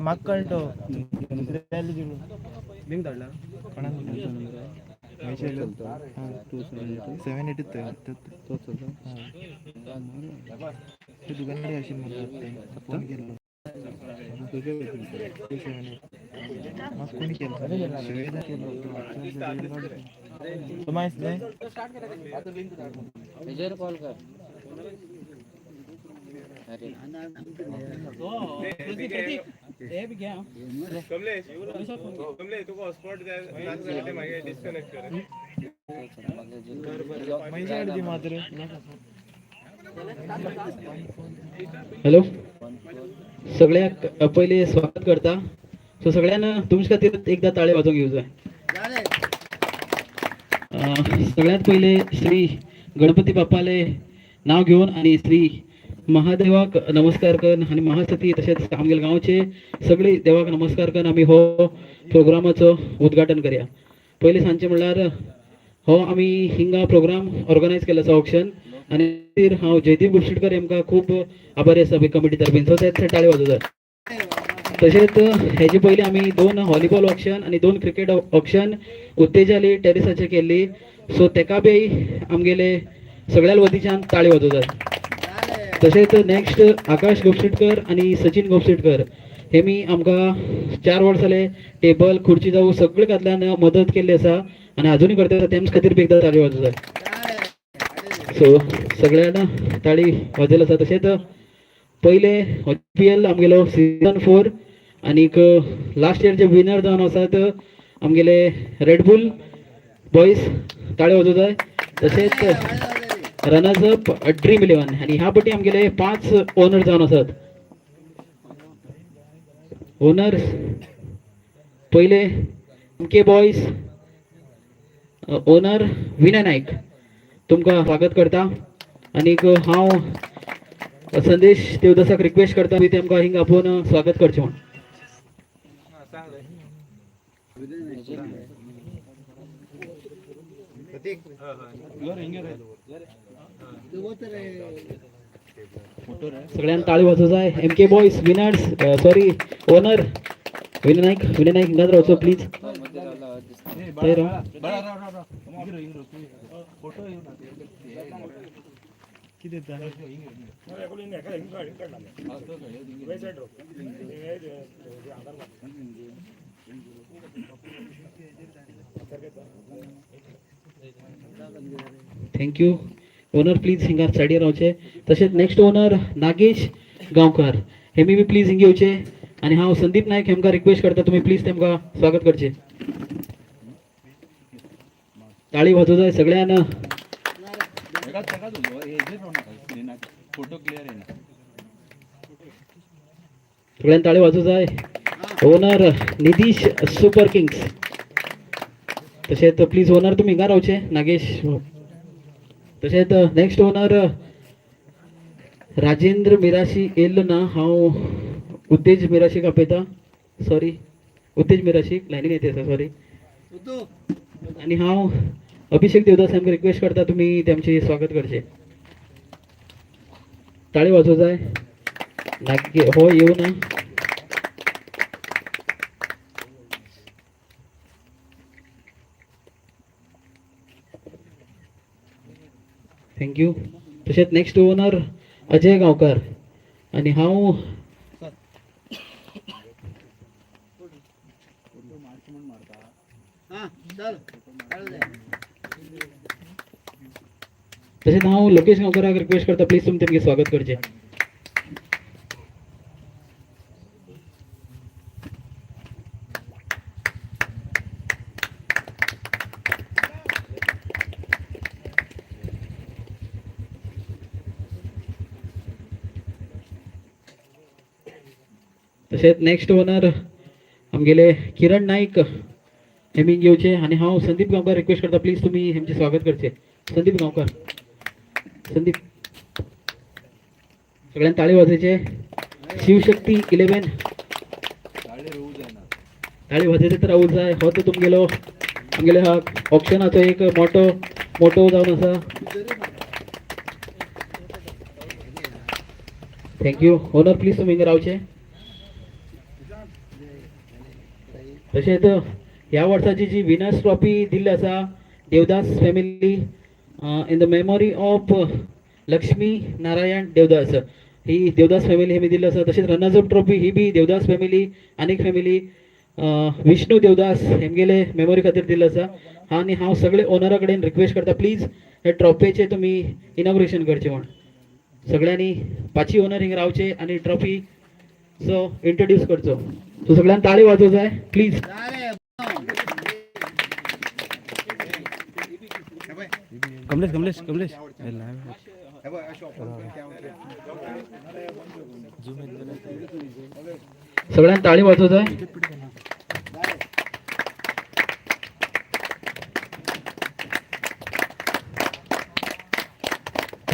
माग कळतो लिंक धाडला सेवन एट तोच ते दुकानकडे अशी म्हणतात फोन केलो मग कोणी केलं शिवेदा केलं माहित नाही कॉल कर अरे कमले तुका हॉटस्पॉट जाय मागे डिस्कनेक्ट कर मात्र हॅलो सगळ्या पहिले स्वागत करता सो सगळ्यांना तुमच्या खातीर एकदा ताळे वाजवून घेवचो सगळ्यात पहिले श्री गणपती बाप्पाले नाव घेऊन आणि श्री महादेवाक नमस्कार कर आणि महासती तसेच आमगेल गावचे सगळे देवाक नमस्कार कर आम्ही हो प्रोग्रामाचं उद्घाटन करूया पहिले सांगचे म्हणल्यार हो आम्ही हिंगा प्रोग्राम ऑर्गनायज केला ऑप्शन आणि हांव जयदीप गुरशीटकर हेमकां खूप आभारी आसा कमिटी तर्फे सो ते टाळे वाजोवतात तशेंच हेजे पयलीं आमी 2 व्हॉलीबॉल ऑप्शन आणि 2 क्रिकेट ऑप्शन उत्तेजाली टेरिसाचेर केल्ली सो तेका बी आमगेले सगळ्या वतीच्यान ताळे वाजोवतात तशेंच नेक्स्ट आकाश गोपशीटकर आणि सचिन गोपशीटकर हे मी आमकां 4 वर्स जाले टेबल खुर्ची जावं सगळे घातल्यान मदत केल्ली आसा आणि अजूनही करता तेमच्या खातीर बी एकदा ताळी वाजोवतात सो सगळ्यांना ताळी वाजयला आसा तशेंच पहिले IPL आमगेलो सीझन 4 आणि लास्ट इयर जे विनर जावन आसात आमगेले रेडबुल बॉयज ताळे वाजोवताय तशेंच रनर्स अप ड्रीम 11 आणि ह्या पटी आमगेले 5 ओनर जावन आसात ओनर्स पहिले MK boys owner Vinay Naik तुमकां स्वागत करता आणि हांव संदेश देवदासाक रिक्वेस्ट करता मी तेमकां हिंगा आपोवन स्वागत करचें म्हण सगळ्यांना ताळी वाजोवंक जाय MK boys winners sorry owner Vinay Naik हिंगात रावचो प्लीज थँक्यू ओनर प्लीज हिंगा सायडीर रावचे तशेंच नेक्स्ट ओनर नागेश गांवकर हे बी प्लीज हिंगा येवचे आणि हांव संदीप नायक हेमकां रिक्वेस्ट करता तुम्ही प्लीज तेमकां स्वागत करचे ताळी वाजोवंक जाय सगळ्यांना सगळ्यांना ताळी वाजोवंक जाय ओनर नितीश सुपर किंग्स तशेंच प्लीज ओनर तुमी हिंगा रावचे नागेश तशेंच नेक्स्ट ओनर राजेंद्र मिराशी येयल्लो ना हांव उत्तेज मिराशीक आपयता सॉरी उत्तेज मिराशीक लायनीन येता आसा सॉरी आणि हांव अभिषेक देवदास हेमकां रिक्वेस्ट करता तुमी तेमचे स्वागत करचे ताळी वाजोवंक जाय नागे हो येऊ ना थँक्यू तशेंच नेक्स्ट ओनर अजय गांवकर आणि हांव तशेंच हांव लोकेश गांवकराक रिक्वेस्ट करता प्लीज तुमी तेमगे स्वागत करचे तशेंच नेक्स्ट ओनर आमगेले किरण नाईक हेमी घेवचे आणि हांव संदीप गांवकर रिक्वेस्ट करता प्लीज तुमी हेमचे स्वागत करचे संदीप गांवकर संदीप सगळ्यांनी ताळी वाजयचे शिवशक्ती 11 ताळी वाजयचे तर रावूंक जाय हो तो तुमगेले हा ऑप्शनाचो एक मोठो जावन आसा थँक्यू ओनर प्लीज तुमी हिंगा रावचे तशेंच ह्या वर्साची जी विनर्स ट्रॉफी दिल्ली आसा Devdas family in the memory of Lakshmi Narayan Devdas, ही देवदास फॅमिली हेमी दिल्ली आसा. तशेंच रनर्स अप ट्रॉफी ही बी देवदास फॅमिली आनीक फॅमिली विष्णू देवदास हेमगेले मेमोरी खातीर दिल्ली आसा. आनी हांव सगळे ओनरा कडेन रिक्वेस्ट करता प्लीज हे ट्रॉफीचे तुमी इनॉग्रेशन करचे म्हण. सगळ्यांनी 5 ओनर हिंग रावचे आणि ट्रॉफी सो इंट्रोड्यूस करचो. सो सगळ्यांनी ताळी वाजोवंक जाय प्लीज. कमलेश सगळ्यांनी ताळी वाजोवंक जाय.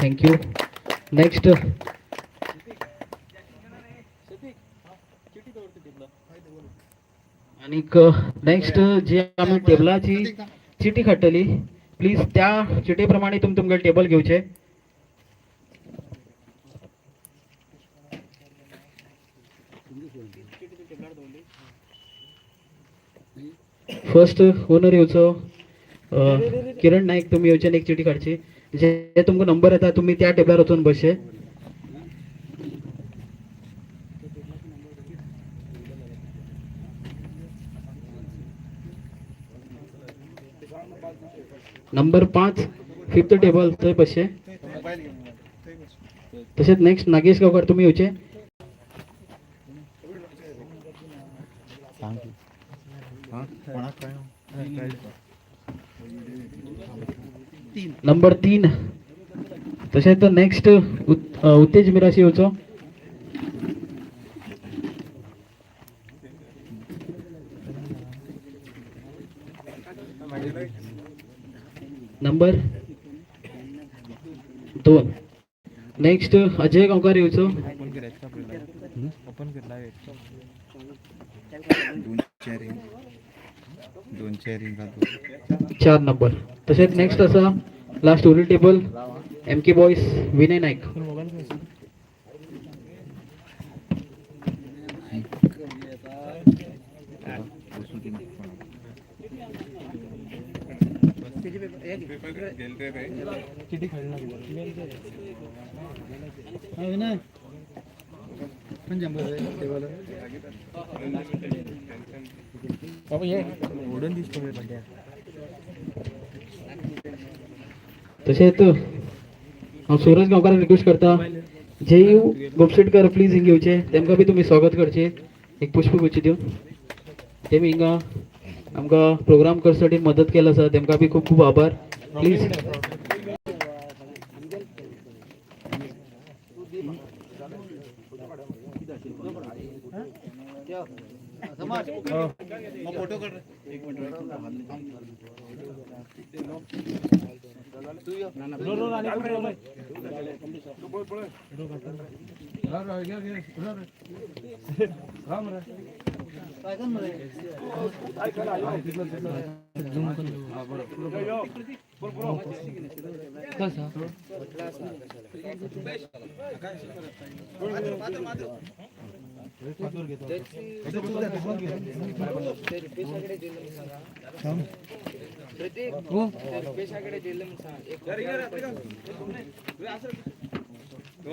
थँक्यू. नेक्स्ट आणि नेक्स्ट जे आम्ही टेबलाची चिटी काडटली प्लीज त्या चिटे प्रमाणे तुमचे टेबल घेवचे. फर्स्ट ओनर येवचो किरण नाईक, तुम्ही येवचे एक चिटी काडची. जे तुमकां नंबर येता तुम्ही त्या टेबलार वचून बसचे. नंबर 5 5th टेबल थंय बसचे. तसेच नेक्स्ट नागेश गावकर तुम्ही येवचे. नंबर 3 तसेच नेक्स्ट उत्तेज मिराशी येवचो. नंबर 2 नेक्स्ट अजय गांवकर येवचो. दोन चेअरिंग 4 नंबर. तसेच नेक्स्ट असा last only table MK boys Vinay Naik. तसेच हांव सूरज गांवकार रिक्वेस्ट करता जे गोपशेटकर प्लीज हिंग येवचे. तेमकां बी तुमी स्वागत करचे एक पुष्पगुच्छ दिवन. तेमी हिंगा आमकां प्रोग्राम करसाठी मदत केला आसा तेमकां बी खूब खूब आभार. प्लीज फोटो कर.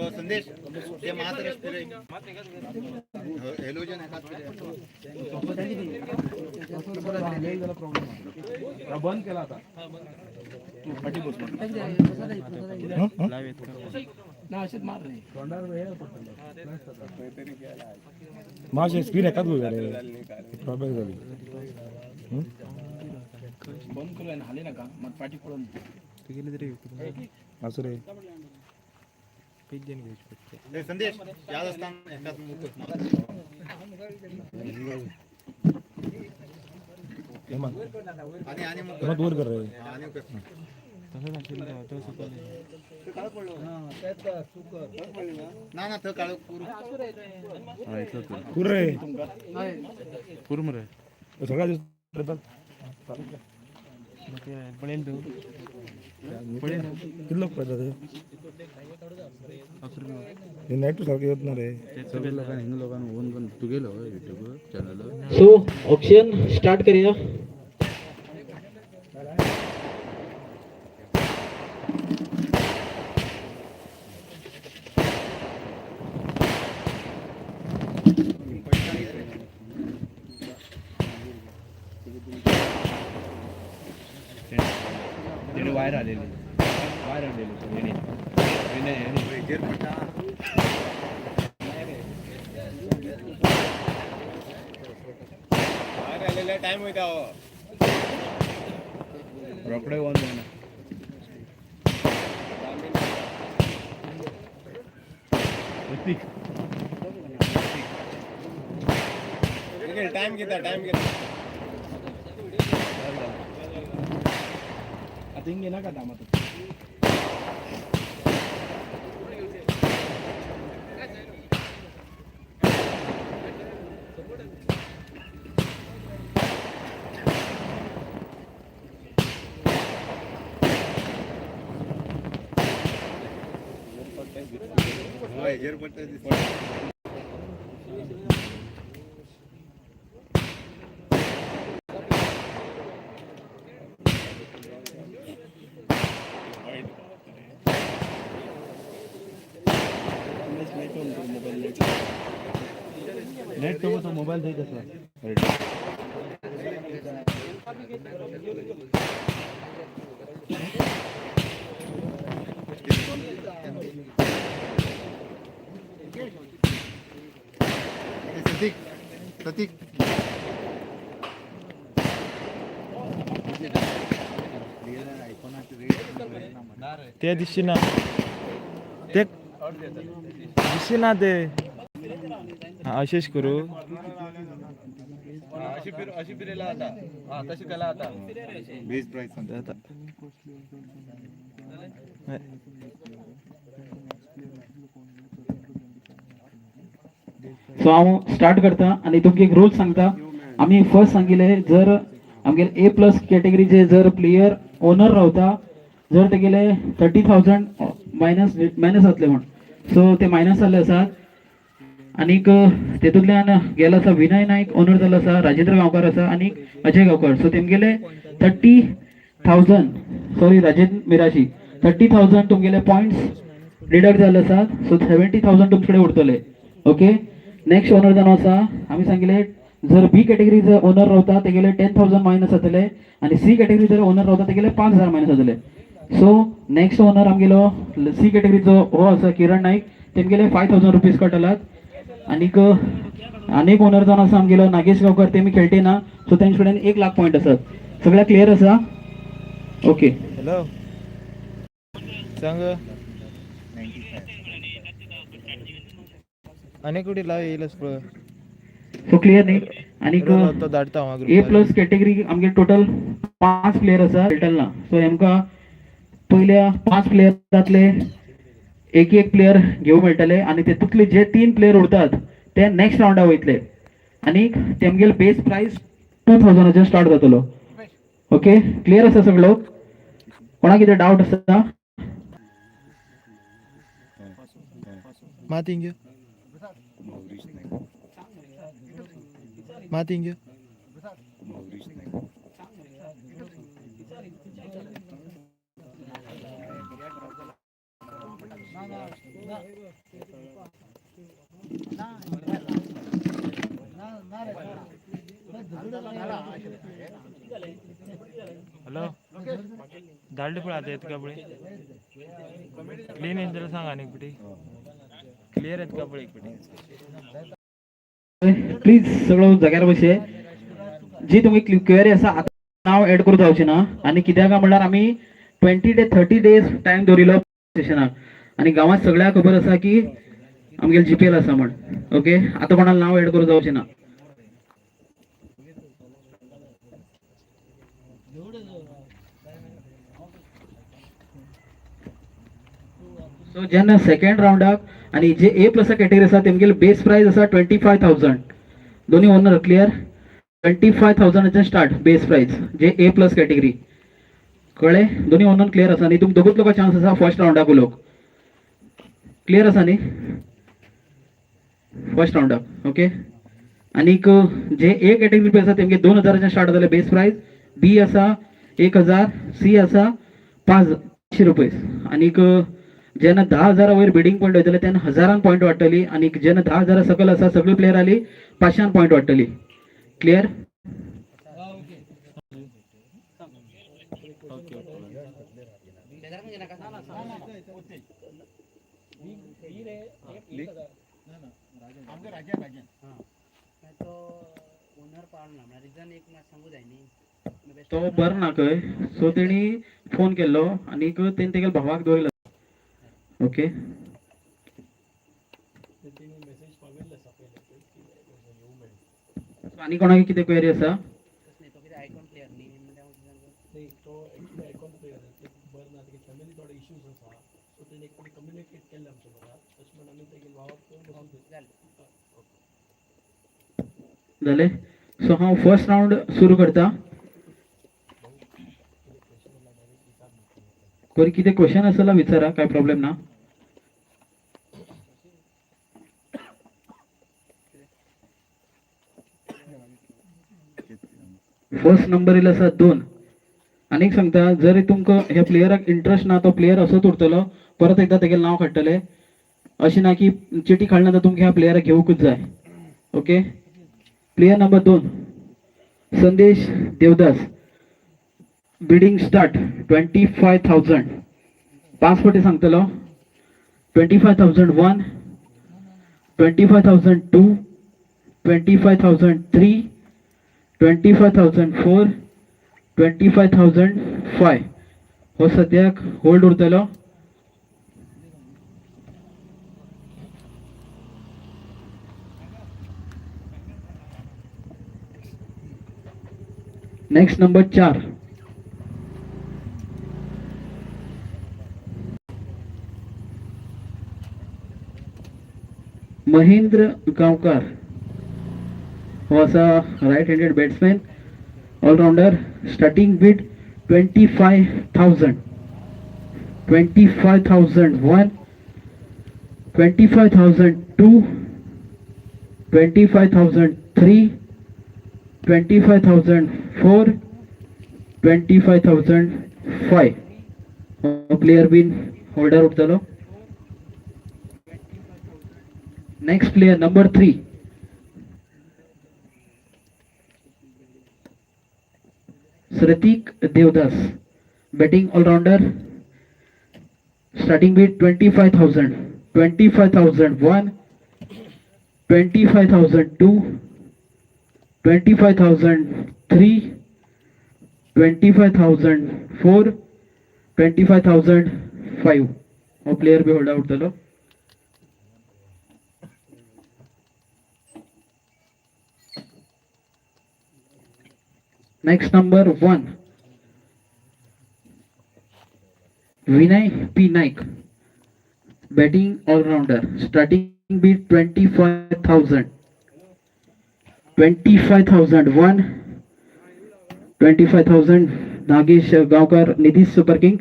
संदेश ते मात्र हेलोजन बंद केला आता माझे स्क्रीन एकाच प्रॉब्लेम झाली. बंद केलं हाले नका मग पाठी पडून गेले तरी असं रे संदेश याद असताना दूर कर रहे ना तो काळ रे सगळा किती लोक पाहिजे नेट सारखे येत ना रे सगळे लोकांना हिंदू लोकांना ओन पण तू गेलो YouTube channel so option start करूया. बाहेर आलेली टाइम होता रोकडे वन जाणार टाइम घेता आता हिंगे ना का दामात नेट तो मोबाईल दे तसा प्रतीक ते दिसशी ना ते दिसशी ना ते अशीच करू अशी फिरेला आता तशी त्याला आता बेस प्राइस आता सो हांव स्टार्ट करता आणि तुमका एक रूल सांगता. आम्ही फर्स्ट सांगिले जर आमगे A+ कॅटेगरीचे जर प्लेयर ओनर रावता जर ते गेले 30,000 मायनस जातले म्हण सो ते मायनस जाल्ले आसात. आनीक तेतूंतल्यान गेला आसा विनय नाईक ओनर जाल्लो आसा, राजेंद्र गांवकार आसा आनी अजय गांवकर. सो तेमगेले 30,000 sorry Rajendra Mirashi 30,000 तुमगेले points deduct जाल्ले आसात. सो 70,000 तुमचे कडेन उरतले. ओके नेक्स्ट ओनर जावन आसा आमी सांगिले जर B कॅटेगरी जर ओनर रावता तेगेले 10,000 मायनस जातले आणि C कॅटेगरी जर ओनर रावता तेगेले 5,000 मायनस जातले. सो नेक्स्ट ओनर आमगेलो C कॅटेगरीचो हो आसा किरण नाईक तेमगेले 5,000 रुपीज कटलात. आनीक अनेक ओनर जावन आसा आमगेलो नागेश गांवकर तेमी खेळटे ना सो तेंचे कडेन 1,00,000 पॉइंट आसात. सगळ्या क्लियर आसा. ओके हॅलो सांग आणि कुठे लाव येईलच सो क्लियर न्ही. आनीक तो धाडता A+ कॅटेगरी आमगे टोटल 5 प्लेयर आसा खेळटले ना. सो हेमकां पयल्या 5 प्लेयरांतले एक प्लेयर घेवं मेळटले आणि तेतूंतले जे 3 प्लेयर उरतात ते नेक्स्ट राउंडाक वयतले आणि तेमगेल बेस प्राइस 2,000 स्टार्ट जातलो. ओके क्लियर आसा सगळो. कोणाक कितें डाउट आसा? मातींग हॅलो धाडले पण आता येत का पळय क्लीन येत जाल्यार सांग आनीक पिटी क्लियर येत का पळय एक पिटी प्लीज सगळं जाग्यार बसये. जी तुम्ही क्वेरी आसा आता नाव ऍड करूं जावचें ना आणि कित्याक म्हणल्यार आमी 20 ते 30 डेज टाइम दवरिलो सेशनाक आणि गांवांत सगळ्याक खबर आसा की आमगेल GPL आसा म्हण. ओके आता कोणाला नाव ऍड करूं जावचें ना. सो जेन्ना सेकंड राउंडाक आणि जे A+ कॅटेगरी आसा तेमगेल बेस प्राइस आसा 25,000 दोन्ही owner clear 25,000 start base price J A+ category कळ्ळे दोन्ही ऑन क्लियर आसा न्ही तुमकां दोगूच लोकां चान्स आसा फर्स्ट राउंडाक उलोवंक क्लियर आसा न्ही फर्स्ट राउंडाक ओके आनीक जे ए कॅटेगरी आसा तेमगे 2000 स्टार्ट जाले बेस प्राइस बी आसा 1000 सी आसा 500 रुपये आनीक जेन्ना 10,000 वयर बिडिंग पॉयंट वयतले तेन्ना 1000 पॉयंट वाडटली आनी जेन्ना 10,000 सकयल आसा सगळी प्लेयर आली 500 पॉयंट वाडटली क्लियर तो बरो ना खंय सो तेणी फोन केल्लो आनीक तेणी तेगे भावाक दवरलो ओके आनी कोणाक कितें क्वेरी आसा जालें सो हांव फर्स्ट राउंड सुरू करता कोणी कितें क्वेश्चन आसा जाल्यार विचारा काय प्रॉब्लेम ना फर्स्ट नंबर येयलो आसा 2 आनीक सांगता जर तुमकां ह्या प्लेयराक इंट्रस्ट ना तो प्लेयर असोच उरतलो परत एकदा तेगे नांव काडटले अशें ना की चिटी काडना तर तुमकां ह्या प्लेयराक घेवूंकच जाय ओके प्लेयर नंबर 2 संदेश देवदास बिडिंग स्टार्ट 25,000 पांच फावटी सांगतलो 25,001 25,002 25,003 25,004 25,005 हो सद्याक होल्ड उरतलो नेक्स्ट नंबर 4 महेंद्र गांवकार हो असा right handed batsman allrounder starting bid 25,000 25,001 25,002 25,003 25,004 25,005 player been holder उरतलो next player number 3 Shratik Devdas batting allrounder starting bid 25,000 25,001 25,002 25,003 25,004 25,005 हो प्लेयर बी होल्ड उरतलो next number 1 Vinay P Naik batting allrounder starting bid 25,000 25,001 25,000 Nagesh Gaonkar Nidhi super king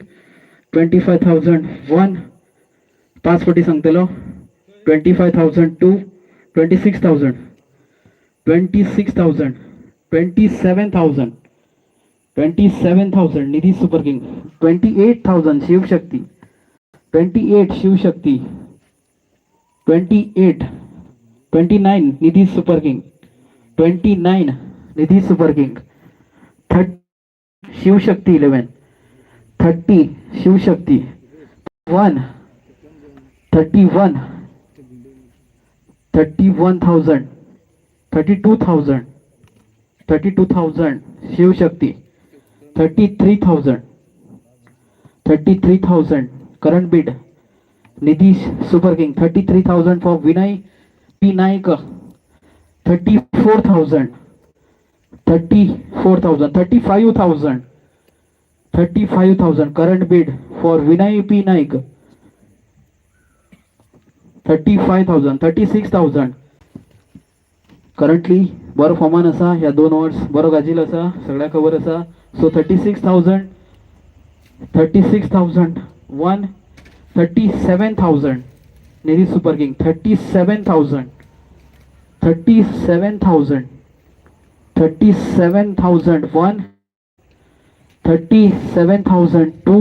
25,001 पांच फावटी सांगतलो 25,002 26,000 26,000 27,000 27,000 निधी super king 28,000 Shiv Shakti 28 Shiv Shakti 28 29 Nidhi super king 29 Nidhi super king 30 Shiv Shakti 11 30 Shiv Shakti 1 31 31,000 32,000 32,000 Shiv Shakti 33,000 33,000 current bid Nidhi super king 33,000 for Vinay P Nayak 34,000 34,000 35,000 35,000 current bid for Vinay P Nayak 35,000 36,000 currently बरो फॉर्मान आसा ह्या 2 overs बरो गाजील आसा सगळ्या खबर आसा सो 36,000 36,000 1 37,000 Navy Super King 37,000 37,000 37,000 1 37,000 2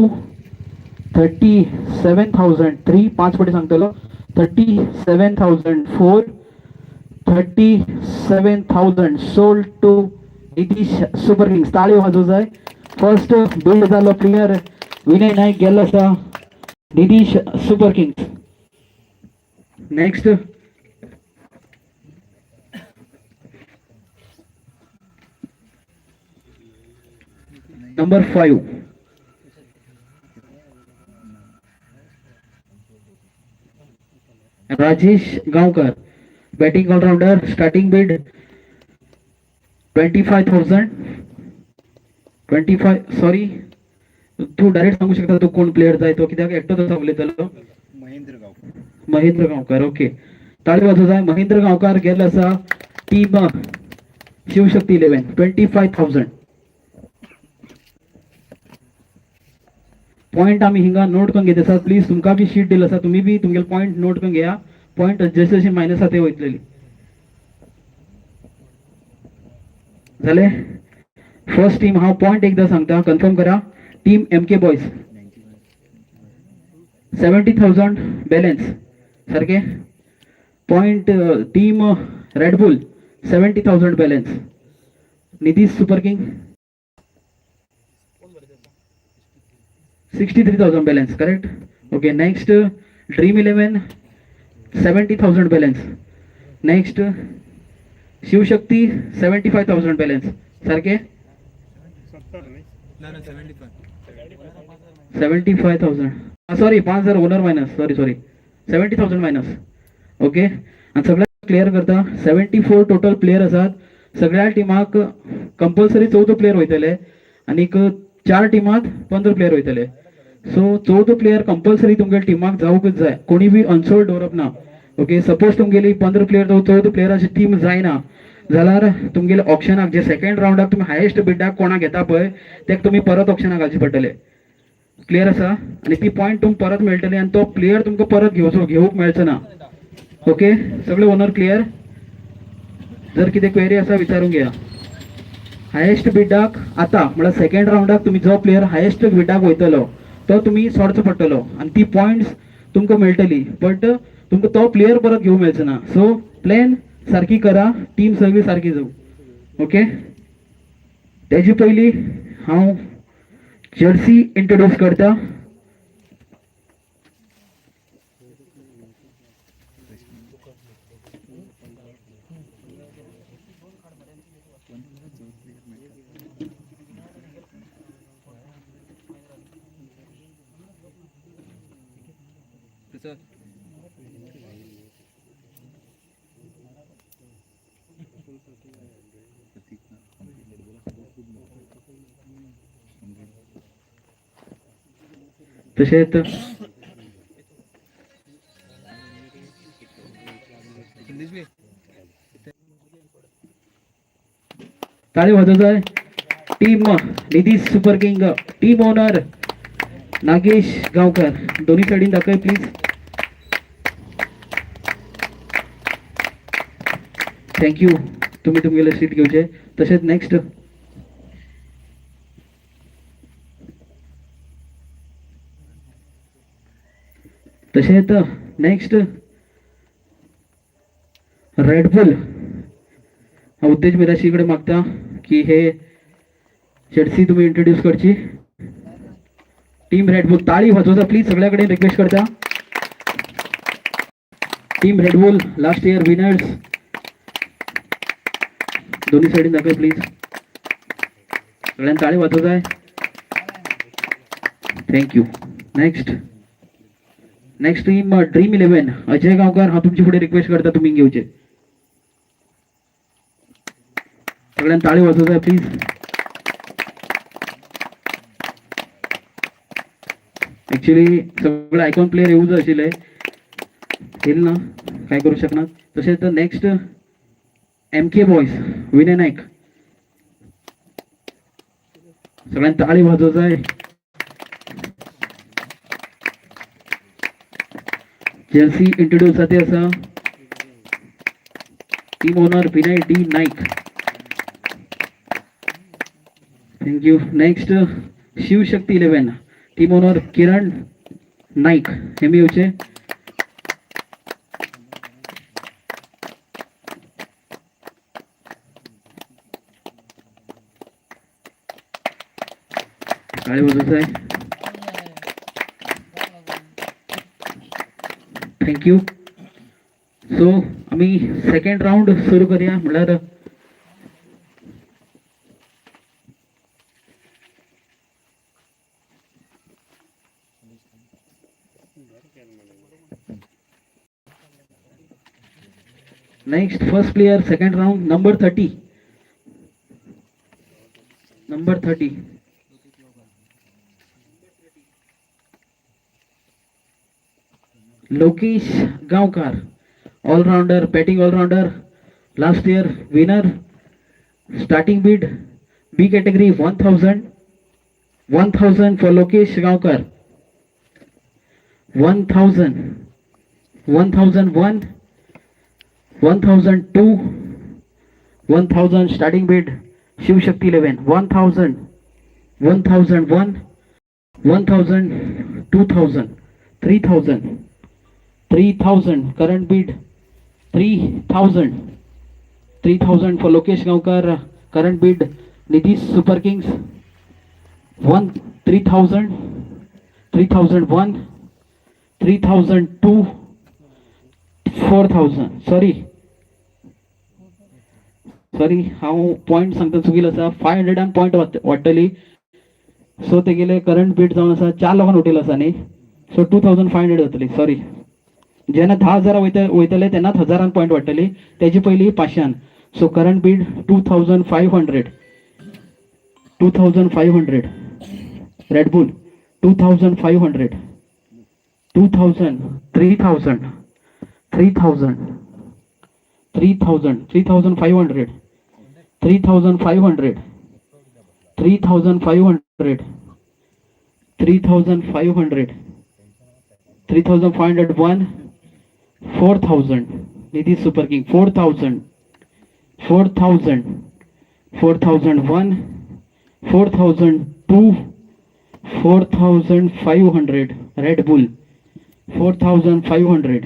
37,000 3 पाच पटे सांगतलो 37,000 4 37,000 sold to Nitish super kings. ताळी वाजव जाय. फर्स्ट बिल्ड झालो प्लेयर विनय नाईक गेलो असा Nitish super kings. Next number 5 Rajesh Gavkar batting allrounder. Starting bid 25,000 25 sorry तू डायरेक्ट सांगू शकता तो कोण प्लेयर जाय तो कित्याक एकटो तो उलयतलो. महेंद्र गांवकर. ओके ताळी वाजव जाय. महेंद्र गांवकर गेलो आसा टीम शिवशक्ती 11 25,000 पॉइंट आम्ही हिंगा नोट करून घेत आसा. प्लीज तुमका बी शीट दिला आसा तुम्ही बी तुमगे पॉइंट नोट करून घेया. पॉइंट जसे जसे मायनस आसा ते वयतलेली झाले. फर्स्ट टीम हांव पॉइंट एकदा सांगता कन्फर्म करा. टीम MK बॉयज 70,000 बॅलन्स सारखे. Point team Red Bull 70,000 balance. Nitish super king 63,000 balance correct. Okay next dream 11 70,000 balance. Next Shivshakti 75,000 balance सारखे. 75,000 sorry 5,000 owner minus sorry 70,000 minus. Okay आणि सगळ्या क्लिअर करता 74 टोटल प्लेयर असतात. सगळ्या टिमाक कंपल्सरी 14 प्लेयर वयतले आणि 4 टिमात 15 प्लेयर वयतले. सो 14 player compulsory तुमगे टिमाक जावूकच जाय. कोणी बी अनसोल्ड दवरप ना. ओके सपोज तुमगेली 15 प्लेयर 14 प्लेयराची टीम जायना जाल्यार तुमगेले ऑप्शनाक जे सेकंड राउंडाक तुम्ही हायेस्ट बिडाक कोणाक घेता पळय तेक तुम्ही परत ऑप्शनाक घालचे पडटले. क्लियर आसा. आणि ती पॉइंट तुमकां परत मेळटले आणि तो प्लेयर तुमकां परत घेवूक मेळचो ना. ओके सगळे ओनर क्लियर. जर कितें क्वेरी आसा विचारूंक घेया. हायेस्ट बिडाक आता म्हळ्यार सेकंड राउंडाक तुम्ही जो प्लेयर हायेस्ट बिडाक वयतलो तो तुम्ही सोडचो पडटलो आणि ती पॉइंट्स तुमकां मेळटली बट तुमकां तो प्लेयर परत घेवंक मेळचो ना. सो प्लॅन सारखी करा. टीम सगळी सारखी जाऊ. ओके तेजी पयली हांव जर्सी इंट्रोड्यूस करता. तसेच ताळी वाजव जाय. Team Nitish super king team owner Nagesh Gavkar दोन्ही साइडीन दाखय प्लीज. थँक्यू तुम्ही तुमगेले सीट घेवचे. तसेच नेक्स्ट तसेच नेक्स्ट रेडबुल उद्देश मिराशीकडे मागता की हे जर्सी तुम्ही इंट्रोड्यूस करची. टीम रेडबुल ताळी वाजवता प्लीज सगळ्याकडे रिक्वेस्ट करता. Team Red Bull last year winners दोन्ही साइडीन दाखय प्लीज. सगळ्यांनी ताळी वाजवताय. Thank you. Next team dream 11 Ajay Gavkar हा तुमची पुढे रिक्वेस्ट करता तुम्ही घेऊचे. सगळ्यांनी ताळी वाजवताय प्लीज. ऍक्च्युली सगळे आयकॉन प्लेयर येऊ आशिल्ले येईल ना काय करू शकणार. तसेच next MK boys Vinay Naik सगळ्यांनी ताळी वाजवताय. जर्सी इंट्रोड्यूस जाते असा team owner Vinay D Naik. Thank you. Next Shivshakti 11 team owner Kiran Naik एमयूचे. काय बोलत आहे. थँक्यू. सो आम्ही सेकंड राऊंड सुरू करूया. म्हटल्यार next first player second round number 30 Lokesh Gavkar allrounder batting allrounder last year winner. Starting bid B category 1000 for Lokesh Gavkar. 1000 1001 1002 1000 starting bid Shivshakti 11 1000 1001 1000 2000 3000 current bid 3000 for Lokesh Gaonkar. Current bid Nitish Super Kings 3000 3001 3002 4000. Sorry हांव point सांगता चुकिलो आसा. 500 point वाडटली. सो तेगेले current beat जावन आसा 4 लोकांक उठयलो आसा न्ही. सो 2500 जातली. Sorry जेन्ना 10,000 वयतले तेन्नाच 1000 पॉइंट वाडटली. तेजी पयली 500. So current Beed 2500 Red Bull 2500 2000 3000 3500 3500 3500 3500 3501 4000 Nitish Super King 4000 4000 4001 4002 4500 Red Bull 4500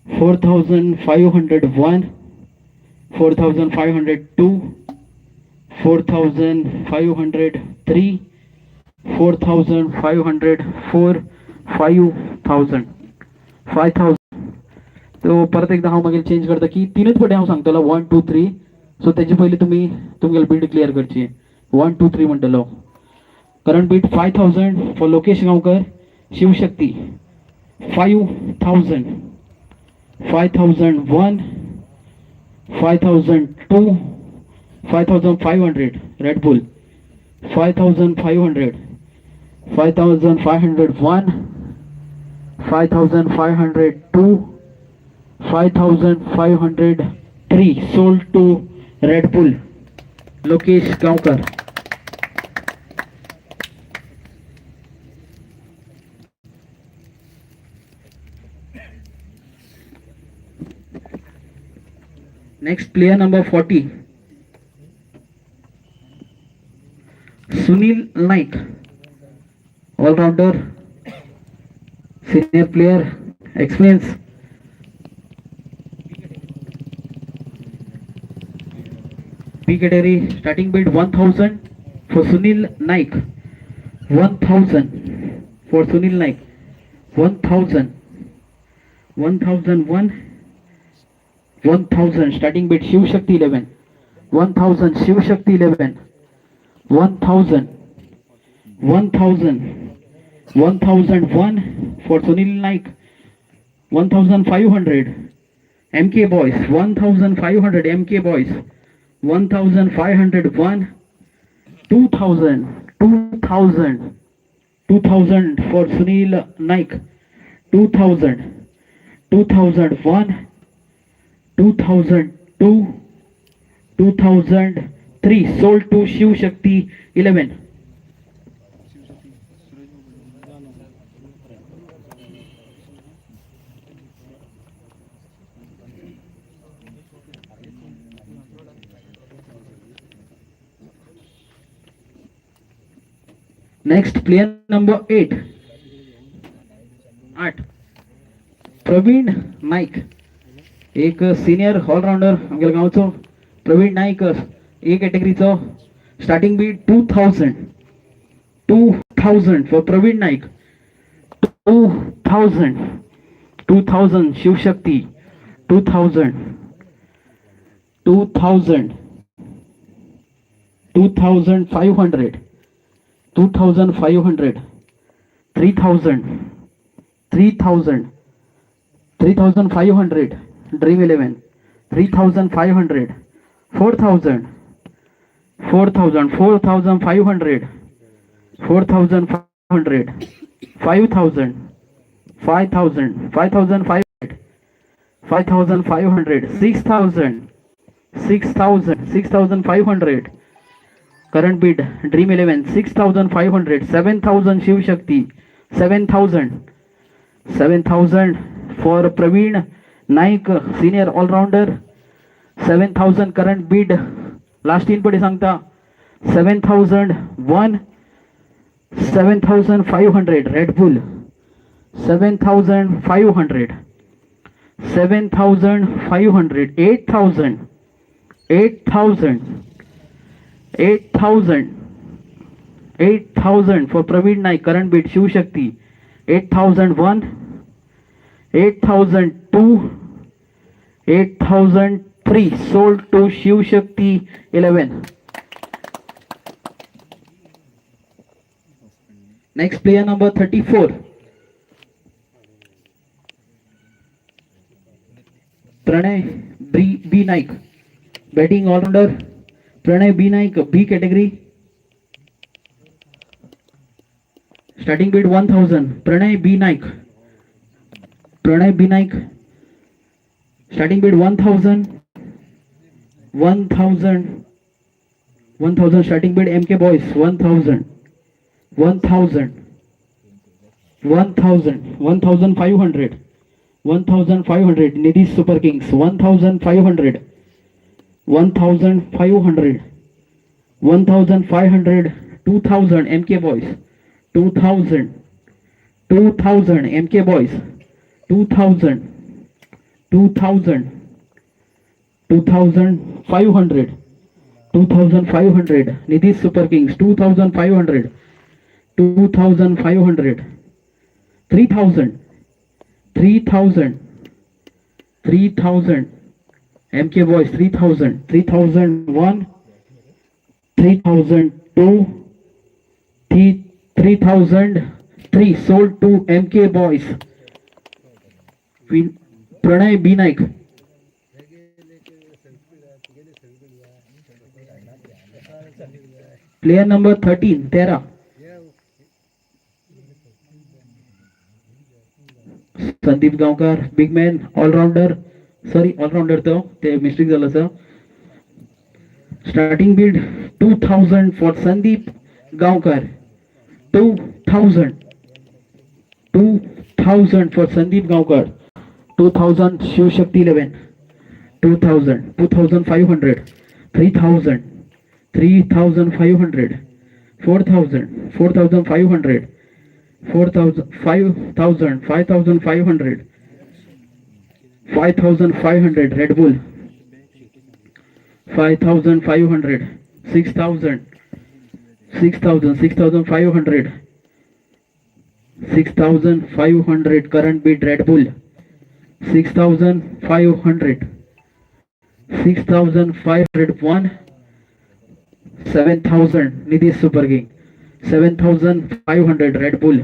4501 4502 4503 4504 5000 5000. तो परत एकदा हांव मागीर चेंज करता की तीनच फावटी हांव सांगतलो 1 2 3. सो तेजे पयलीं तुमी तुमगेली बीड क्लियर करची. 1 2 3 म्हणटलो. Current bid 5000 for Lokesh Gaonkar Shivshakti 5000 5001 5002 5500 Red Bull 5500 5501 5502 5503 sold to Red Bull Lokesh Gaonkar. Next player number 40 Sunil Naik, all-rounder, senior player, experience. B category starting bid 1000 for Sunil Naik. 1000 for Sunil Naik. 1000 1001 1000 starting bid Shivshakti 11. 1000 Shivshakti 11. 1000 1001 for Sunil Naik. 1500 MK Boys. 1500 MK Boys. 1501 2000 for Sunil Naik. 2000 2001 2002 2003 sold to Shiv Shakti 11. Next player number 8 Pravin Naik, एक senior allrounder आमच्या गावचो. Pravin Naik A कॅटेगरीचो. Starting bid 2000 for Pravin Naik. 2000 Shivshakti. 2000 2500 2500 3000 3500 dream 11 3500 4000 4500 4500 5000 5500 5500 6000 6500 current bid dream 11 6500 7000 Shivshakti. 7000 for Praveen Naik senior all rounder. 7000 current bid. last in पडे सांगता 7001 7500 Red Bull. 7500 8000 for Praveen Naik current bid Shivshakti. 8001 8002 8003 sold to Shivshakti 11. next player number 34 Pranay B Naik, batting all-rounder. Pranay B Naik B category. Starting bid 1000. Pranay B Naik. Starting bid 1000 starting bid. MK Boys 1000 1500 Nidhi Super Kings 1500 2000 MK Boys 2000 MK Boys 2000 2500 Nidhi Super Kings 2500 3000 MK Boys 3000 3001 3002 3003 sold to MK Boys. Pranay B Naik. Player number 13 Sandeep Gavkar big man allrounder. Allrounder तो ते mistake झालं sir. Starting Beed 2000 for Sandeep Gavkar. 2000 for Sandeep Gavkar. 2000 Shivshakti 11. 2500 3500 4000 4500 5500 5500 Red Bull. 5500 6000 6500 current bid Red Bull. 6500 6501 7000 Nidhi Super King. 7500 Red Bull.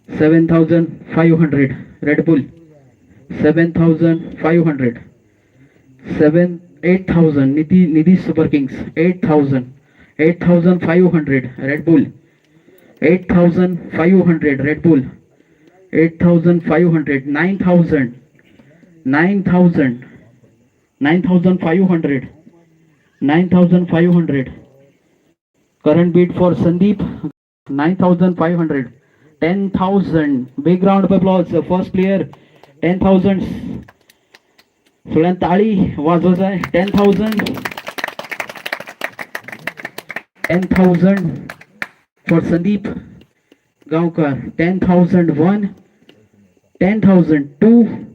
7500 Red Bull. 7500 8000 Nidhi Super Kings. 8500 Red Bull. 8500 Red Bull. 8500 9000 9500 current bid for Sandeep 9500 10,000 big round of applause. First player 10,000 सगळ्यांनी ताळी वाजवायचं आहे. 10,000 for Sandeep Gaonkar, 10,001, 10,002,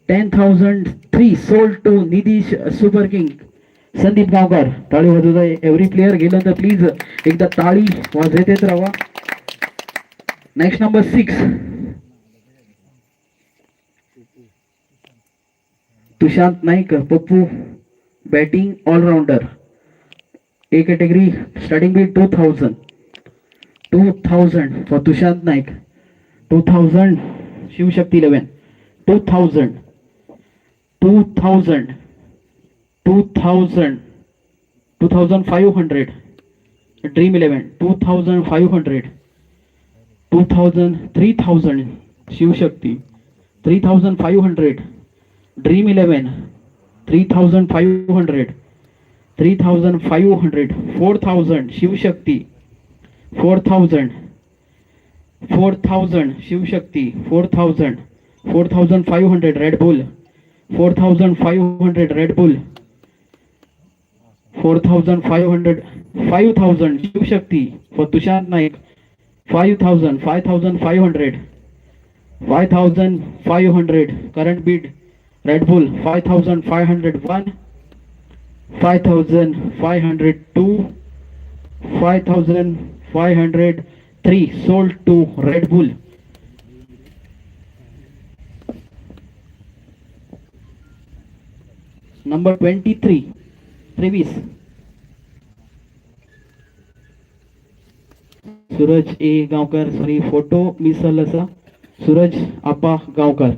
10,003 sold to Nidish Super King. Sandeep Gavkar टाळी वाजवत आहे. Every player गेल्यानंतर please एकदा टाळी वाजवत राहा. Next number 6 Tushant Naik Pappu batting allrounder A category starting bid 2000 for Tushant Naik. 2000 Shivshakti 11 2000 2500 dream 11 2500 2000 3000 Shivshakti 3500 dream 11 3500 3500 4000 Shivshakti 4000 Shivshakti 4500 Red Bull 4500 Red Bull 4500 5000 Shivshakti for Tushant Naik 5500 current bid Red Bull 5501 5502 5503 sold to Red Bull. Number 23 Suraj A Gavkar sorry photo miss झाला असा. सूरज आपा गावकर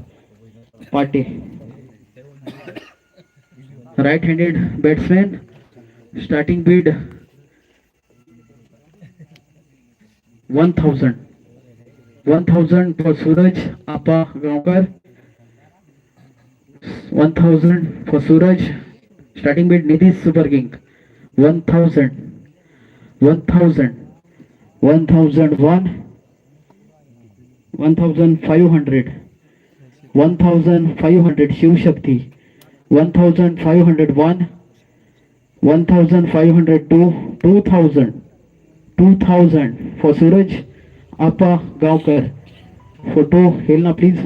पाटे right handed batsman starting bid 1000 for Suraj Appa Gaonkar. 1000 for Suraj. Starting bid Nitish Super King. 1000 1001 1500 Shiv Shakti. 1501 1502 2000 for Suraj Appa Gaonkar. Photo हेलना please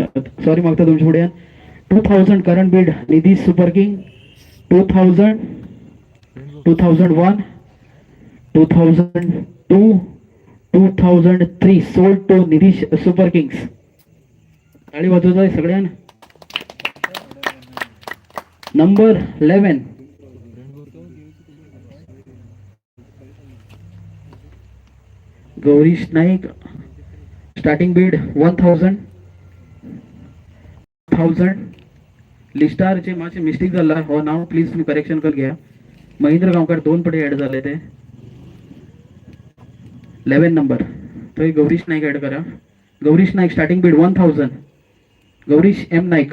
sorry मागता तुमच्या पुढे 2000 current bid Nidhish super king 2000 2001 2002 2003 sold to Nidhish super kings. टाळी वाजवत आहे सगळ्यांना. Number 11 Gourish Naik starting bid 1000 लिस्टार चे माझे मिस्टेक झाला हो नाव प्लीज तुम्ही करेक्शन कर घ्या. महेंद्र गावकर 2 पडे ऍड झाले ते 11 नंबर तो गौरीश नाईक ऍड करा. Gourish Naik starting bid 1000 Gourish M Naik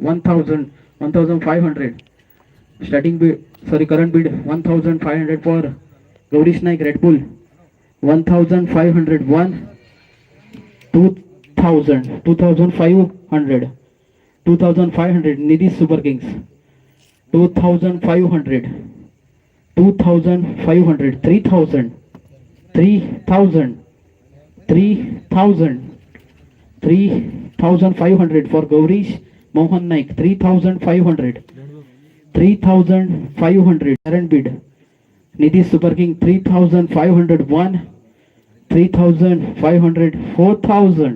1500 starting bid sorry current bid 1500 for Gourish Naik red bull 1501 2500 Nidhish super kings 2500 3000 3500 for Gaurish Mohan Naik 3500 current bid Nitish Super King 3501 3500 4000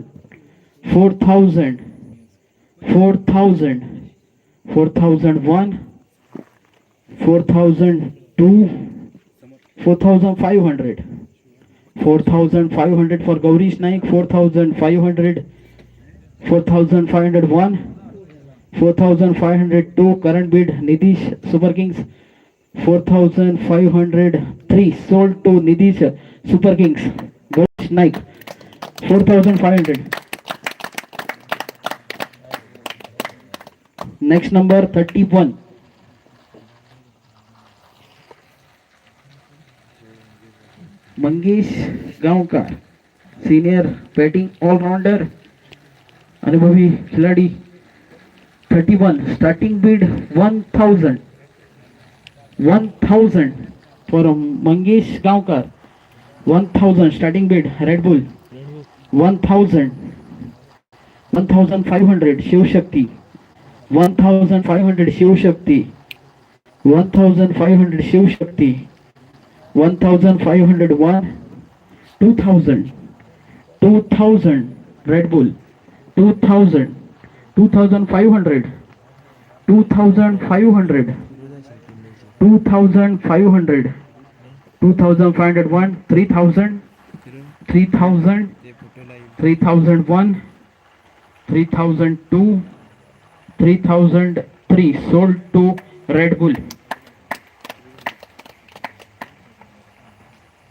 4001 4002 4500 for Gaurish Naik 4500 4501 4502 current bid Nitish Super Kings 4503 sold to Nitish Super Kings. Gaurish Naik 4500. Next number 31 Mangesh Gavkar senior batting allrounder अनुभवी खिलाड़ी 31 starting bid 1000 for Mangesh Gaonkar 1000 starting bid Red Bull. 1000, 1500 Shiv Shakti. 1500 Shiv Shakti. 1500 Shiv Shakti. 1501. 2000, 2000 Red Bull. 2000, 2500, 2500, 2500, 2501, 3000, 3000, 3001, 3002, 3003 sold to Red Bull.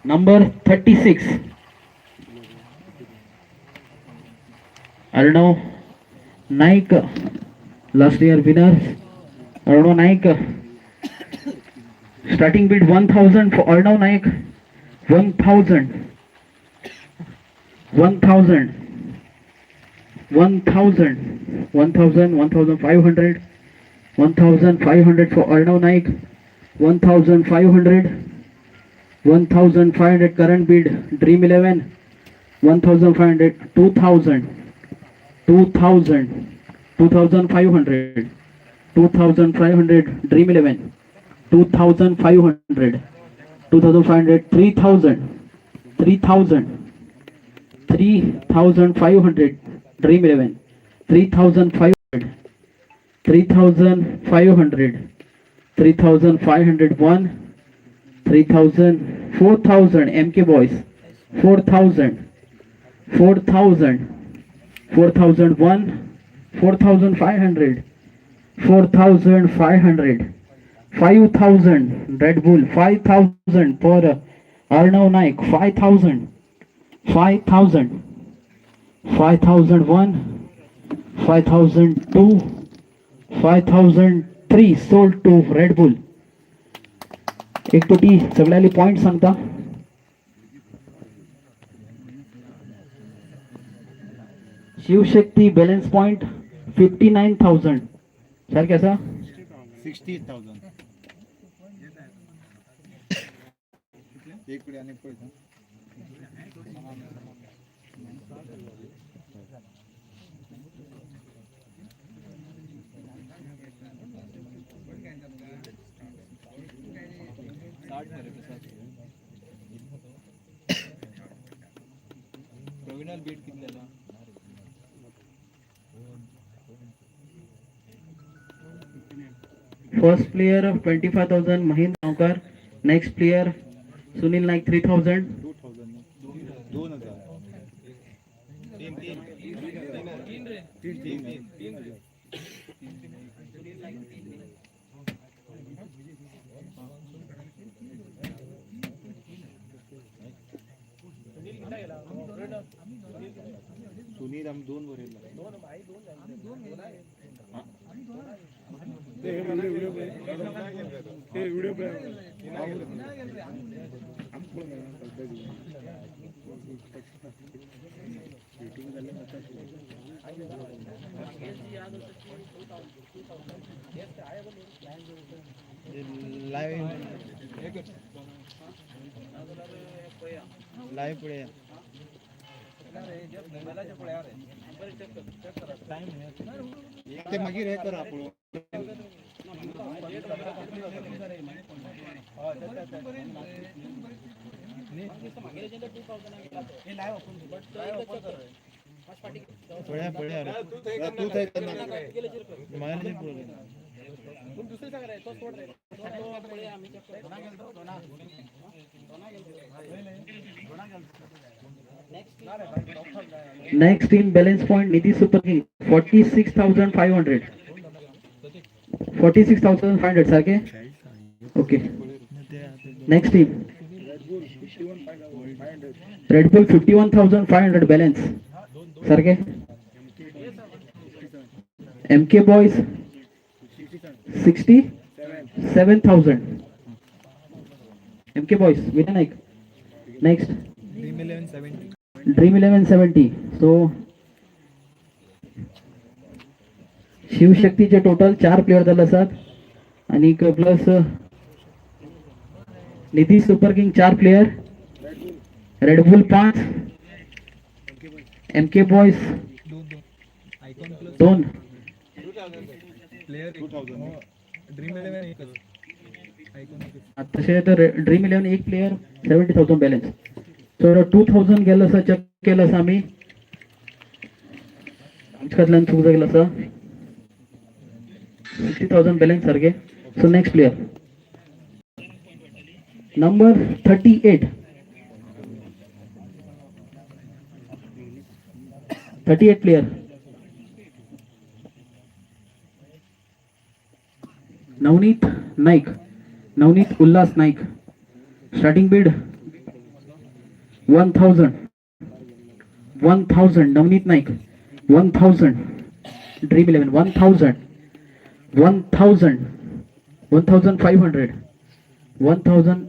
Number 36 Arnav Naik, last year winner Arnav Naik. Starting bid 1000 for Arnav Naik. 1000, 1000, 1000, 1000, 1500, 1500 for Arnav Naik. 1500, 1500 current bid Dream 11. 1500, 2000, 2000, 2500, 2500 Dream 11. 2500, 2500, 3000, 3000, 3500 Dream 11. 3500, 3500, 3501, 3000, 4000 MK Boys. 4000, 4000, 4001, 4500, 4500, 5000 Red Bull. 5000 for Arnav Naik. 5000, 5000, 5001, 5002, 5003 sold to Red Bull. एक कोटी सगळ्याले point सांगता. Shivshakti balance point 59,000. सारखे असा 60,000. एक पुढे आणि पुढे. प्रवीणाल beat किती झाला? First player of 25,000 Mahind Naukar. Next player Sunil Naik 3,000. 2000. Sunil आम्ही 2 वर लाईव्ह पुढे ते मागीर हे करा आपण पळ्या पळ्या तू काय करणार मारले पुढे दुसरे सांगा रे तो सोड रे Next in balance point Nidhi Super King 46,500. 46,500 सारखे. Okay. Next team Red Bull 51,500 balance सारखे. MK Boys 67,000. MK Boys winner Naik. Next Dream 1170. So शिवशक्तीचे टोटल 4 प्लेयर झाले असतात आणि plus Nidhi super king 4 player Red Bull 5, MK boys 2, तसे तर dream 11 एक player 70,000 balance. सो 2000 गेलं असं चेक केलं असं आम्ही आमच्यातल्यान चूक गेलं असं 60,000 बॅलन्स सारखे. So next player number 38 player Navneet Naik, Navneet Ulhas Naik. Starting bid 1000 Naik नाईक 1000. Dream 11 1000 1500 1000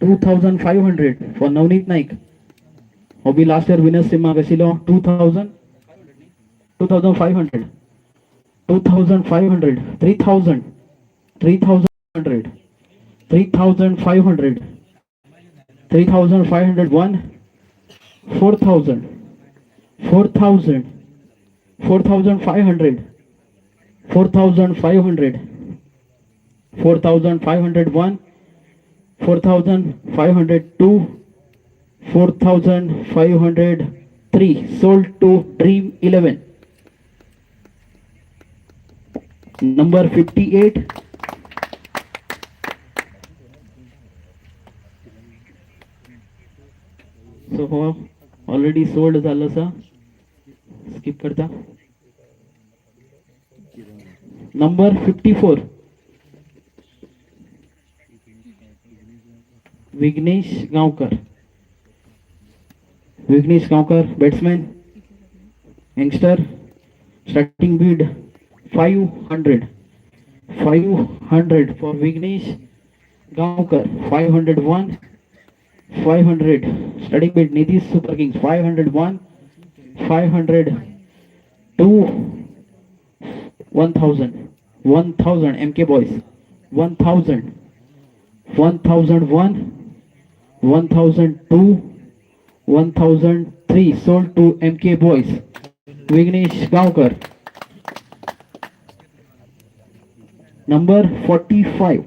2500 for Navneet Naik. Hobby last year winners team Gasilo 2500 2500 3000 3500 3500 3501 4000 4500 4500 4501 4502 4503 sold to Dream 11. Number 58 so already sold झालं सा skip करता. Number 54 Vighnesh Gaonkar batsman youngster. Starting bid 500 for Vighnesh Gaonkar. 501 500 starting bid. Nitish super kings 501 502 1000 MK boys 1000 1001 1002 1003 sold to MK boys. Vignesh Gaonkar. Number 45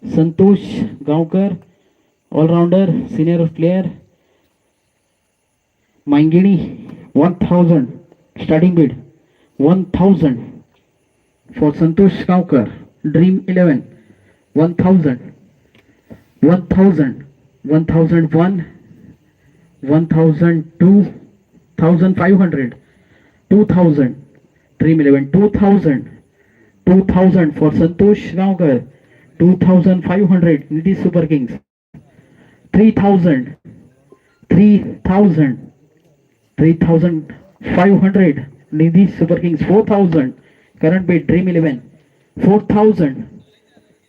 Santosh Gaonkar, all-rounder, senior player. Maingini 1000 starting bid 1000 for Santosh Gaonkar. Dream 11 1000 1000 1001 1002 1500 2000 Dream 11 2000 for Santosh Gaonkar. 2500 Nidhi Super Kings. 3000 3500 Nidhi Super Kings. 4000 current bid Dream 11 4000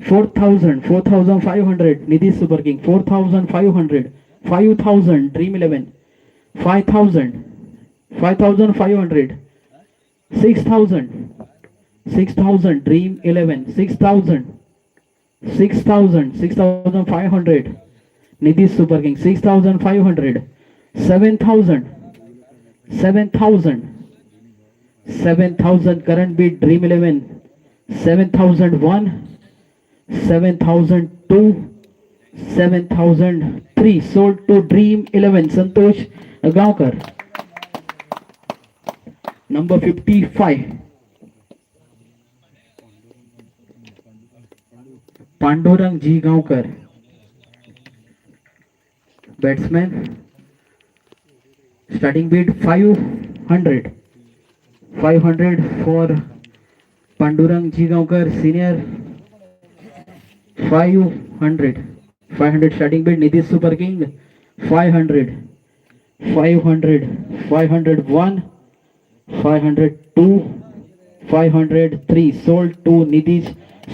4500 Nidhi Super King. 4500 5000 Dream 11 5000 5500 6000 Dream 11 6000 6500 Nidhi Super King. 6500 7000 current bid Dream 11 7001 7002 7003 sold to Dream 11 Santosh Gaonkar. Number 55 Pandurang G Gaonkar, batsman. Starting bid 500 for Pandurang G Gaonkar, senior. 500 starting bid Nidhi Super King. 500 501 502 503 sold to Nidhi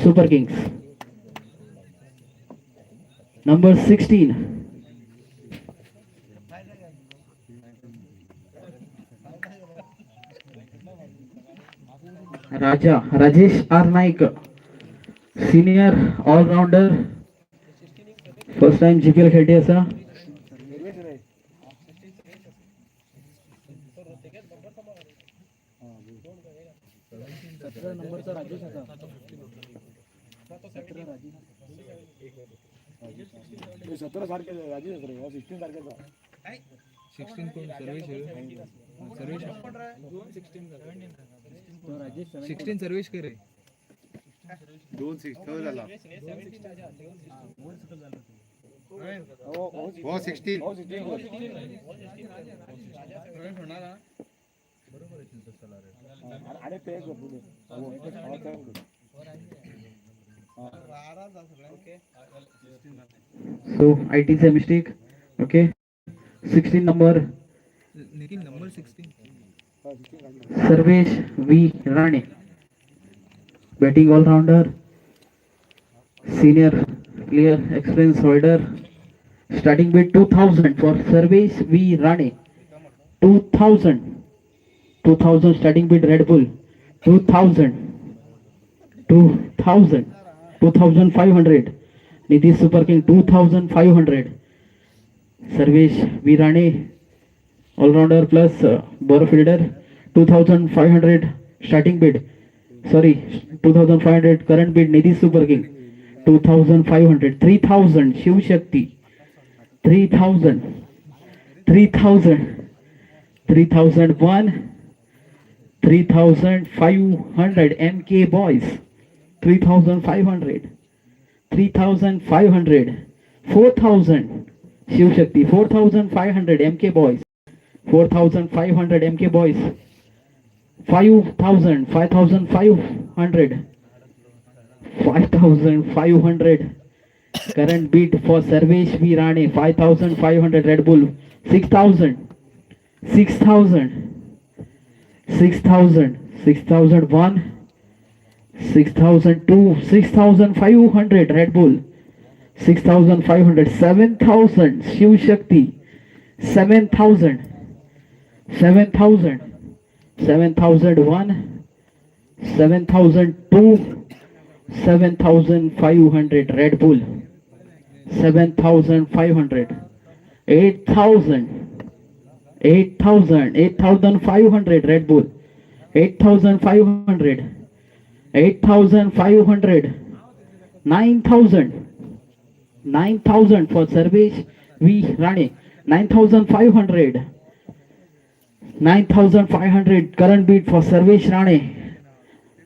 Super Kings. Number 16 Rajesh R Naik, senior all rounder first time GPL खेळते असा service करे 2-6 झाला हो 16 So IT is a mistake. Okay. 16 number. number 16 Sarvesh V Rane. Batting all rounder. Senior clear experience holder. Starting bid 2000 for Sarvesh V Rane. 2000. 2000 starting bid Red Bull. 2000. 2000. 2500. Nitish Super King 2500. Sarvesh V Rane all-rounder plus ball fielder 2500 starting bid. Sorry, 2500 current bid. Nitish Super King 2500. 3000 Shiv Shakti 3000. 3000. 3001. 3500 MK Boys 3500. 3500. 4000 Shiv Shakti 4500 MK Boys 4500 MK Boys 5000 5500 5500 current bid for Sarvesh V Rane 5500 Red Bull 6000 6000 6000 6001 6002 6500 Red Bull 6500 7000 Shiv Shakti 7000 7000 7001 7002 7500 Red Bull 7500 8000 8000 8500 Red Bull 8500 8500 9000 9000 for Sarvesh V Rane 9500 9500 current bid for Sarvesh Rane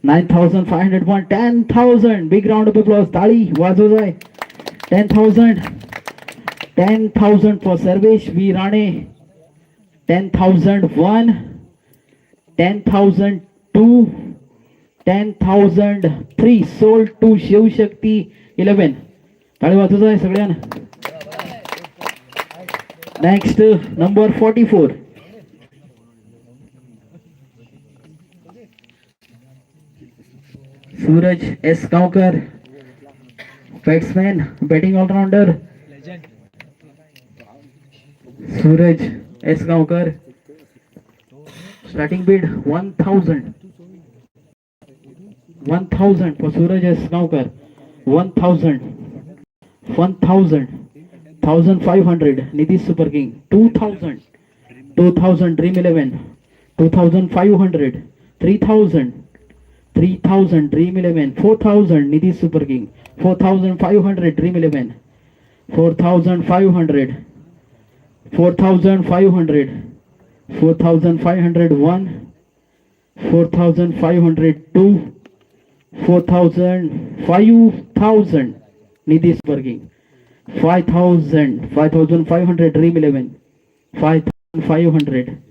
9501 10,000 big round of applause tali wajo jai 10,000 10,000 for Sarvesh V Rane 10,001 10,002 10,003 sold to Shiv Shakti 11 tali wajo jai sagळ्यांना next number 44 Suraj S. Kaukar, batsman, batting all-rounder. Suraj S. Kaukar, starting bid 1000. 1000 for Suraj S. Kaukar. 1000. 1000. 1500. Nitish Super King. 2000. 2000 Dream 11. 2500. 3000. 3000 Dream 11. 4000 Nitish Super King. 4500 Dream 11. 4500. 4500. 4501. 4502. 4000. 5000 Nitish Super King. 5000. 5500 Dream 11. 5500.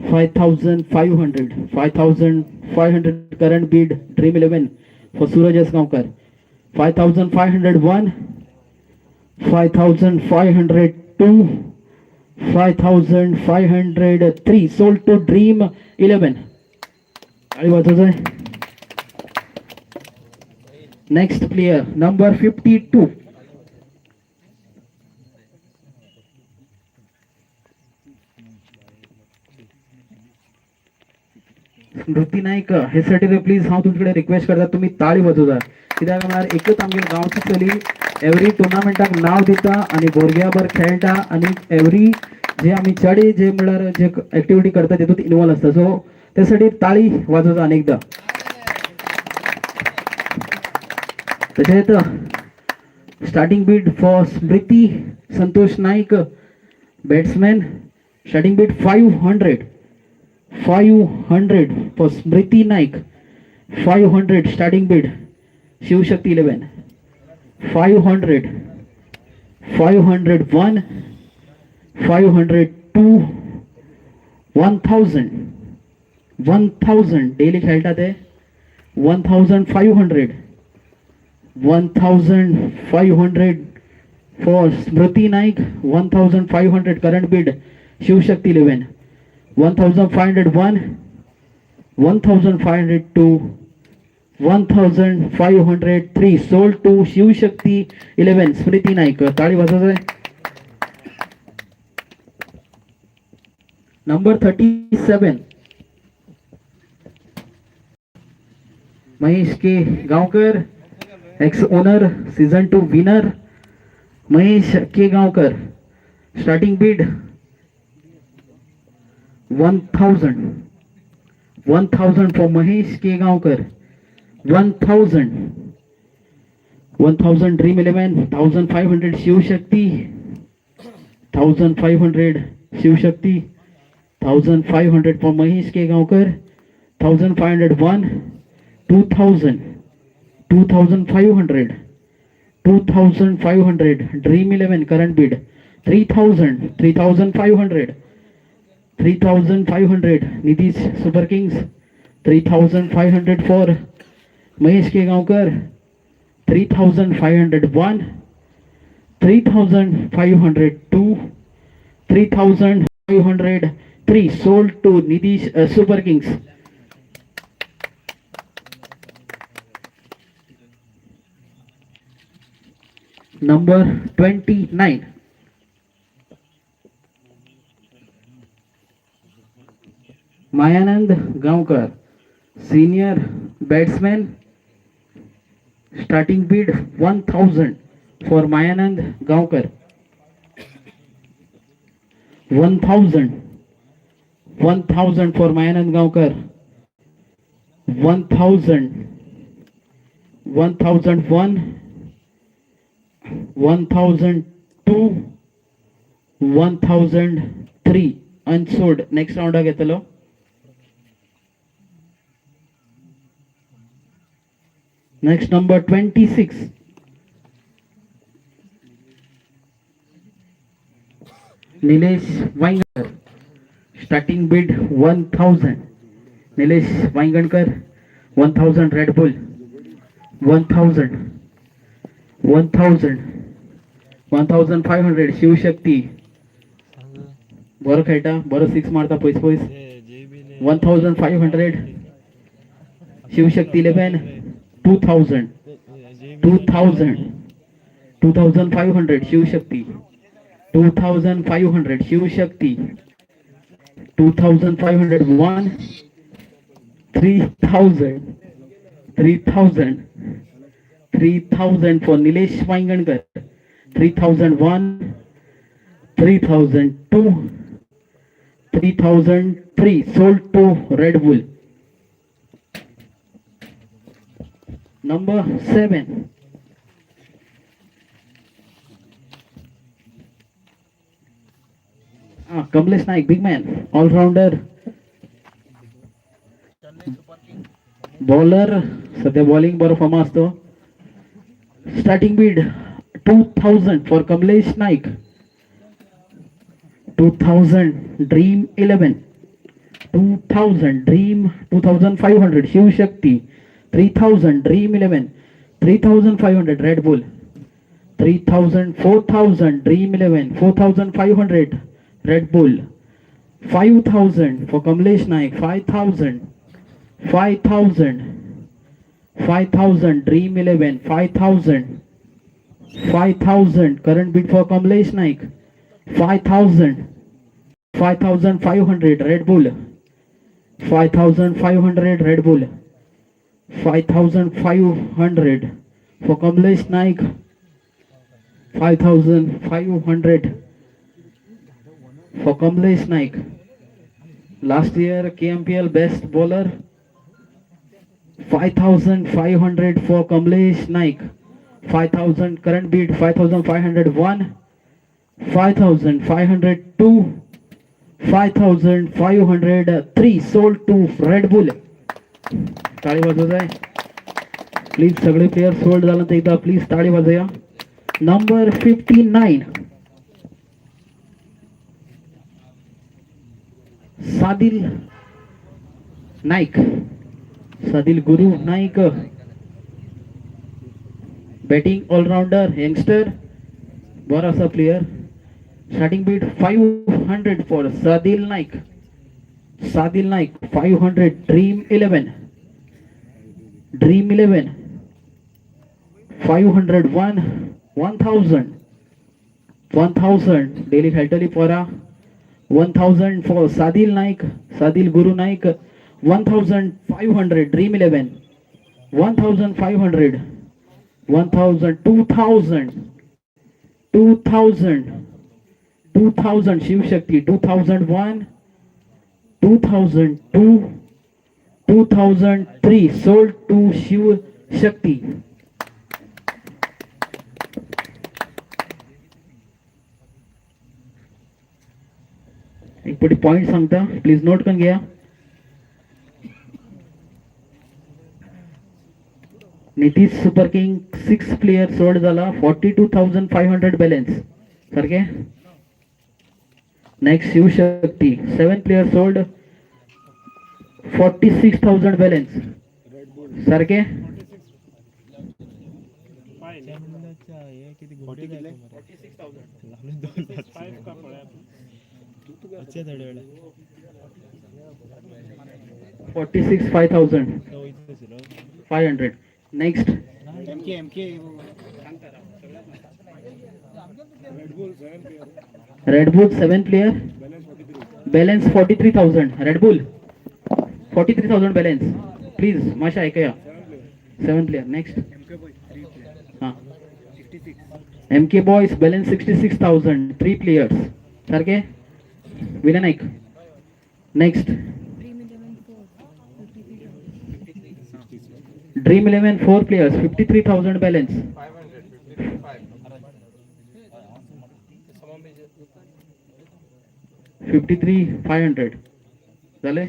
5500. 5500 current bid Dream 11 for Suraj S. Kaukar. 5501. 5502. 5503 sold to Dream 11. Next player number 52. Smriti Naik हे साठी please हांव तुमचे request करता तुम्ही ताळी वाजोवता कित्याक म्हळ्यार एकच आमगे गांवची चली एवरी टुर्नामेंटाक नाव दिता आनी भुरग्यां बर खेळटा आनी एवरी जे आमी चेडे जे म्हळ्यार जे एक्टिविटी करता तेतूंत इन्वॉल्व आसता सो त्या साठी ताळी वाजोवता अनेकदा तशेंच starting Beed for Smriti Santosh Naik batsman starting bid 500 for Smriti Naik 500 starting bid Shivshakti 11 500 501 502 1000 daily खेळटा ते 1500 for Smriti Naik 1500 current bid Shivshakti 11 1501 1502 1503 sold to Shivshakti 11 Smriti Naik ताली वाजवतोय number 37 Mahesh K Gaonkar ex owner season 2 winner Mahesh K Gaonkar starting bid 1000 for Mahesh K Gaonkar 1000 Dream 11 1500 Shiv Shakti 1500 Shiv Shakti 1500 for Mahesh K Gaonkar 1501 2500 Dream 11 current bid 3500 Nitish Super Kings 3500 for Mahesh K Gaonkar 3501 3502 3503 sold to Nitish Super Kings number 29 Mayanand Gaonkar senior batsman starting bid 1000 for Mayanand Gaonkar 1000 for Mayanand Gaonkar 1001 1002 1003 unsold next round घेतलो next number 26 Nilesh Vaingankar starting bid 1000 Nilesh Vaingankar 1000 Red Bull 1500 Shiv Shakti बरो खेळटा बरो 6 मारता पयस 1500 Shiv Shakti 11 2500 Shiv Shakti 2500 Shiv Shakti 2501 3000 for Nilesh Vaingankar 3001 3002 3003 sold to Red Bull number 7 Kamlesh Naik big man all rounder bowler सध्या bowling बरो form असतो starting bid 2000 for Kamlesh Naik 2000 Dream 11 2000 Dream 2500 Shiv Shakti 3000 Dream 11 3500 Red Bull 4000 Dream 11 4500 Red Bull 5000 for Kamlesh Naik 5000 Dream 11 5000 current bid for Kamlesh Naik 5500 Red Bull 5,500 Red Bull. 5,500 for Kamlesh Naik. 5,500 for Kamlesh Naik. Last year KMPL best bowler. 5,500 for Kamlesh Naik. 5,000 current bid 5,501. 5,502. 5,503 sold to Red Bull. टाळी वाजवत आहे please सगळे player sold झालं तर एकदा please टाळी वाजवूया. Number 59 सादिल Naik. Sadil Guru Naik batting allrounder youngster बरासा player. Starting bid 500 for Sadil Naik. Sadil Naik 500 dream 11 501 1000 daily खेळटली पोरा 1000 for Sadil Naik. Sadil Guru Naik 1500 dream 11 1500 1000 2000 Shivshakti 2001 2002 2003 sold to Shiv Shakti. एक पुढे पॉइंट सांगता प्लीज नोट करून घ्या. Nitish super king 6 player sold झाला 42,500 बॅलन्स सारखे. नेक्स्ट शिव शक्ती 7 प्लेयर सोल्ड 46,000 बॅलन्स सारखे. किती घोडे झाले 46 5,500. Next Red Bull 7 player balance 43,000. Red Bull 43,000 balance please माशा ऐकूया. 7 player. Next MK boys balance 66,000 3 players सारखे. Vinay Naik. Next dream 11 4 players 53,000 balance 53,500 झाले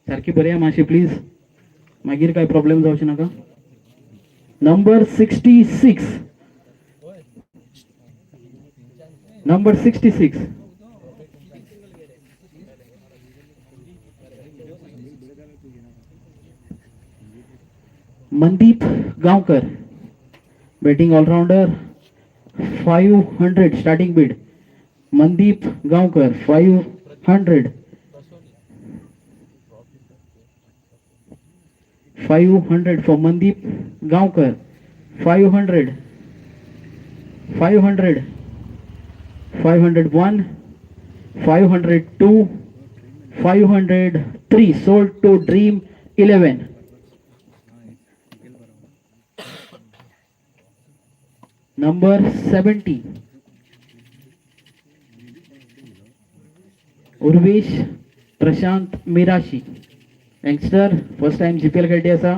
सारखी बरी माशी प्लीज मागीर काय प्रॉब्लेम जावचे नका. Number 66 number 66 Mandeep Gaonkar batting all rounder 500 starting bid. Mandeep Gaonkar 500 for Mandeep Gaonkar. 500 501 502 503 sold to Dream 11. Number 70 Urvesh Prashant Mirashi youngster first time GPL खेळते असा.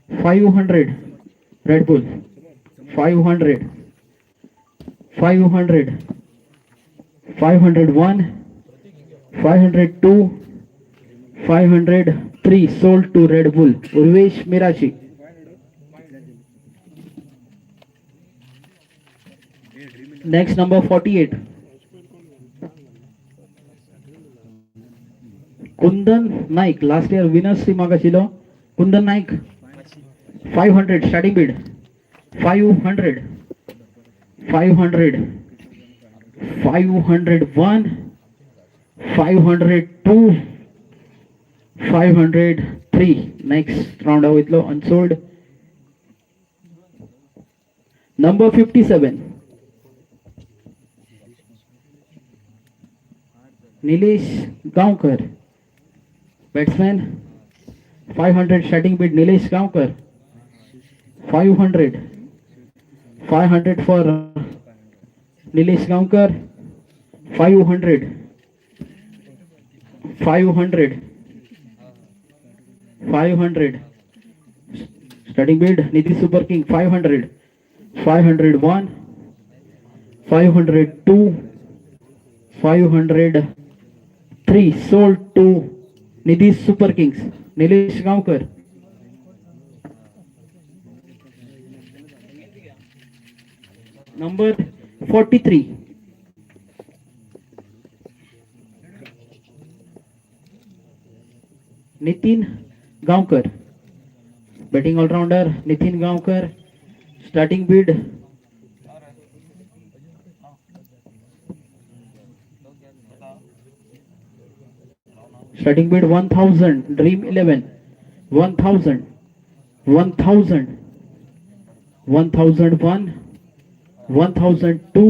500 Red Bull 500 501 502 503 sold to Red Bull Urvesh Mirashi. Next number 48 Kundan Naik last year winners team आशिल्लो. Kundan Naik 500 starting bid 500 501 502 503 next round वयतलो unsold. Number 57 Nilesh Gaonkar batsman 500 starting bid Nilesh Gaonkar 500 for Nilesh Gaonkar 500 starting bid Nidhi super King 500 501 502 503 sold to Nidhi Super Kings Nilesh Gavkar number 43 Nitin Gavkar batting allrounder Nitin Gavkar starting Beed starting bid 1000 dream 11 1000 1000 1001 1002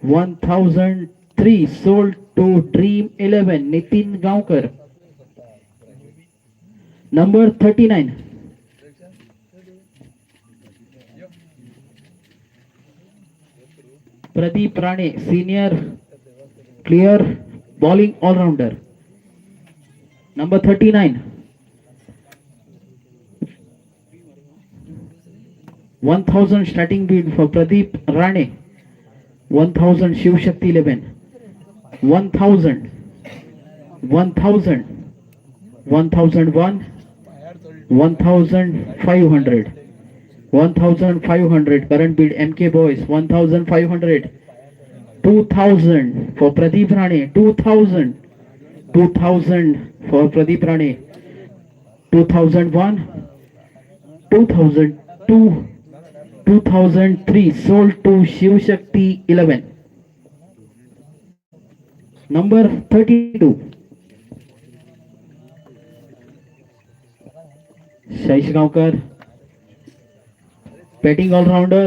1003 sold to Dream 11 Nitin Gaonkar number 39 Pradeep Rane senior clear bowling all rounder number 39 1000 starting bid for Pradeep Rane 1000 Shiv Shakti 11 1000 1000 1001 1500 1500 current bid MK Boys 1500 2000 for Pradeep Rane 2000 2000 for Pradeep Rane 2001 2002 2003 sold to Shiv Shakti 11 number 32 Shaish Gaonkar batting all rounder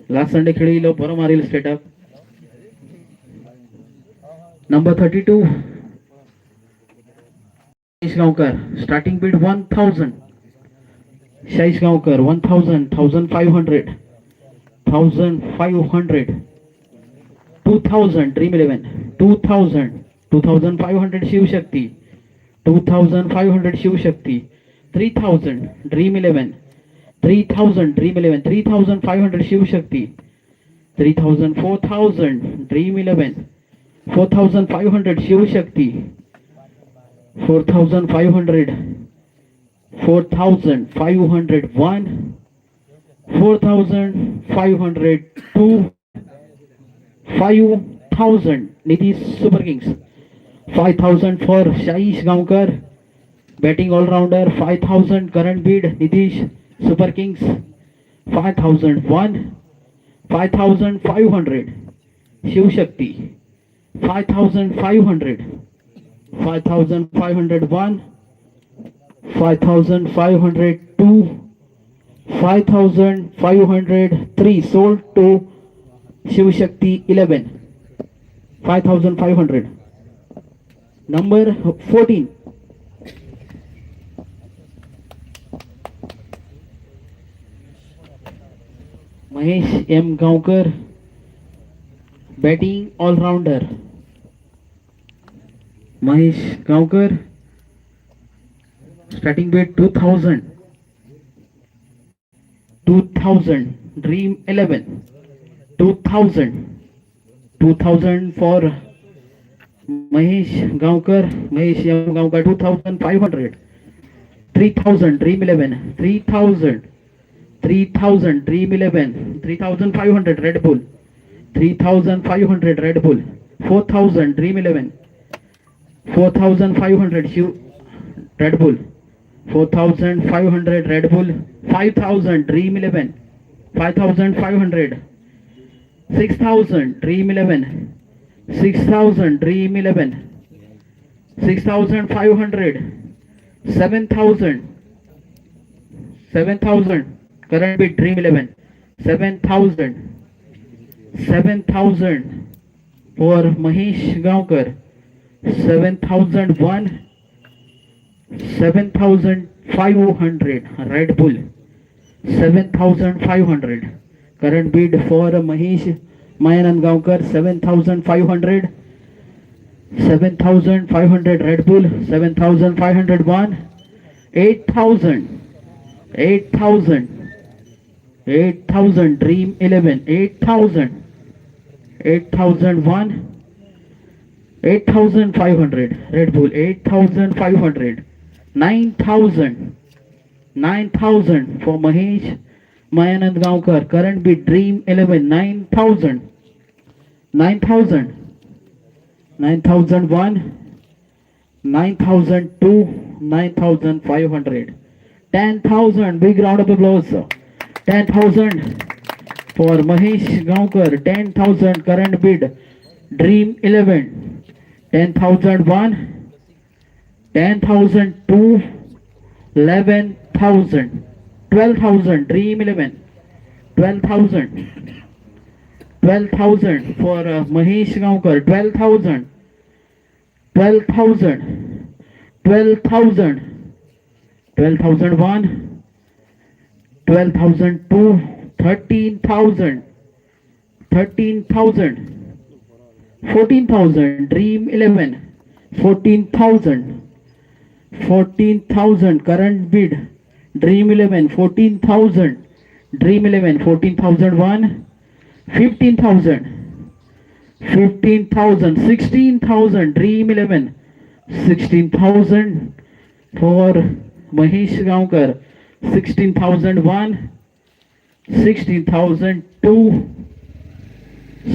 last Sunday खेळीलो बरो मारिल स्टेटअप number 32 Shaish Gaonkar starting bid 1000 Shaish Gaonkar 1000 1500 1500 2000 Dream 11 2000 2500 Shiv Shakti 2500 Shiv Shakti 3000 Dream 11 3000 Dream 11 3500 Shiv Shakti 3000 4000 Dream 11 4500 Shiv Shakti 4500 4501 4502 5000 Nidhi Super Kings 5000 for Shaish Gaonkar batting all rounder 5000 current bid Nidhish Super Kings 5001 5500 Shiv Shakti 5500 5501 5502 5503 sold to Shiv Shakti 11 5500 number 14 Mahesh M Gaonkar batting all rounder Mahesh Gaonkar starting bid 2000 2000 Dream 11 2000 2000 for Mahesh Gaonkar Mahesh M Gaonkar 2500 3000 Dream 11 3000 3000 Dream 11 3500 Red Bull 3500 Red Bull 4000 Dream 11 4500 Shiv Red Bull 4500 Red Bull 5000 Dream 11 5500 6000 Dream 11 6000 Dream 11 6500 7000 7000 current bid Dream 11 7000 7000 for Mahesh Gaonkar 7,001, 7,500 Red Bull, 7,500. Current bid for Mahesh Mayanand Gaonkar 7,500, 7,500 Red Bull, 7,501, 8,000, 8,000, 8,000 Dream 11, 8,000, 8,001, 8,500 Red Bull, 8,500, 9,000, 9,000 for Mahesh Mayanand Gaonkar. Current bid Dream 11, 9,000, 9,000, 9,001, 9,002, 9,500, 10,000. Big round of applause. 10,000 for Mahesh Gaonkar. 10,000 current bid Dream 11, 10,001, 10,002, 11,000, 12,000 Dream 11, 12,000, 12,000 for Mahesh Gaonkar. 12,000, 12,000, 12,000, 12,001, 12,002, 13,000, 13,000, 14,000 Dream 11, 14,000, 14,000 current bid Dream 11, 14,000 Dream 11, 14,001, 15,000, 15,000, 16,000 Dream 11, 16,000 for Mahesh Gaonkar. 16,001, 16,002,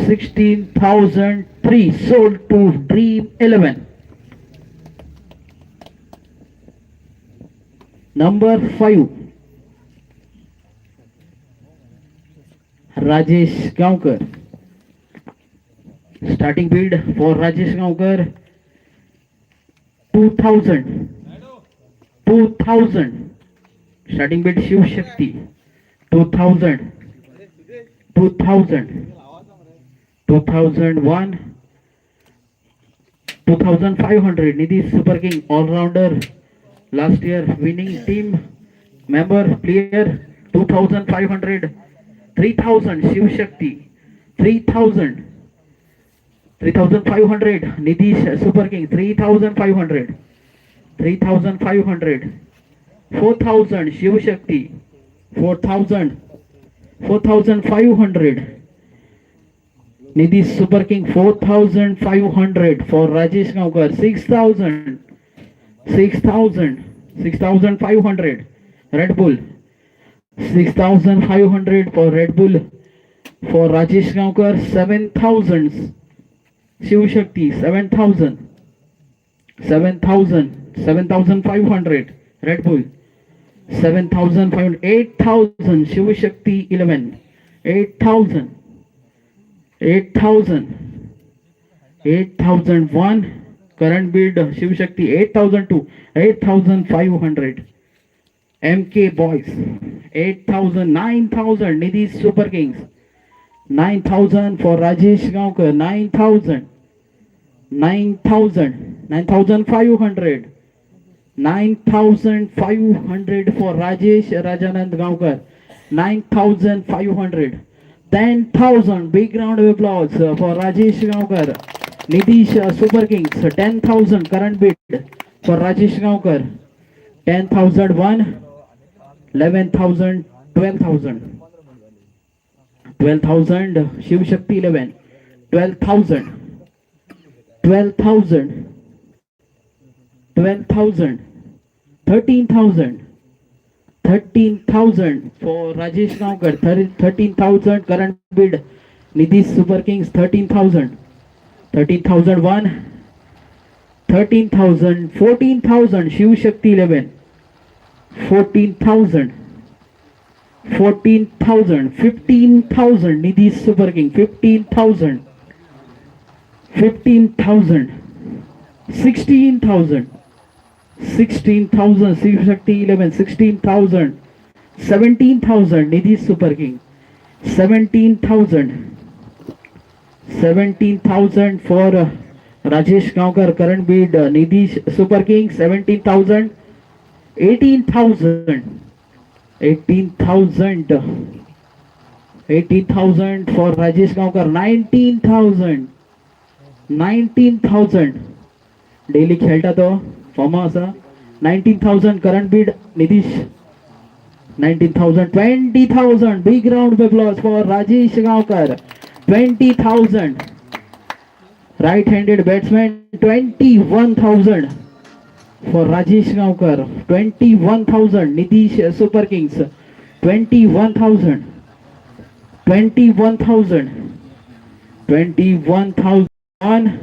16,003 sold to Dream 11. Number 5 Rajesh Gaonkar. Starting bid for Rajesh Gaonkar 2,000, 2,000. Starting bid Shiv Shakti 2,000, 2,000, 2001, 2,500 Nidhi Super King all-rounder, last year winning team member player 2,500, 3,000 Shiv Shakti 3,000, 3,500 Nidhi Super King 3,500, 3,500, 4,000 Shiv Shakti 4,000, 4,500 Nidhi Super King 4,500 for Rajesh Gaonkar. 6,000, 6,000, 6,500 Red Bull, 6,500 for Red Bull for Rajesh Gaonkar. 7,000 Shiv Shakti 7,000, 7,000, 7,500 Red Bull, 7,500, 8,000 Shiv Shakti 11, 8,000, 8,000, 8,001 current bid Shiv Shakti 8,002, 8,500 MK Boys 8,000, 9,000 Nidhi Super Kings, 9,000 for Rajesh Gaonkar. 9,000, 9,000, 9,500, 9,500 for Rajesh Rajanand Gaonkar. 9,500, 10,000. Big round of applause for Rajesh Gaonkar. Nidhi Super Kings 10,000 current bid for Rajesh Gaonkar. 10,001, 11,000, 12,000, 12,000 Shiv Shakti 11, 12,000, 12,000, 12,000, 13,000, 13,000 for Rajesh Gaonkar. 13,000 current bid Nidhi Super Kings 13,000, 13,001, 13,000, 14,000 Shiv Shakti 11, 14,000, 14,000, 15,000 Nidhi Super King 15,000, 15,000, 16,000, 16,000 Shiv Shakti 11, 16,000, 17,000 Nidhi Super King, 17,000, 17,000 for Rajesh Gaonkar, current bid Nidish Super King 17,000, 18,000, 18,000, 18,000 for Rajesh Gaonkar, 19,000, 19,000. Daily खेळता तो form असा 19,000 current bid Nidish 19,000, 20,000. Big round of applause for Rajesh Gaonkar. 20,000. Right-handed batsman 21,000 for Rajesh Gaonkar. 21,000. Nidish Super Kings 21,000. 21,000. 21,001.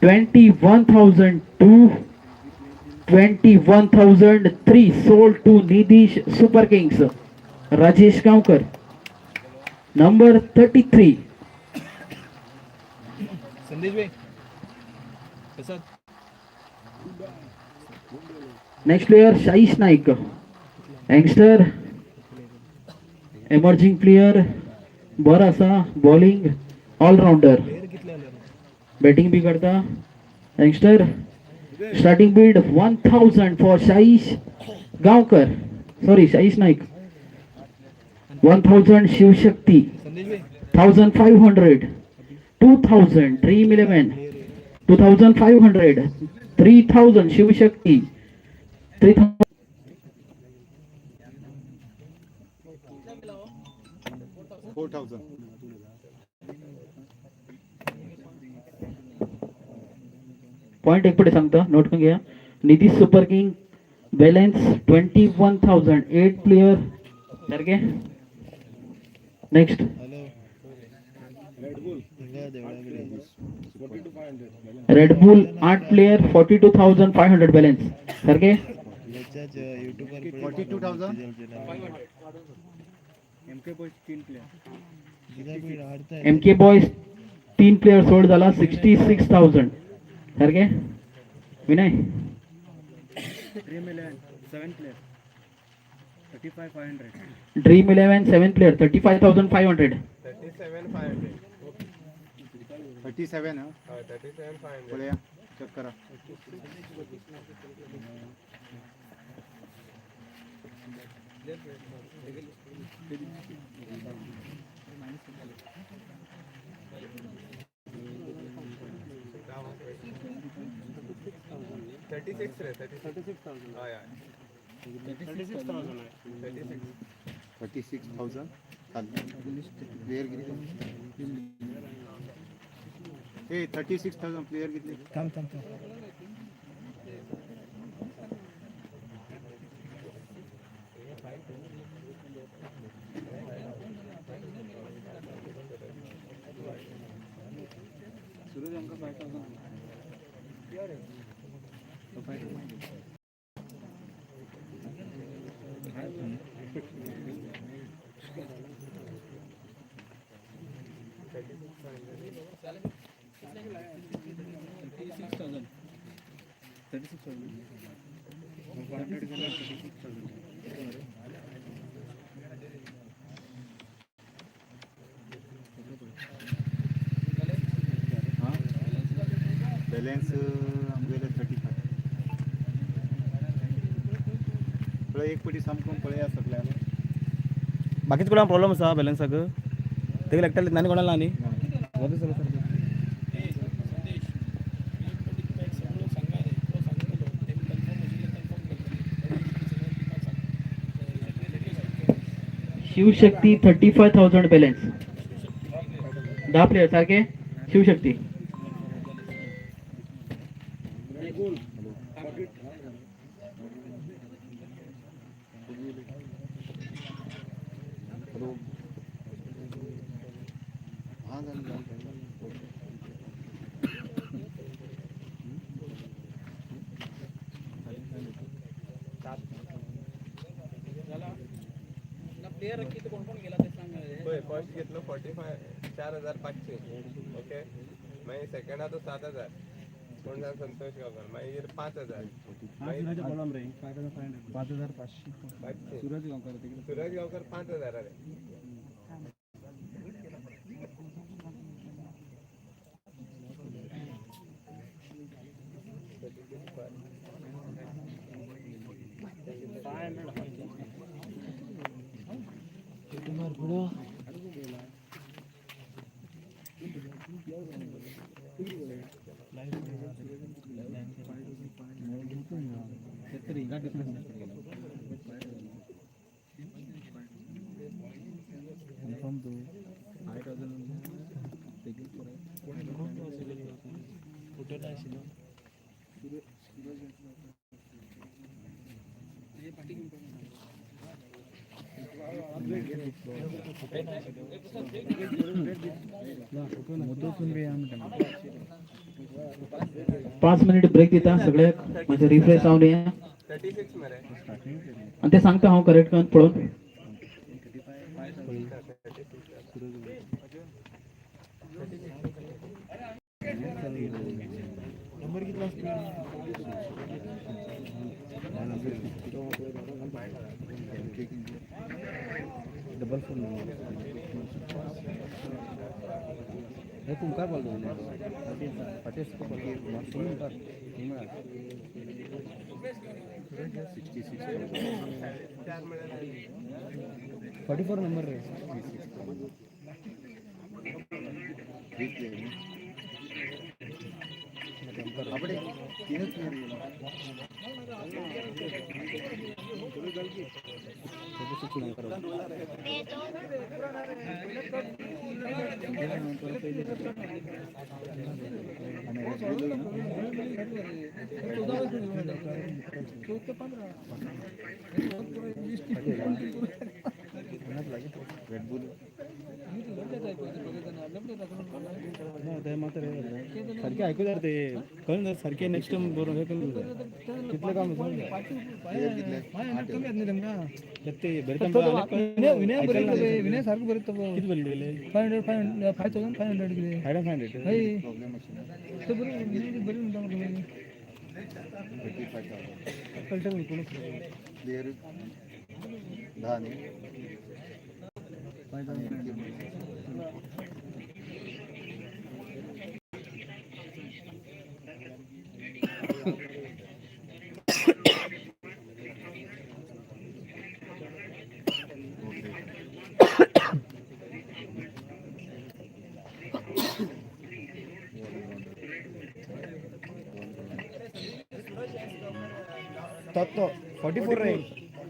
21,002. 21,003 sold to Nidish Super Kings. Rajesh Gaonkar. Number 33. संदेश भाई प्रसाद Next player Shaish Naik. Youngster. Emerging player. Barasa. Bowling. All-rounder. Batting भी करता. Youngster. Starting bid 1,000 for Shaish Gaonkar. Sorry, Shaish Naik. 1,000 Shiv Shakti. संदेश भाई 1,500. 2,000 Dream 11. 2,500. 3,000 Shiv Shakti. 3,000. Point एक पुढे सांगतो note करून घ्या. Nidhi super King balance 21,000. 8 player सारखे. नेक्स्ट हॅलो देवळाकडे रेड बुल 8 प्लेयर 42,500 बॅलन्स सारखे. याच्याच युट्यूबवर 42,000. एमके बॉयज 3 प्लेयर सोल्ड झाला 66,000 सारखे. विनय ड्रीम 11 7 प्लेयर 35,500. 37,500. 37 हा 37,500. बढिया चेक करा. रे 36,000. हा या 36,000 36. 36,000 प्लेयर किती हे 36,000 प्लेयर किती. थांब थांब थांब बॅलन्स आमगेले 35. पळय एक पटी सामको पळया सगळ्याला. बाकीच कोणा प्रॉब्लेम आसा बॅलन्साक तेगे एकट्याला नानी कोणाला न्ही. शिवशक्ती 35,000 बॅलन्स. 10 प्लेयर सारखे. शिवशक्ती हा झालं. फर्स्ट घेतलो 4,500. ओके मागीर सेकंड आहा तो 7,000. कोण जावन संतोष गांवकर. मागीर 5,000. सूरज बोलम रे 5,500. 500. सूरज गांवकर सूरज गांवकर 5,000 रे. पाच मिनिट ब्रेक दिता सगळ्याक म्हणजे रिफ्रेश जावन या 36 मरे आणि ते सांगता हांव करेक्ट करून पळोवन नंबर कितला डबल फोन हे तुमकां बोलतो फाटेस फोर नंबर रे આપણે सारखे ऐकू जर ते कळून जर सारखे नेक्स्ट टाइम बरोबर हे करून कितलं काम ते बरे विनय सारखं बरे किती बोलले 5,500 गेले 500 तो 44 रहे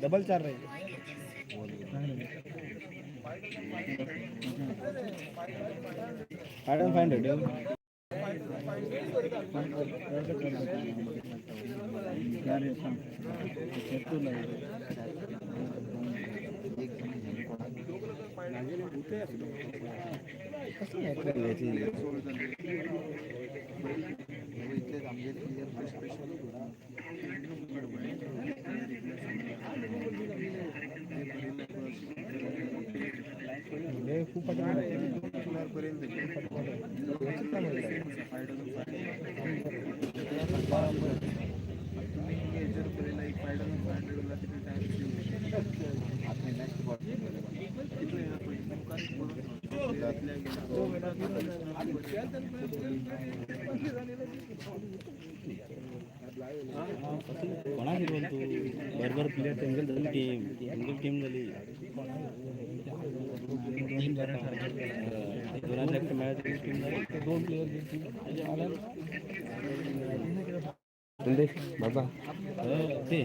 डबल 4 रहे 500 कोणाची बोलतो बरोबर प्लेयर सिंगल टीम झाली दोन मॅच टीम झाली 2 प्लेयर बाबा ते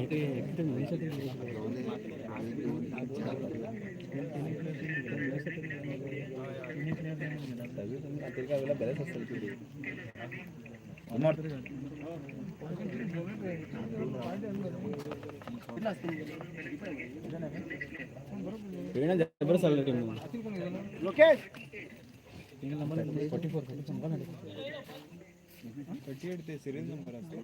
बरेच असेल जबर चाललं टीम लोकेश 48 ते सिरीज नंबर असतो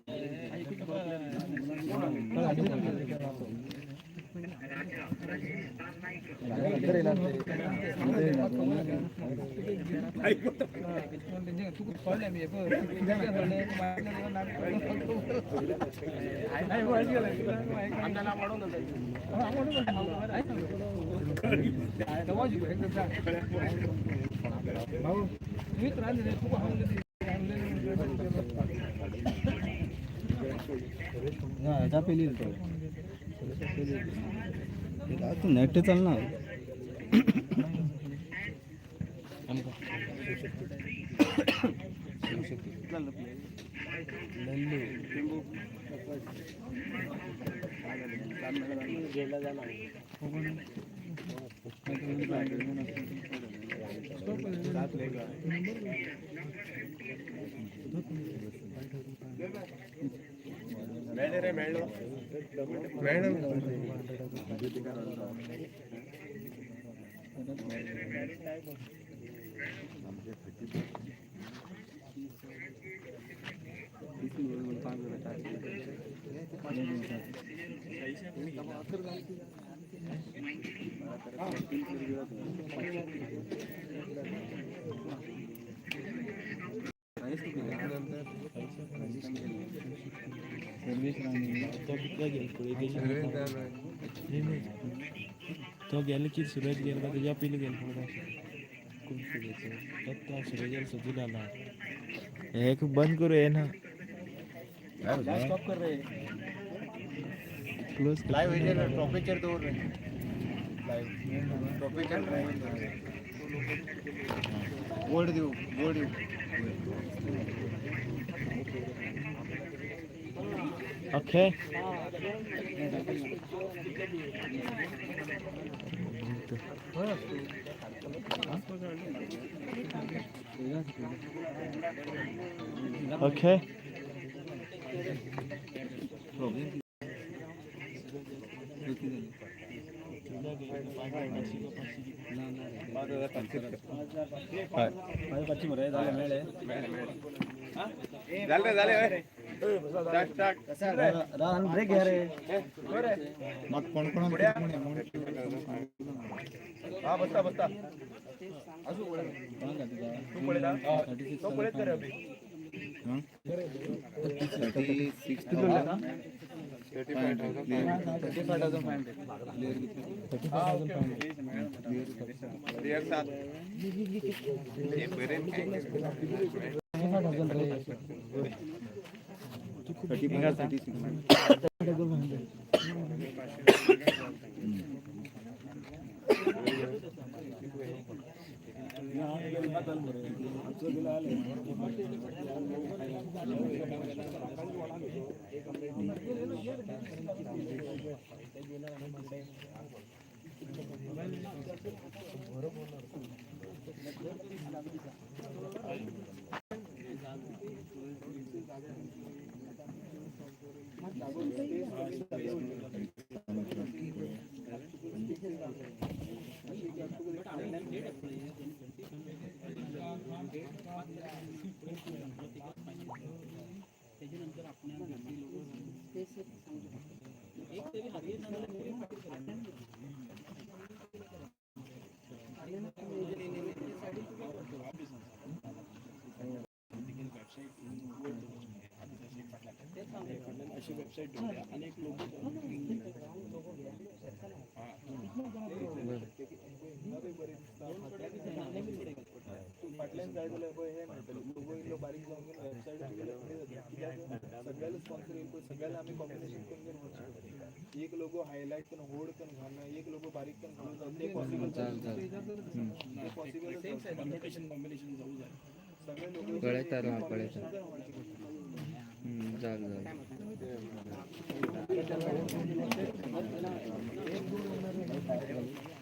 नेट चालणार तो गेले की सुरज गेला त्याच्या पहिले गेला थोडा कोण सुरज सुरज सुजून आला एक बंद करू आहे ना स्टॉप कर रे क्लोज लाइव है टॉपिक तो लाइव टॉपिक बोर्ड दो ओके ओके ब्रेक घ्या रे मग कोण हा बसता बसता अजून तू पळे ना तो पळेच करे अभी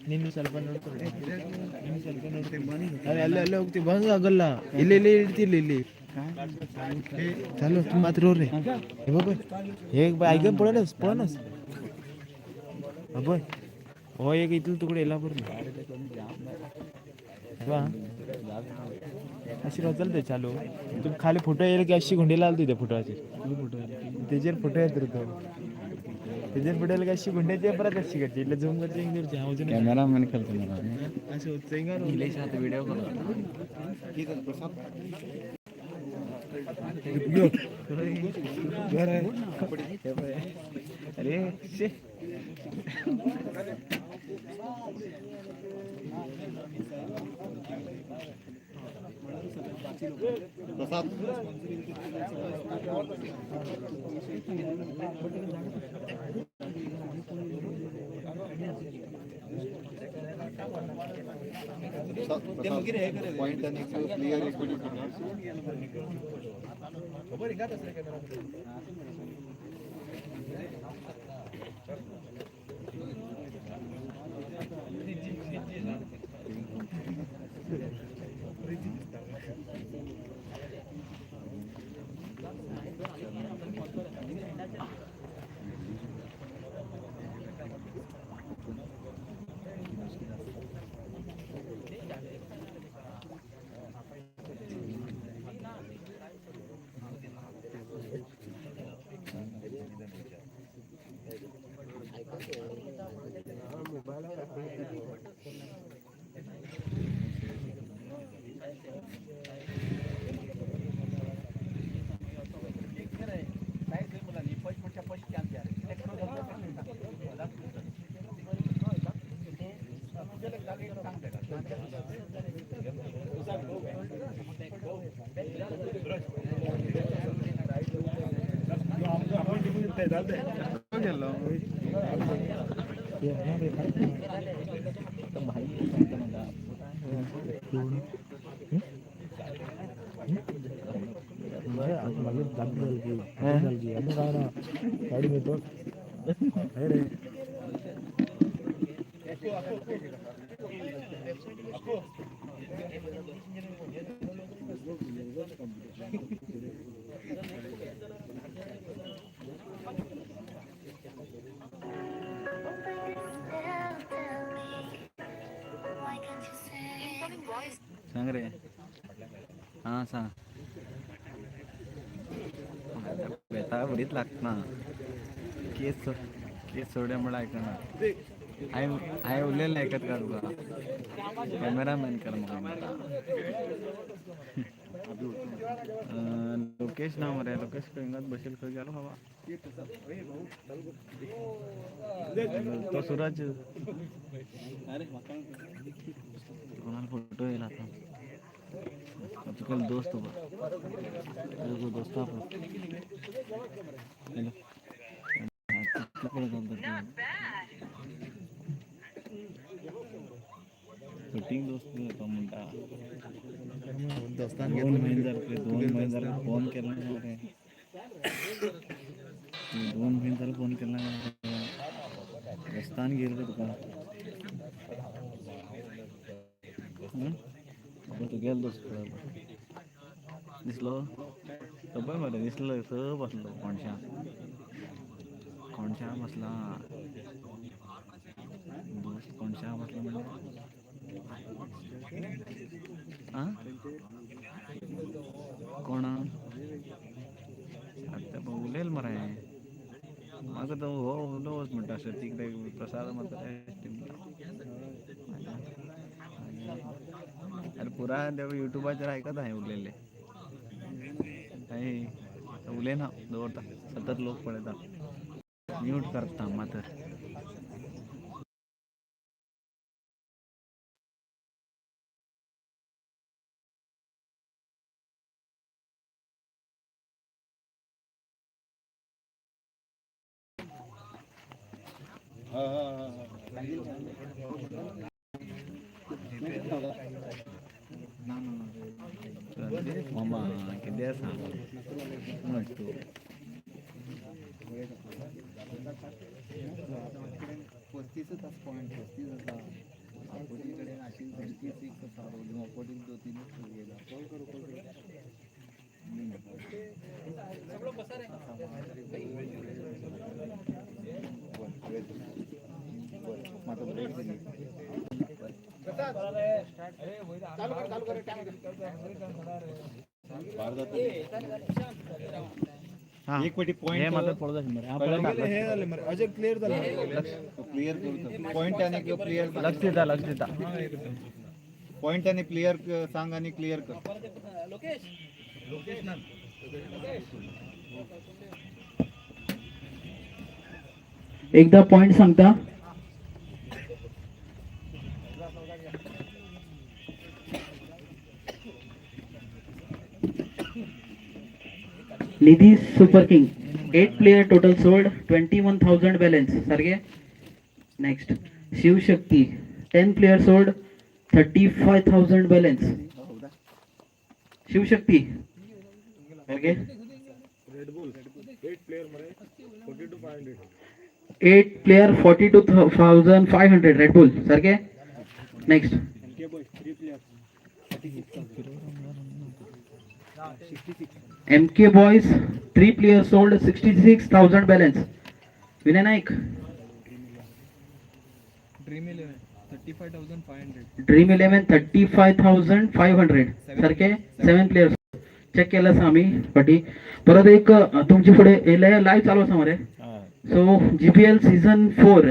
ನೀನು ಸ್ವಲ್ಪ ನೋಡ್ಕೊಳ್ಳಿ ನೀನು ಸ್ವಲ್ಪ ನೋಡ್ತೀನಿ ಅಲ್ಲೇ ಅಲ್ಲೇ ಹೋಗ್ತೀವಿ ಬಂದು ಆಗಲ್ಲ ಇಲ್ಲಿ ಇಲ್ಲಿ ಇರ್ತಿಲ್ಲ ಇಲ್ಲಿ चालू तू मात्र रे हे बघ हे ऐकून पळणच अबोय हो एक इथून तुकडे येला पूर्ण अशी रचलते चालू तू खाली फोटो येईल की अशी गुंडीला आलतो त्या फोटोचे त्याच्यावर फोटो येत होतो त्याच्यावर फोटो येईल की अशी गुंड्याची परत अशी करते इथलं झूम करते कॅमेरा मन करतो मला असं होतं व्हिडिओ अरे पॉइंट आणि क्लिअर गाडी मिळतो रे सांग रे हा सांग बेता बरीच लागत ना केस सोड्यामुळे ऐकणार आय उरलेलं ऐकत का तुला कॅमेरामॅन कर मग लोकेश नाव मरे लोकेश कंगात बसेल खरं गेलो हवा तो सूरज कोणाला फोटो येईल आता आजकाल दोस्त दोस्त शूटिंग दोस्त म्हणता 2 महिने झाले फोन केला 2 महिने झाले फोन केला रस्तान गेलो तुका तू गेल दोस्त दिसलो सगळं मध्ये दिसलं सगळं बसलो कोणशा बसला दोस्त कोणशा बसला म्हणजे कोण आता उलेल मराय मग तो हो उलवच म्हणटा असं तिकडे प्रसाद म्हणतात अरे पुरा देव युट्यूबाचेर ऐकत आहे उरलेले काही उले ना दवरता सतत लोक पळयता म्यूट करता मात्र मामा किती असा म्हणतो 35 तास पॉईंट 35 होता अपोटीकडे नाशिक 36 होता अपोटील 2-3 गेला कॉल करू एक पटी पॉइंट हे मात्र पडदा हे झाले मरे अजय क्लिअर झालं क्लिअर करू पॉइंट आणि क्लिअर लक्ष देता पॉइंट आणि क्लिअर सांग आणि क्लिअर कर एकदा पॉइंट सांगता Nidhi super King 8 player total sold 21,000 balance सारखे next Shivshakti 10 players sold, 35,000 balance. Shivshakti. Okay. 8 player 42,500 Red Bull. Sarke. Next. MK Boys 3 players sold, 66,000 balance. Vinay Naik. Dream 11 35,500. सारखे 7 players चेक केलं असं आम्ही पाठी. परत एक तुमची पुढे लाईव्ह चालू असा मरे. सो GPL सीझन 4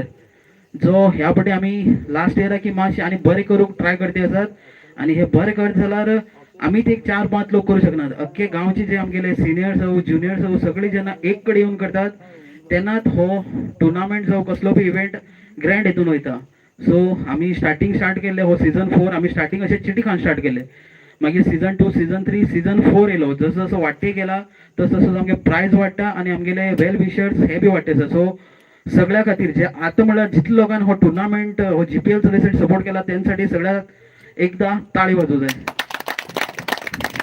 जो ह्या पटी आम्ही लास्ट इयर की मातशे आणि बरे करूक ट्राय करते असतात आणि हे बरे करत जाल्यार आम्ही ते 4-5 लोक करू शकणार. अख्खे गावचे जे आमगेले सिनियर्स हो ज्युनियर्स हो सगळी जेन्ना एक कडे येऊन करतात तेन्नाच हो टुर्नामेंट जावं कसलो बी इव्हेंट ग्रँड हेतून वयता. सो आम्ही स्टार्ट केले हो सीझन 4 आम्ही स्टार्टिंग असे चिटी खान स्टार्ट केले. मागीर सीझन 2 सीझन 3 सीझन 4 येलो. जसं जसं वाटते गेला तस तसं आमगे प्रायज वाडटा आणि आमगेले वेल विशर्स हे बी वाडटे. सो सगळ्या खातीर जे आता म्हळ्यार जितले लोकांनी हो टुर्नामेंट हो GPL रिसेंट सपोर्ट केला त्यांच्यासाठी सगळ्यात एकदा ताळी वाजू जाय.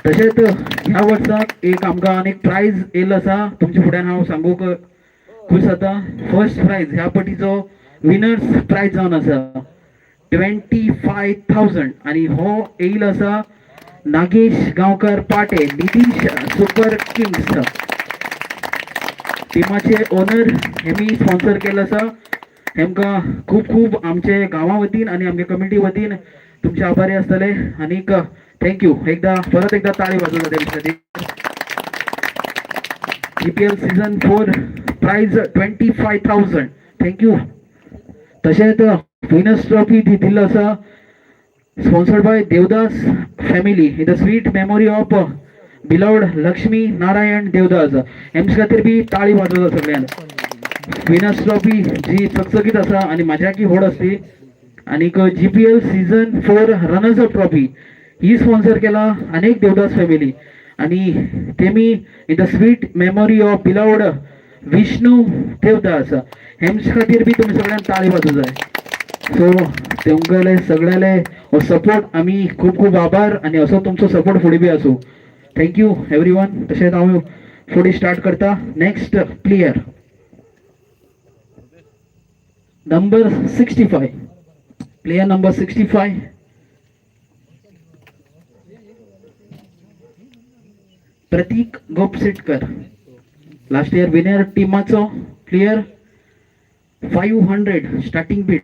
तशेंच ह्या वर्साक एक आमकां आनीक प्रायज येयलो आसा तुमच्या फुड्यान हांव सांगूक खुश जाता. फर्स्ट प्रायज ह्या पटीचो विनर्स प्रायज जावन आसा 25,000 आणि हो येईल आसा नागेश गांवकर पाटे नितीश सुपर किंग्स टिमाचे ओनर हेमी स्पॉन्सर केलं आसा. हेमकां खूप खूप आमचे गांवा वतीन आणि आमच्या कमिटी वतीन तुमचे आभारी असतले. आनीक थँक्यू. परत एकदा ताळी वाजू जाते. GPL season 4 prize 25,000. थँक्यू. तशेंच विनर्स ट्रॉफी दिल्लो आसा sponsored by Devdas family in the sweet memory of beloved Lakshmi Narayan Devdas. हेमच्या खातीर बी ताळी वाजवता सगळ्यांना. विनर्स ट्रॉफी जी चकचकीत आसा आणि मजा की होड असते. आनीक GPL season 4 runners up trophy ही स्पॉन्सर केला अनेक देवदास फॅमिली आणि तेमी in the sweet memory of beloved Vishnu Devdas. हेमच्या खातीर बी तुम्ही सगळ्यांना ताळी वाजू जाय. सो तेमगेले सगळ्याले सपोर्ट आम्ही खूप खूप आभार आणि असो तुमचो सपोर्ट फुडें बी आसूं. Thank you everyone. तशेंच हांव फुडें स्टार्ट करता. Next player number 65. Player number 65 Prateek Gopsitkar. Last year winner टीमाचो player. 500 starting bid.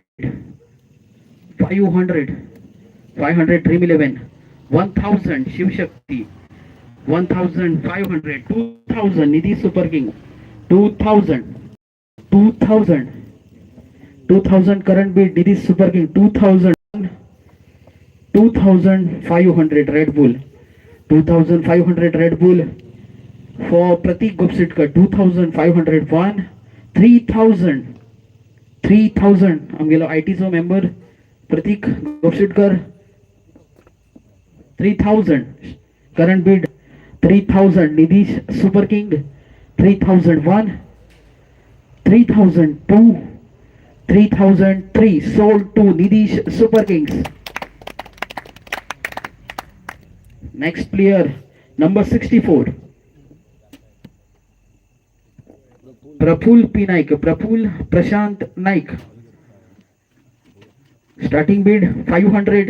500 dream 11. 1000 Shivshakti. 1500 2000 Nidhi super king. 2000 current bid Nidhi super King. 2500 Red Bull. 2500 Red Bull for Prateek Gopsitkar. 2501 3000 आमगेलो ITचो member Prateek Gopsitkar. 3000 current bid. 3000 निधीश super King. 3001 3002 3003 sold to Nidish Super Kings. Next player number 64 Praful P Naik. Praful Prashant Naik. Starting bid 500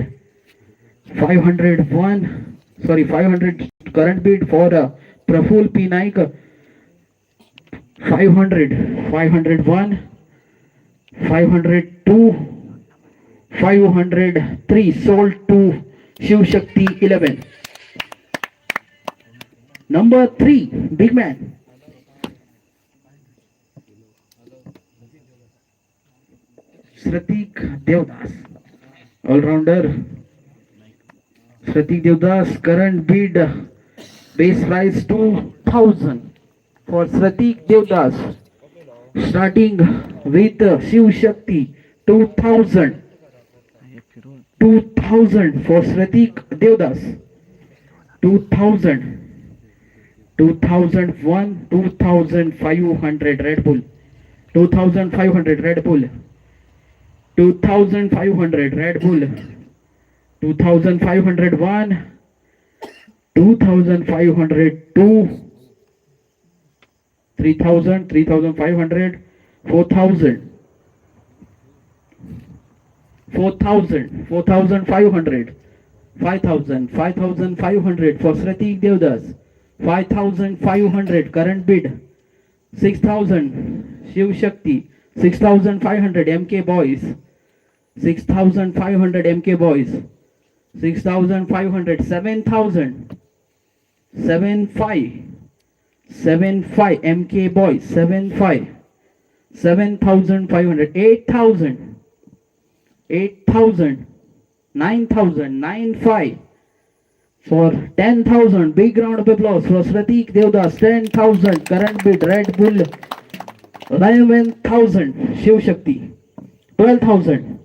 current bid for Praful P Naik. 500 501 502 503 sold to Shiv Shakti 11. Number 3 big man Sratik Devdas. All-rounder Sratik Devdas. Current bid base price 2000 for Sratik Devdas. Starting with Shiv Shakti 2000 for Sratik Devdas. 2000 2001 2500 Red Bull. 2500 Red Bull 2,500 Red Bull, 2,501, 2,502, 3,000, 3,500, 4,000, 4,000, 4,500, 5,000, 5,500 for Sratik Devdas, 5,500 current bid, 6,000 Shiv Shakti, 6,500 MK Boys, 6,500 MK Boys, 6,500, 7,000, 7,500, 7,500 MK Boys, 7,500, 7,500, 8,000, 8,000, 9,000, 9,500 for 10,000. Big round of applause for Sratik Devdas. 10,000 current bid Red Bull. 11,000 Shiv Shakti. 12,000,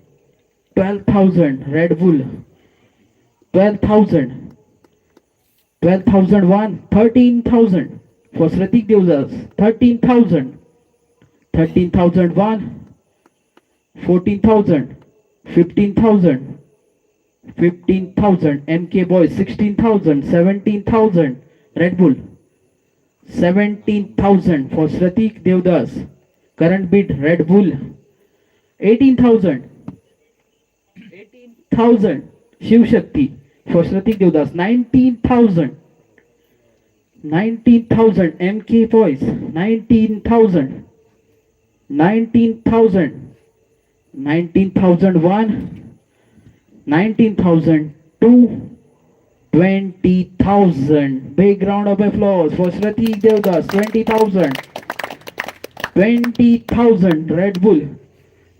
12,000 Red Bull. 12,000, 12,001, 13,000 for Sratik Devdas. 13,000, 13,001, 14,000, 15,000, 15,000 MK Boys. 16,000, 17,000 Red Bull. 17,000 for Sratik Devdas. Current bid Red Bull. 18,000, 18,000 Shiv Shakti for Sratik Devdas. 19,000, 19,000 MK Boys. 19,000, 19,000, 19,001, 19,002, 20,000. Big round of applause for Sratik Devdas. 20,000, 20,000 Red Bull.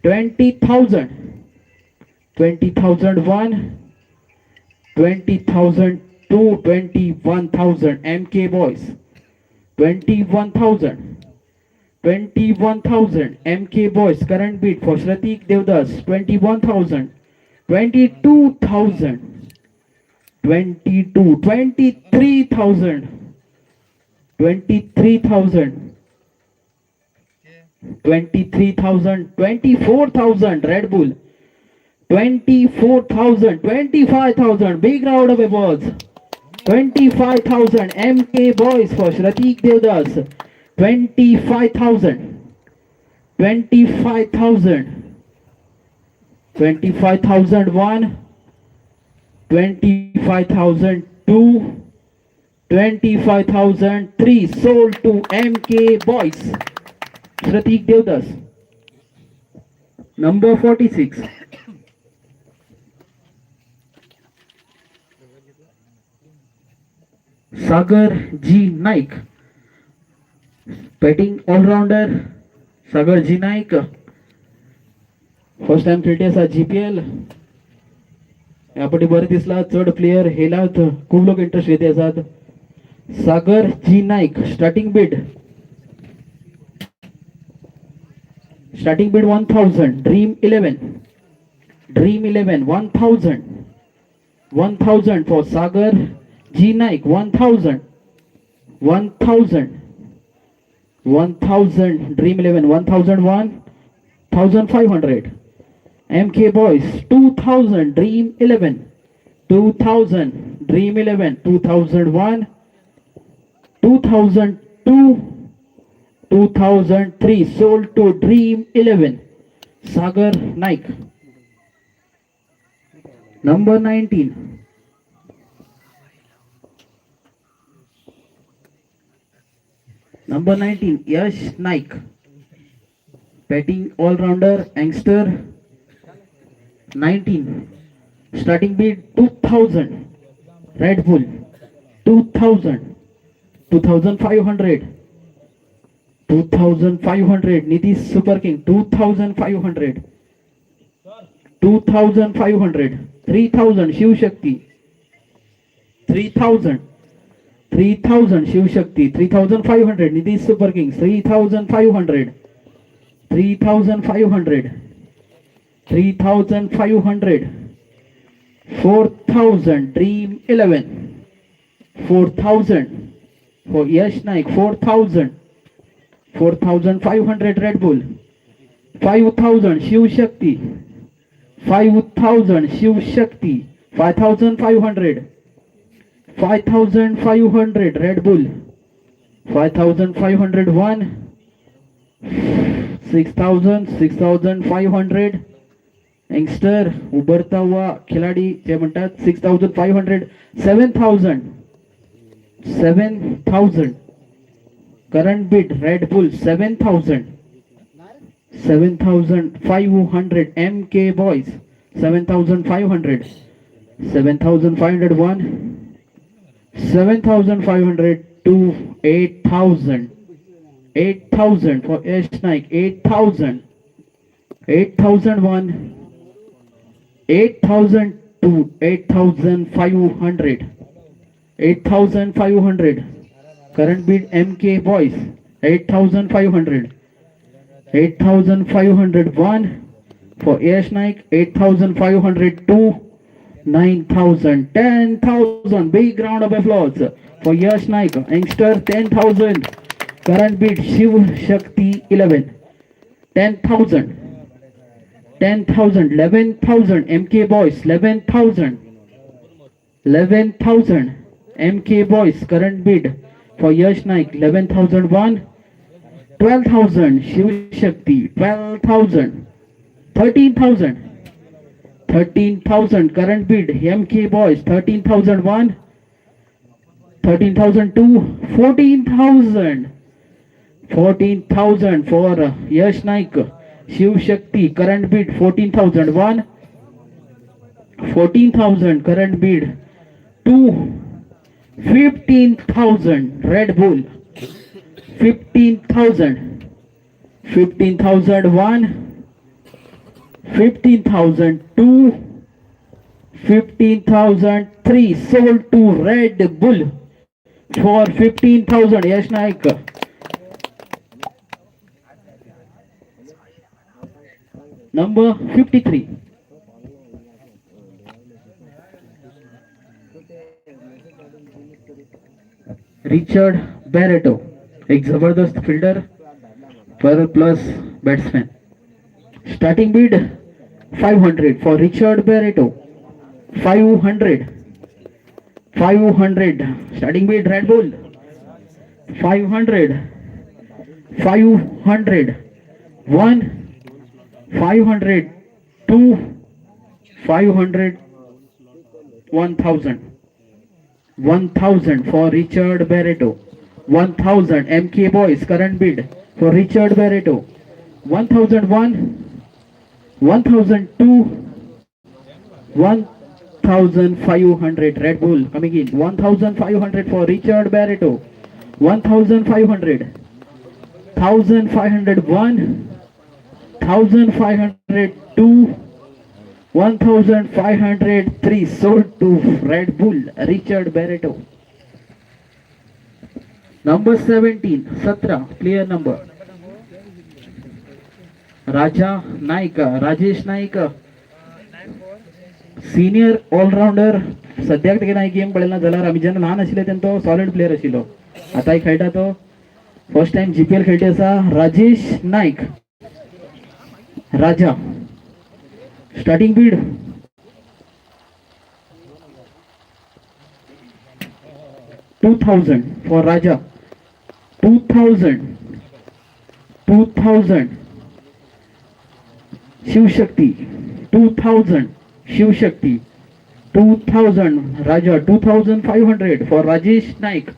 20,000, 20,001, 20,002, 21,000 MK Boys. 21,000, 21,000 MK Boys. Current bid for Sratik Devdas. 21,000, 22,000, 22, 23,000, 23,000, 23,000, 24,000 Red Bull. 24,000, 25,000. Big round of applause. 25,000 MK Boys for Sratik Devdas. 25,000, 25,000, 25,001, 25,002, 25,003 sold to MK Boys. Sratik Devdas. Number 46. Sagar G. Naik. Batting all-rounder Sagar G. Naik. First time खेळते असा GPL. यापटी बरे दिसला चढ player हेलात खूप लोक interest घेते असतात. Sagar ji Naik. Starting bid 1,000. Dream 11, Dream 11 1,000, 1,000 for Sagar G Naik. 1,000, 1,000, 1,000 Dream 11. 1,001, 1,500 MK Boys. 2,000 Dream 11, 2,000 Dream 11. 2,001, 2002, 2003 sold to Dream 11 Sagar Naik. Number 19. Number 19 Yash Naik. Batting all-rounder youngster. 19. Starting bid 2,000 Red Bull. 2,000, 2,500, 2,500 Nitish Super King. 2,500, 2,500, 3,000 Shiv Shakti. 3,000, 3,000 Shiv Shakti. 3,500 Nitish Super King. 3,500, 3,500, 3,500, 4,000 Dream 11. 4,000 for Yash Naik. 4,000, 4,500 Red Bull. 5,000 Shiv Shakti. 5,000 Shivshakti 5,500 5,500 Red Bull 5,501 6,500 youngster उभरता हुआ खिलाडी जे म्हणतात 6,500 7,000 7,000 current bid red bull 7,000 7,500 MK boys 7,500 7,501 7,500 to 8,000 8,000 for Yash Naik 8,000 8,001 8,000 to 8,500 8,500 current bid MK boys 8,500 8,501 for Yash Naik 8,500 to 9,000 10,000 big round of applause for Yash Naik youngster 10,000 current bid Shiv Shakti 11 10,000 10,000 11,000 MK boys 11,000 11,000 MK boys current bid for Yash Naik 11,001 12,000 Shiv Shakti 12,000 13,000 13,000 current bid MK boys 13,001 13,002 14,000 14,000 for Yash Naik Shiv Shakti current bid 14,001 14,000 current bid to 15,000 Red Bull 15,000 15,001 15,002 15,003 sold to Red Bull for 15,000 Yash Naik number 53 Richard Barreto एक जबरदस्त fielder पर plus batsman starting bid 500 for Richard Barreto 500 500 starting bid Red Bull 500 500 1 500 2 500 1,000 1,000 for Richard Barreto 1,000 MK boys current bid for Richard Barreto 1,001 1,002 1,500 Red Bull coming in 1,500 for Richard Barreto 1,500 1,501 1,502 1,503 sold to Red Bull Richard Barreto number 17 player number Raja Naik Rajesh Naik senior all rounder सद्याक तेगे नाही game पळयला जाल्यार आमी जेन्ना ल्हान आशिल्ले तेन्ना तो सॉलिड प्लेयर आशिल्लो आतांय खेळटा तो फर्स्ट टाइम GPL खेळटे आसा राजेश नाईक राजा starting Beed 2,000 for Raja 2,000 2,000 Shiv Shakti 2,000 Shiv Shakti 2,000 Raja 2,500 for Rajesh Naik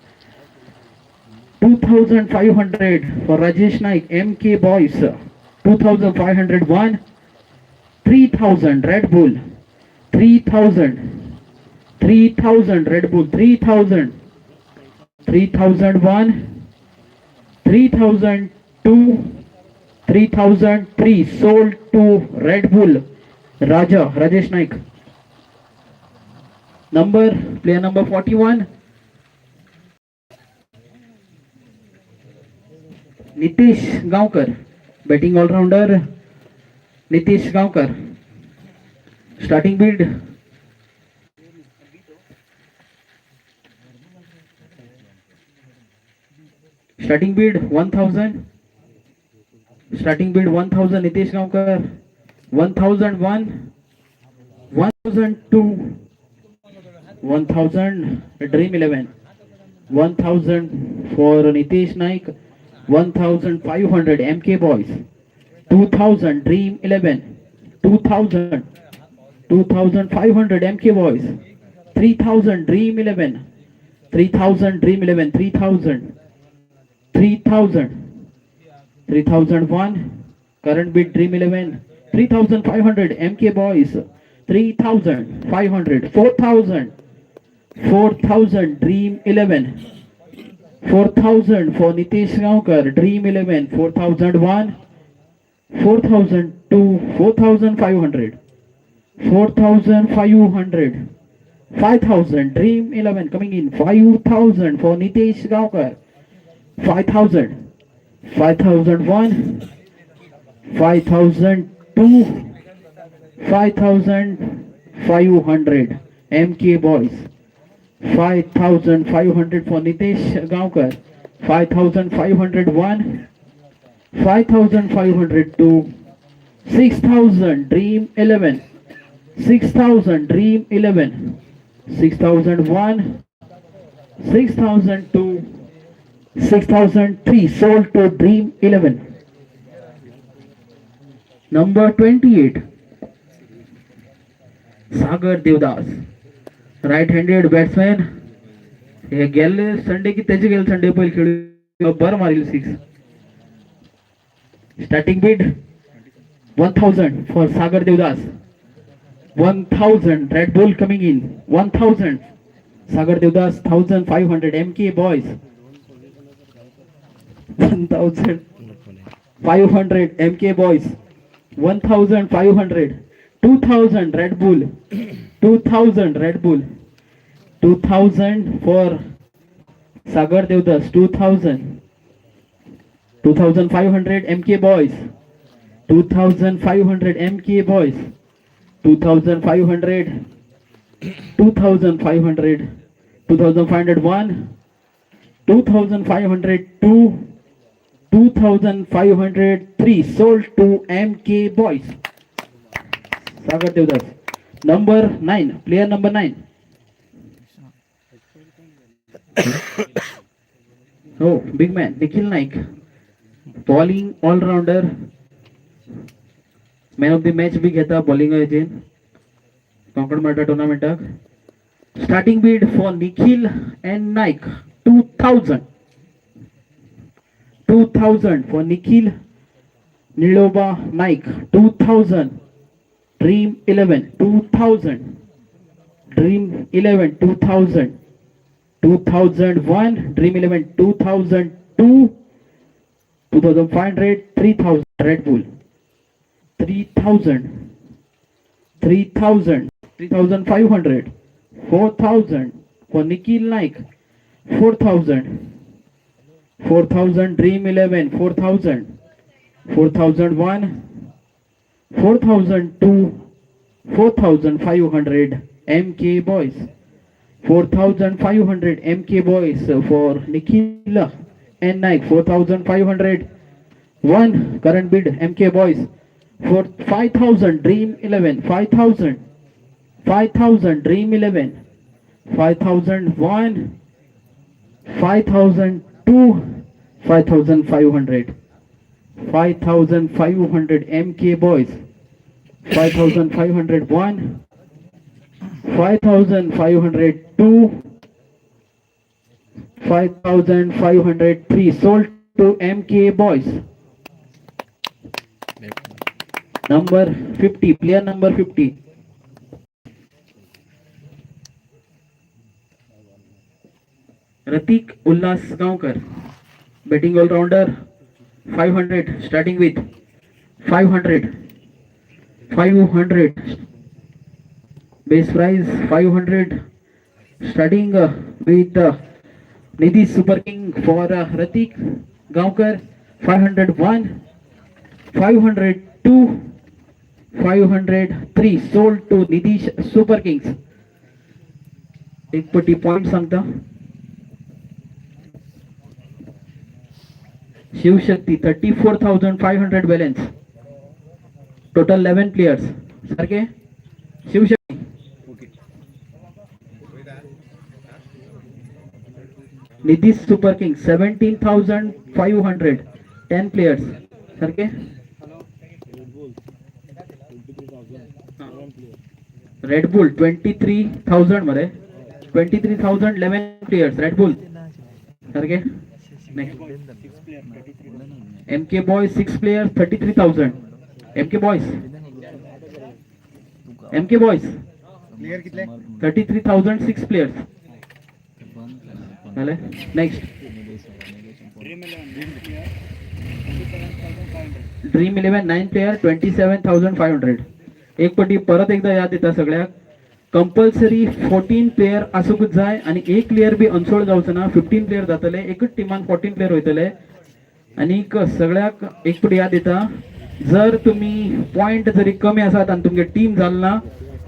2,500 for Rajesh Naik MK boys 2,501 3,000 Red Bull 3,000 3,000 Red Bull 3,000 3,001 3,002 3,003 sold to Red Bull Raja Rajesh Naik player number 41 Nitish Gaonkar batting all rounder Nitish Gaonkar starting bid 1,000 starting bid 1,000 Nitish Gaonkar 1,001 1002, 1000 Dream 11, 1000 for Nitesh Naik, 1500 MK Boys, 2000 Dream 11, 2000, 2500 MK Boys, 3000 Dream 11, 3000 Dream 11, 3000, 3000, 3001 current bid Dream 11, 3500 MK Boys, 3500, 4000, 4000 Dream 11, 4000 for Nitesh Gaonkar, Dream 11, 4001, 4002, 4500, 4500, 5000 Dream 11 coming in, 5000 for Nitesh Gaonkar, 5000, 5001, 5002, 5500 MK Boys, 5500 for Nitesh Gaonkar, 5501, 5502, 6000 Dream 11, 6000 Dream 11, 6001, 6002, 6003 sold to Dream 11. Number 28, Sagar Devdas, right-handed batsman. हे गेले Sunday की त्याचे गेले Sunday पहिले खेळू बर मारील 6. Starting bid 1000 for Sagar Devdas, 1000 Red Bull coming in, 1000 Sagar Devdas, 1500 MK Boys, 1500 MK Boys, 1500, 2000 Red Bull, 2000 Red Bull, 2000 for Sagar Devdas, 2000, 2500 MK Boys, 2500 MK Boys, 2500, 2500, 2501, 2502, 2503 sold to MK Boys. Sagar Devdas. Number 9, player number 9. Oh, big man, Nikhil Naik, bowling all-rounder, man of the match big घेता bowling agent, Concord Mata tournament. Starting bid for Nikhil and Naik, 2000. 2000 for Nikhil Niloba Naik, 2000 Dream 11, 2000 Dream 11, 2000, 2001 Dream 11, 2002, 2500, 3000 Red Bull, 3000, 3000, 3500, 4000 for Nikhil Naik, 4000, 4000 Dream 11, 4000, 4001, 4002, 4500 MK Boys, 4500 MK Boys for Nikhil and Naik, 4500, 1 current bid MK Boys, for 5000 Dream 11, 5000, 5000 Dream 11, 5001, 5002, 5500, 5500 MK Boys, 5501, 5502, 5503 sold to MK Boys. Number 50, player number 50. Ratik Ullas Gaonkar, batting all-rounder, 500, starting with 500, 500, base price 500, starting with Nidhi Super King for Ratik Gaonkar, 501, 502, 503 sold to Nidhi Super Kings. एक पट्टी point सांगता. Shivshakti 34,500 balance, total 11 players. सारखे Shivshakti Nitish Super Kings 17,500. 10 players. सारखे red bull 23,000 मध्ये 23,000 11 players red bull सारखे next MK Boys 6 players 33,000 MK Boys clear कितले 33,000 6 players झाले next dream 11 9 player 27,500 एक पटी परत एकदा याद येता सगळ्याक कंपल्सरी 14 प्लेयर आसूंकच जाय आणि एक प्लेयर बी अनसोल्ड जावचो ना 15 प्लेयर जातले एकच टिमान 14 प्लेयर वयतले आणि सगळ्याक एक पटी याद येता जर तुम्ही पॉइंट जरी कमी आसात आणि तुमगे टीम जालना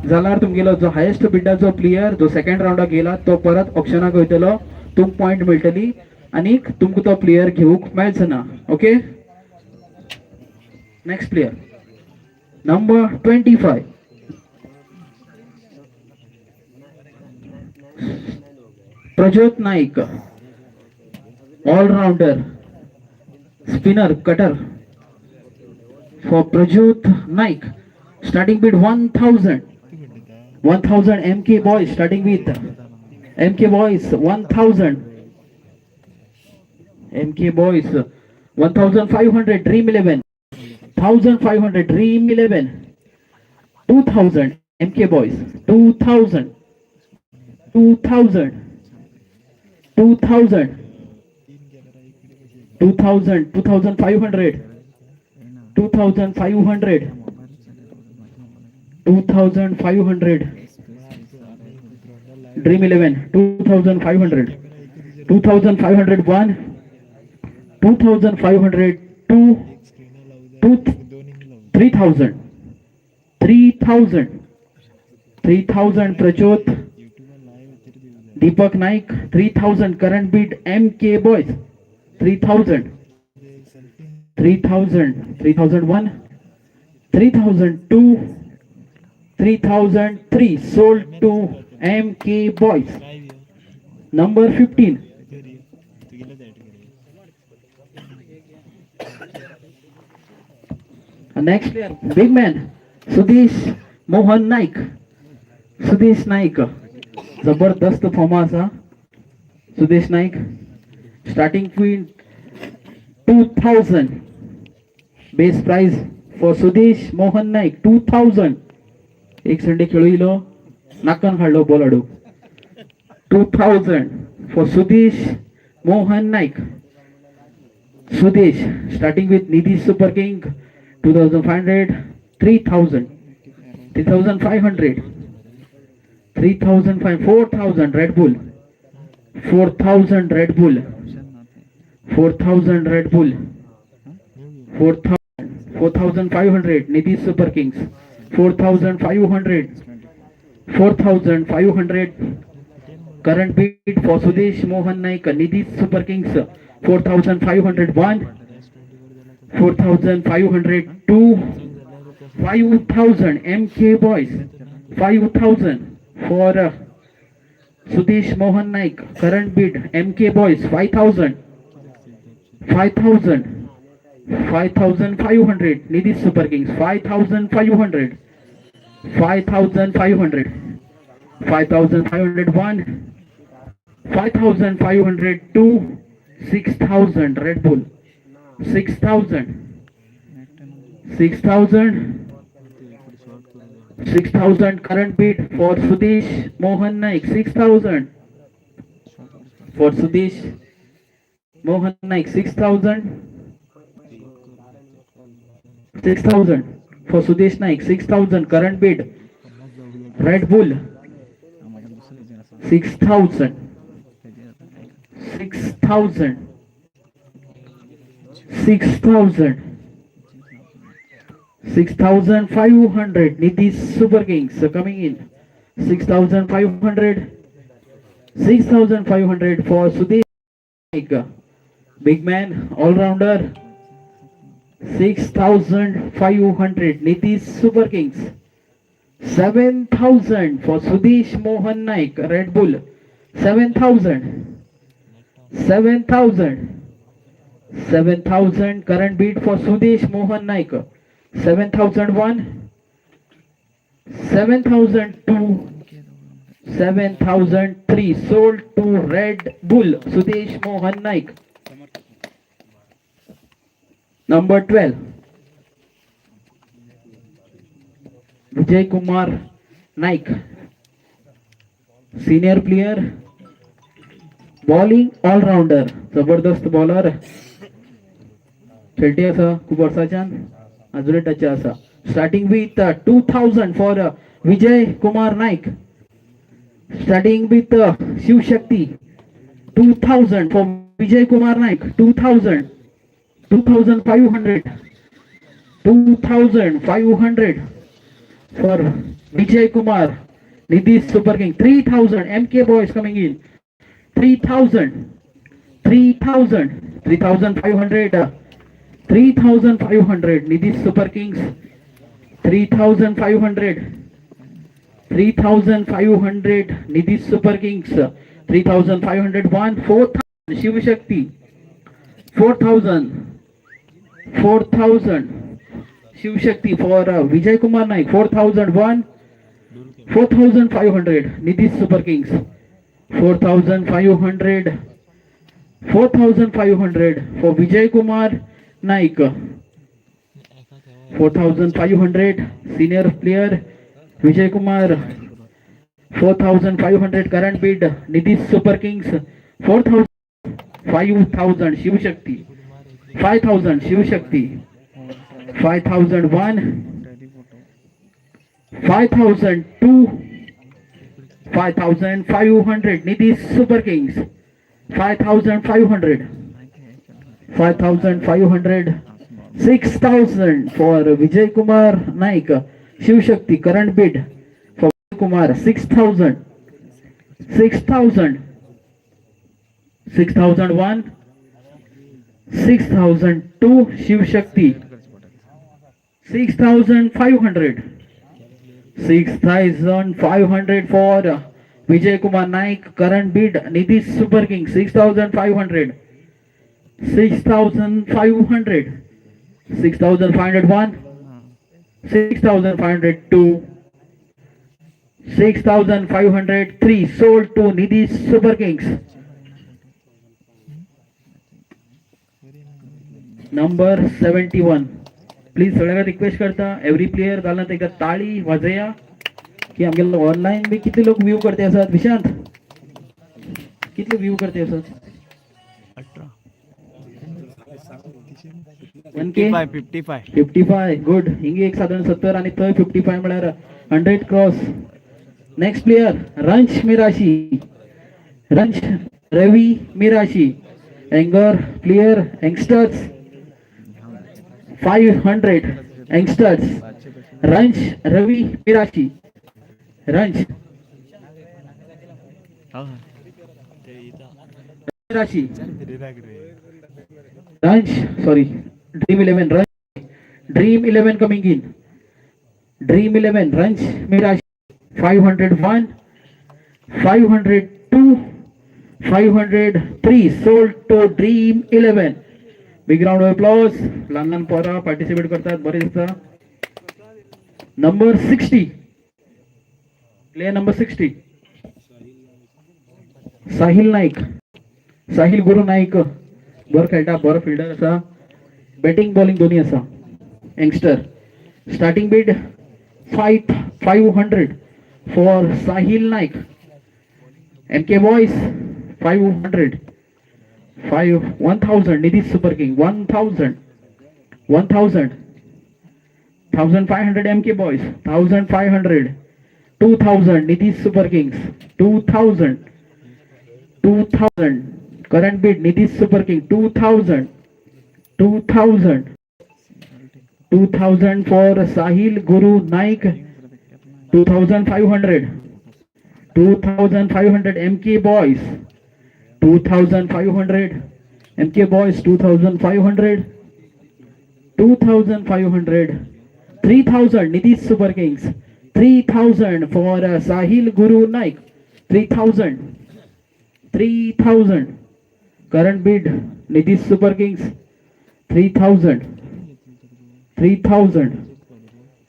जाल्यार तुमगेलो जो हायेस्ट बिडाचो प्लेयर जो सेकंड राउंडाक गेला तो परत ऑप्शनाक वयतलो तुमक पॉइंट मेळटली आणि तुमकां तो प्लेयर घेवूंक मेळचो ना okay next player number 25 Prajyot Naik all rounder spinner cutter for Prajot Naik starting bid 1,000 MK Boys starting with MK Boys 1,000 MK Boys 1,500 Dream 11 1,500 Dream 11 2,000 MK Boys 2,000 2,000 2,000 2,000 2,500 2,500 2,500 Dream 11 2,500 2,500 1 2,500 2 3,000 3,000 3,000 Prajot Deepak Naik 3,000 current bid MK Boys 3,000 3,000 3,001 3,002 3,003 sold to MK Boys number 15 next player big man Sudesh Mohan Naik Sudesh Naik जबरदस्त form असा Sudesh Naik starting क्वीन 2,000 base prize for Sudesh Mohan Naik 2,000 एक Sunday खेळिलो नाकान काढलो ball हाडूक 2,000 for Sudesh Mohan Naik Sudesh starting with Nidhi super King 2,500 3,000 3,500 3,500 4,000 Red Bull 4,000 Red Bull 4,000 Red Bull 4,500 Nidhi Super Kings 4,500 4,500 current bid for Sudesh Mohan Naik Nidhi Super Kings 4,500 1 4,500 2 5,000 MK Boys 5,000 for Sudesh Mohan Naik current bid MK Boys 5,000 5,000 5,500 Nidhi Super Kings 5,500 5,500 5,500 1 5,500 2 6,000 Red Bull 6,000 6,000 6,000 current bid for Sudesh Mohan Naik 6,000 for Sudesh Mohan Naik 6,000 6,000 for Sudesh Naik 6,000 current bid Red Bull 6,000 6,000 6,000 6,500 Nidhi Super Kings coming in 6,500 6,500 for Sudesh Naik big man all-rounder 6,500 Nidhi Super Kings 7,000 for Sudesh Mohan Naik Red Bull 7,000 7,000. 7,000 current bid for Sudesh Mohan Naik. 7,001. 7,002. 7,003 sold to Red Bull Sudesh Mohan Naik. Number 12. Vijay Kumar Naik. Senior player. Bowling all-rounder. जबरदस्त bowler. खेळते असा खूप वर्षाच्यान अजून touch असा. Starting with 2,000 for Vijay Kumar Naik. Starting with Shiv Shakti. 2,000 for Vijay Kumar Naik. 2,000. 2,500. 2,500 for Vijay Kumar. Nidhi Super King. 3,000. MK boys coming in. 3,000. 3,000. 3,500. 3,500. Nidhi Super Kings. 3,500. 3,500. Nidhi Super Kings. 3,501. 4,000. Shiv Shakti. 4,000. 4,000. Shiv Shakti for Vijay Kumar Naik. 4,001. 4,500. Nidhi Super Kings. 4,500. 4,500 for Vijay Kumar Naik. 4,500 senior player Vijay Kumar. 4,500 current bid Nidhi Super Kings. 4,000. 5,000 Shiv Shakti. 5,000 Shiv Shakti. 5,001. 5,002. 5,500 Nidhi Super Kings. 5,500. 5,500. 6,000 for Vijay Kumar Naik. Shiv Shakti current bid for Vijay Kumar. 6,000. 6,000. 6,001. 6,002 Shiv Shakti. 6,500. 6,500 for Vijay Kumar Naik. Current bid Nidhi Super King. 6,500. 6,500. 6,501. 6,502. 6,503 sold to Nidhi Super Kings. Number 71. Please सगळ्यांना request करता every player घालून एकदा ताळी वाजया की आमगेलो online B कितले लोक view करते असतात. विशांत कितले व्ह्यू करते असतात. 55 गुड. हिंगे एक साधारण 70 आणि थंय 55 म्हळ्यार 100 cross. Next player Ransh Mirashi. Ransh Ravi Mirashi. एंगर player youngsters 500 youngsters. Ransh Ravi Mirashi. Ransh Mirashi. Ransh sorry Dream 11. Ransh Dream 11 coming in. Dream 11 Ransh Mirashi. 501. 502. 503 sold to Dream 11. Big round of applause. लहान लहान पोरा पार्टिसिपेट करतात बरेच दिसता. Number 60 player number 60 Sahil Naik. Sahil Guru Naik बरं खेळटा. बरं फिल्डर असा. बॅटिंग बॉलिंग दोन्ही असा. Youngster. Starting bid 500 for Sahil Naik. MK boys 500. 1,000 Nidhi Super King. 1,000. 1,000. 1,500 MK boys. 1,500. 2,000 Nidhi Super Kings. 2,000. 2,000 current bid Nidhi Super King. 2,000. 2,000. 2,000 for Sahil Guru Naik. 2,500. 2,500 MK boys. 2,500 MK boys. 2,500. 2,500. 3,000 Nidhi Super Kings. 3,000 for Sahil Guru Naik. 3,000. 3,000. Current bid Nidhi Super Kings 3000. 3000.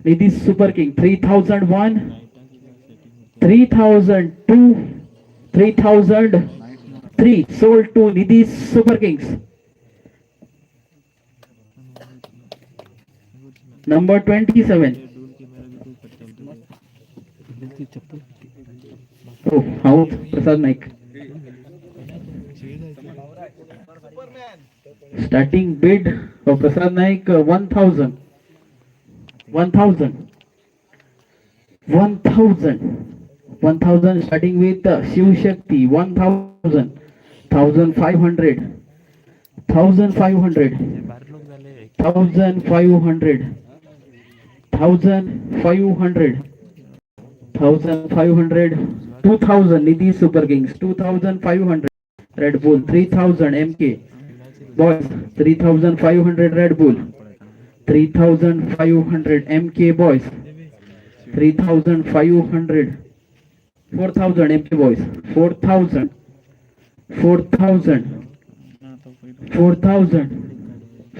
Nidhi Super King 3001. 3002. 3003. Sold to Nidhi Super Kings. Number 27. Oh, out Prasad Naik. Starting bid of Prasad Naik 1000. 1000. 1000 starting with Shiv Shakti 1000. 1500. 1500. 1500. 1500. 1500. 2000 Nidhi Super Kings 2500. Red Bull 3000 MK Boys 3500 Red Bull 3500 MK Boys 3500 4000 MK Boys 4000 4000 4000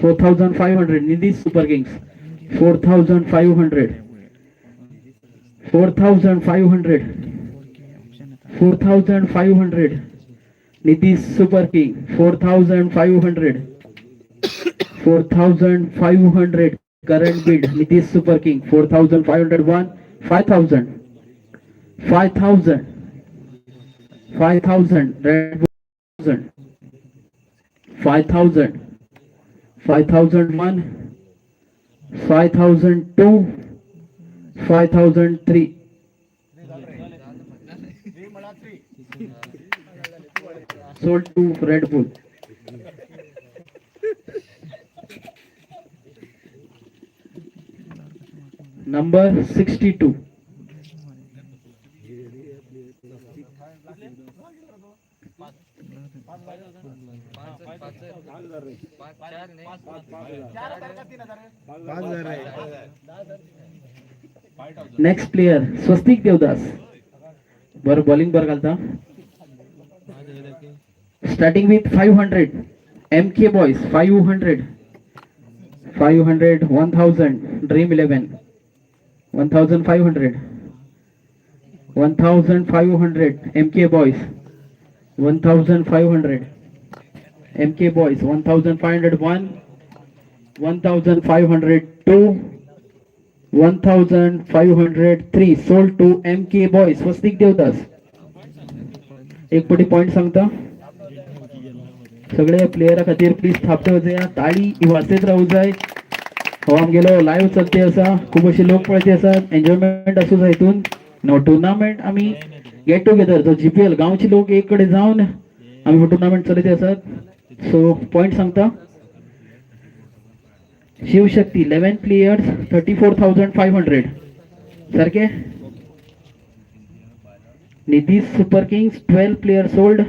4500 Nidhi Super Kings 4500 4500 4500 Nidhi Super King 4500 4500 current bid Nidhi Super King 4501 5000 5000 5000 Red Bull 5000 5001 5002 5003 sold to Red Bull. Number 62. Next player Swastik Devdas. बर bowling बर घालता. Starting with 500 MK Boys 500 500 1000 Dream 11 1500 1500 MK Boys 1500 MK Boys 1501 1502 1503 sold to MK Boys Swastik Devdas. एक पटी point सांगता सगळे player खातीर please थापते वचया ताळी वाजत रावूं जाय हो आमगेलो लाईव्ह चलते आसा खूब अशे लोक पळयते आसात एन्जॉयमेंट आसूं जाय हितून नो टुर्नामेंट आमी गेट टुगेदर जो GPL गांवचे लोक एक कडेन जावन आमी हो टुर्नामेंट चलयते आसात सो पॉइंट सांगता शिव शक्ती 11 प्लेयर्स 34500 सारखे Nidhi Super Kings 12 players sold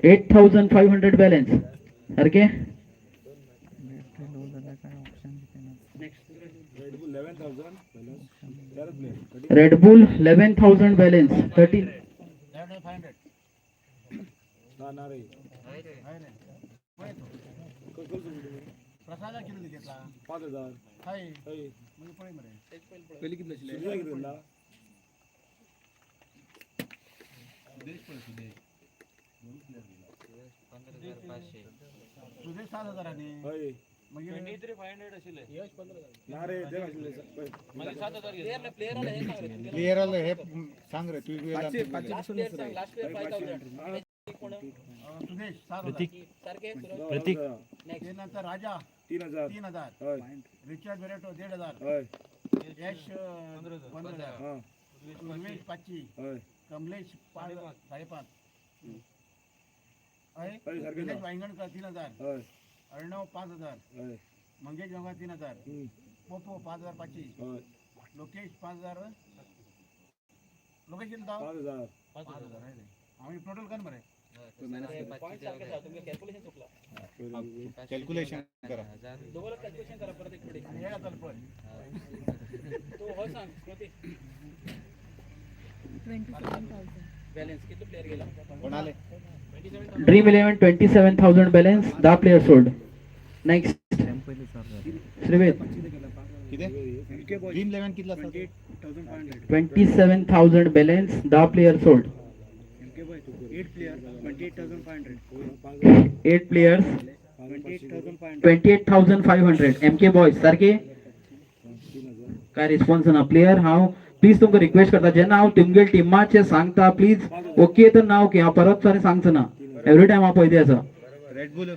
8500 balance सारखे Red Bull 11000 balance 13 प्लेयराला हे सांग रे तू प्रतीक नंतर राजा 3000 रिचर्ड बेरेटो 1500 यश 15000 उमेश 500 कमलेश 5.5 दिनेश वांगणकर 3000 अर्णव 5000 मंगेश गंगा 3000 पोपो 5500 लोकेश 5000 लोकेश 5000 आम्ही टोटल कर बरे कॅल्क्युलेशन करा डबल कॅल्क्युलेशन करा परत एक मिनिट आणि हे आता पण तो हो सांग किती 27000 कोणाले Dream 11 27,000 balance 10 player sold. Next श्रीवेद किती ड्रीम 11 कितला असतात 27,000 balance 10 player sold. 8 players 28,500 MK boys सारखे काय रिस्पॉन्स ना प्लेयर हांव प्लीज तुमकां रिक्वेस्ट करता जेन्ना हांव तुमगे टिमाचे सांगता प्लीज ओके तर ना ओके हांव परत सारे सांगचो ना एवरी टाइम हांव पळयता आसा. रेड बुल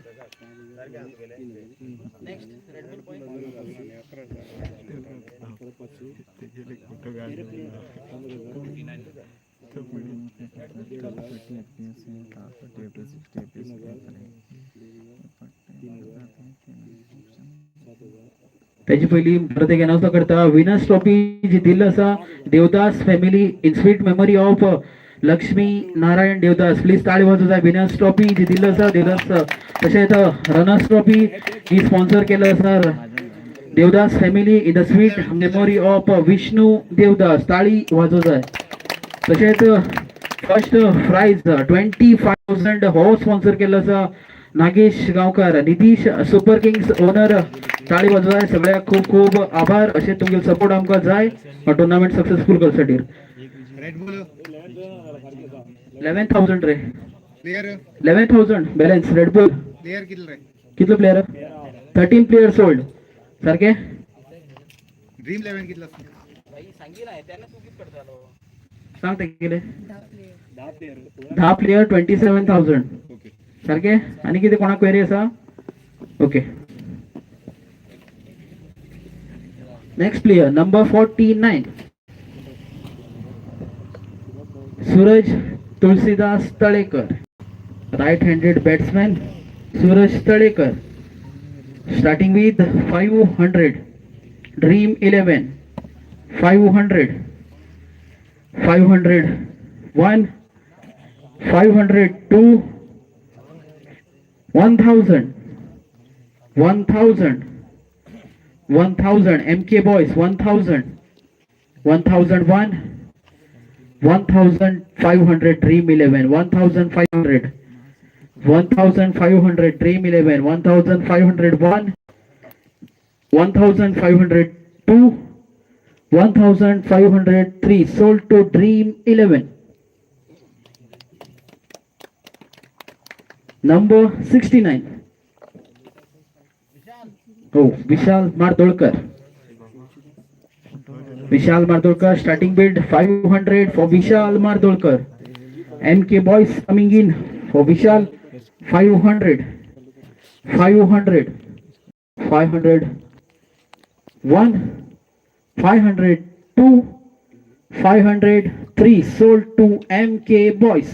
त्याची पहिली परत एक अनाउन्स करता विनर्स ट्रॉफी जितिल्लो आसा Devdas family in sweet memory of Lakshmi Narayan Devdas. Please ताळी वाजोवंक जाय. विनर्स ट्रॉफी जितिल्लो आसा देवदास. तशेंच रनर्स ट्रॉफी ही स्पॉन्सर केलो आसा Devdas family in the sweet memory of Vishnu Devdas. ताळी वाजोवंक जाय. तशेंच फर्स्ट प्राइज 25,000 हो स्पॉन्सर केलो आसा Nagesh Gaonkar. Nitish super Kings owner ताळी वाजोवंक जाय. सगळ्याक खूब खूब आभार. अशें तुमगे सपोर्ट आमकां जाय टुर्नामेंट सक्सेसफुल करपासाठी. रेड बुल 11,000 रे player 11,000 balance red bull. Player कितले रे कितले प्लेयर 13 प्लेयर सोल्ड सारखे. ड्रीम 11 कितला असतात सांग ते कितले 10 प्लेयर 27,000 ओके सारखे. आणि किती कोणाक क्वेरी आसा okay. Next player number 49 Suraj Tulsidas Talekar. Right handed batsman Suraj Talekar. Starting with 500 dream 11 500 500 1 500 2 1,000 1,000 1,000 MK boys 1,000 1,001 1,500 Dream 11 1,500 1,500 Dream 11 1,501 1,502 1,503 sold to Dream 11. Number 69 oh Vishal Mardolkar. Vishal Mardolkar starting bid 500 for Vishal Mardolkar. MK boys coming in for Vishal 500 500 500 1 500 2 500 3 sold to MK boys.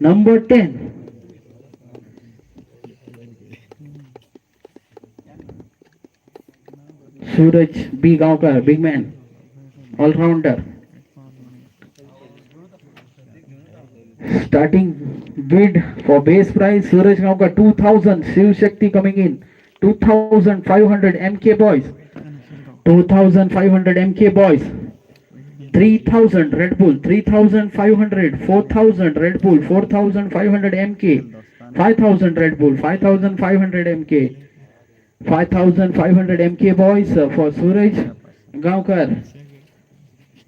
Number 10 Suraj B. Gaonkar, big man, all-rounder. Starting bid for base price, Suraj Gaonkar 2,000, Shiv Shakti coming in, 2,500 MK boys, 2,500 MK boys, 3,000 Red Bull, 3,500, 4,000 Red Bull, 4,500 MK, 5,000 Red Bull, 5,500 MK, 5,500 MK boys for Suraj Gaonkar.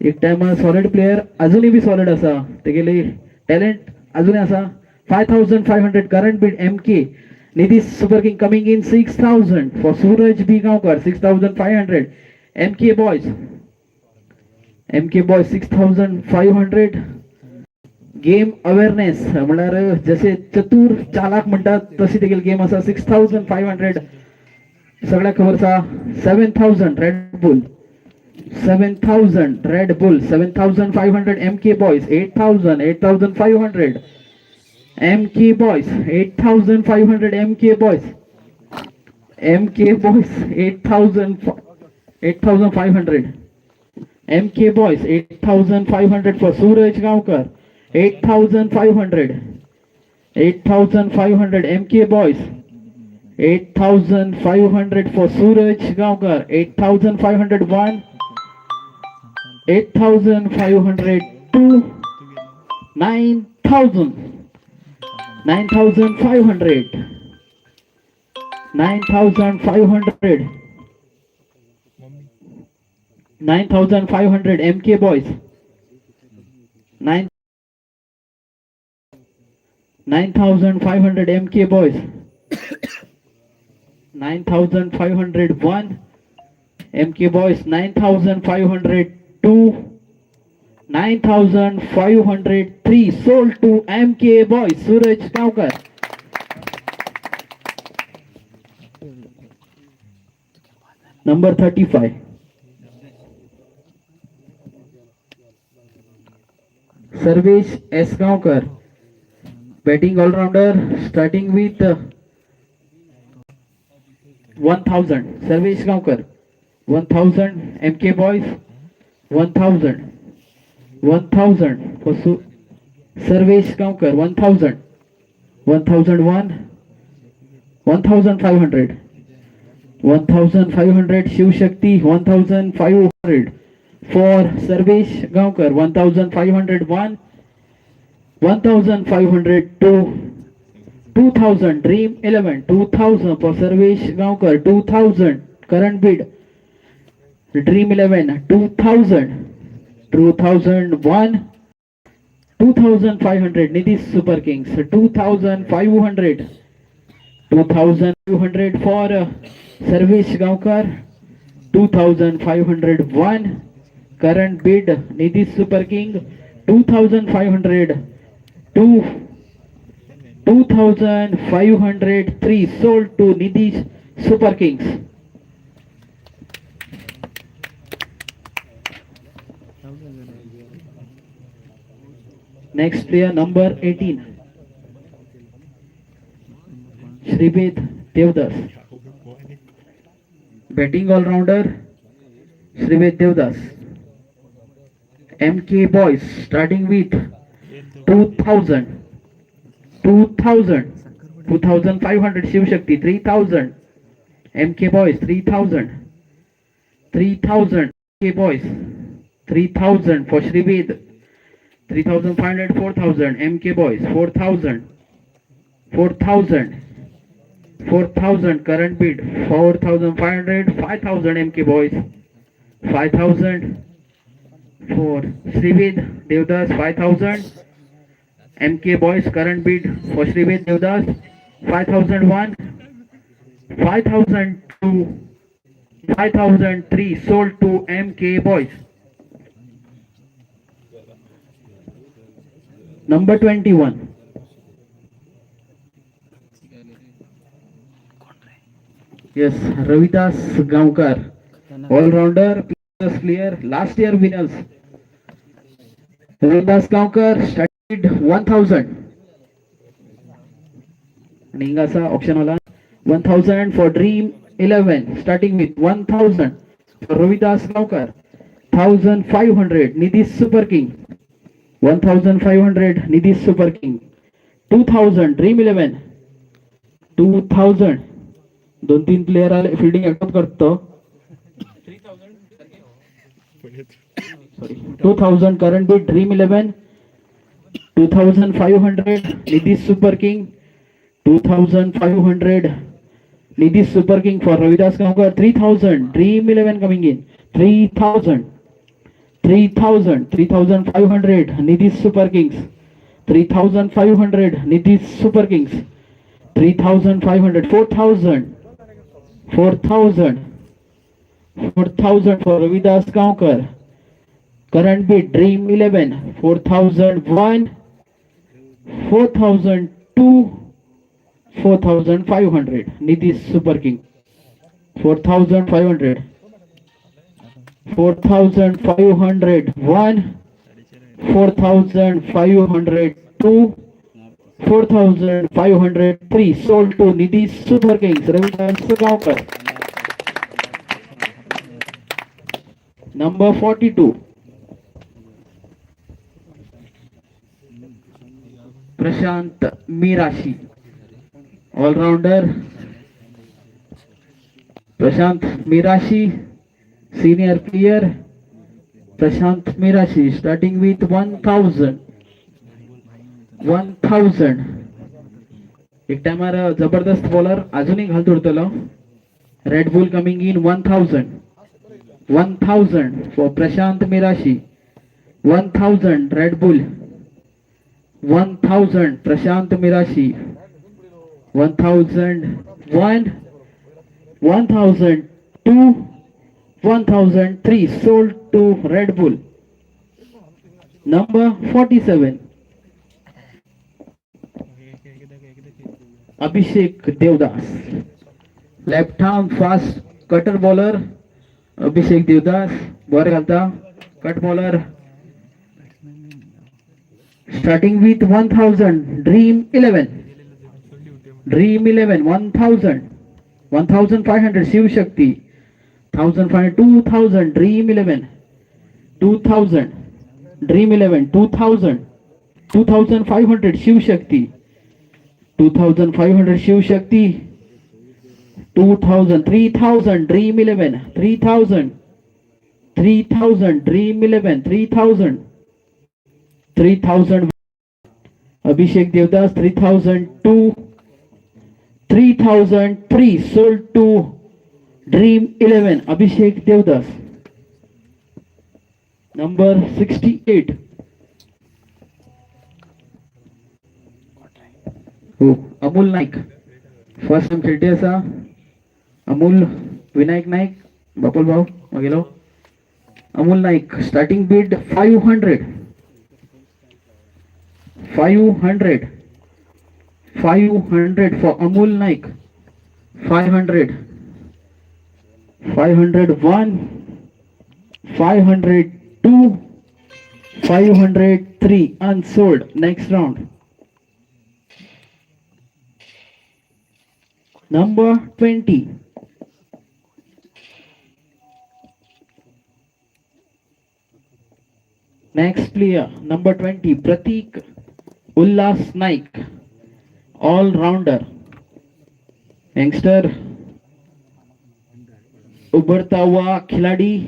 एक time solid player अजूनही B solid असा तेगेली talent अजूनही असा. 5,500 current Beed MK. Nitish Super King coming in 6,000 for Suraj B Gaonkar. 6,500 MK boys. MK boys 6,500. Game awareness म्हणल्यार जसे चतुर चालाक म्हणतात तशी तेगेली गेम असा. 6,500 सगळ्या खबर आसा. 7,000 red bull, 7,000 red bull, 7,500 MK boys, 8,000 8,500 MK boys, 8,500 MK boys, MK boys 8,500 MK boys, 8,500 for Suraj Gaonkar, 8,500 8,500 MK boys, 8,500 for Suraj Gaonkar, 8,501 8,500 2 9,000 9,500 9,500 9,500 MK boys 9,500 MK boys 9,501 MK boys 9,502 9,503 sold to MK boys Suraj Kaukar. Number 35 Sarvesh S. Kaukar, batting all-rounder, starting with 1,000. Sarvesh Kaukar, 1,000. MK boys, 1,000. 1,000 for Sarvesh Kaukar, 1,000. 1,001. 1,500. 1,500 Shiv Shakti, 1,500 for Sarvesh Gaonkar, 1,501, 1,502, 2,000 Dream 11, 2,000 for Sarvesh Gaonkar, 2,000 current bid Dream 11, 2,000, 2,001, 2,500 Nidhi Super Kings, 2,500, 2,200 for Sarvesh Gaonkar, 2,501 current bid Nidhi Super King, 2,500 to 2,503 sold to Nidhi Super Kings. Next player number 18 Shribet Devdas, batting all-rounder Shribet Devdas. MK boys starting with 2,000, 2,000, 2,500 Shiv Shakti, 3,000 MK boys, 3,000, 3,000 MK boys, 3,000 for Shribet, 3,500, 4,000 MK boys, 4,000, 4,000, 4,000 current bid, 4,500, 5,000 MK boys, 5,000 for Shribet Devdas, 5,000 MK boys current bid for Shribet Devdas, 5,001, 5,002, 5,003 sold to MK boys. Number 21 yes, Ravidas Gaonkar, all-rounder plus player, last year winners. Ravidas Gaonkar started 1,000 आणि इंगाचा option वाला 1,000 for Dream 11 starting with 1,000 for Ravidas Gaonkar, 1,500 Nidhi Super King, 1,500 Nidhi Super King, 2,000 Dream 11, 2,000 2-3 player आले fielding act करतो. 2,000 current bid Dream 11, 2,500 Nidhi Super King, 2,500 Nidhi Super King for Ravidas Gaonkar, 3,000 Dream 11 coming in, 3,000, 3,000, 3,500 Nidhi Super Kings, 3,500 Nidhi Super Kings, 3,500, 4,000, 4,000, 4,000 for Ravidas Gaonkar, current bid Dream 11, 4,001, 4,002, 4,500 Nidhi Super King, 4,500, 4,501, 4,502, 4,503 sold to Nidhi Super Kings, Ravidas Gaonkar. Number 42 Prashant Mirashi, all-rounder Prashant Mirashi, senior player, Prashant Mirashi starting with 1000. 1000. एक टायमार जबरदस्त bowler अजूनही घालतो उडतलो. Red Bull coming in 1000. 1000 for Prashant Mirashi. 1000 Red Bull. 1000 Prashant Mirashi. 1001. 1002. 1003 sold to Red Bull. Number 47. Abhishek Devdas. Left arm fast cutter bowler. Abhishek Devdas. Ball घालता. Cut bowler. Starting with 1000. Dream 11. Dream 11. 1000. 1500 Shiv Shakti. 1500. 2000 Dream 11. 2000 Dream 11. 2000. 2500 Shiv Shakti. 2500 Shiv Shakti. 2000. 3000 Dream 11. 3000. 3000 Dream 11. 3000. 3000 Abhishek Devdas. 3002. 3003 sold to Dream 11 Abhishek Devdas. Number 68. Amul Naik. First time खेळते असा अमोल विनायक नाईक बापल भाऊ गेलो. Amol Naik starting bid 500. 500 for Amul Naik. 500. 501. 502. 503 unsold. Next round. Number 20. Next player, number 20, Pratik Ullas Naik, all-rounder, youngster, उभरता हुआ खिलाड़ी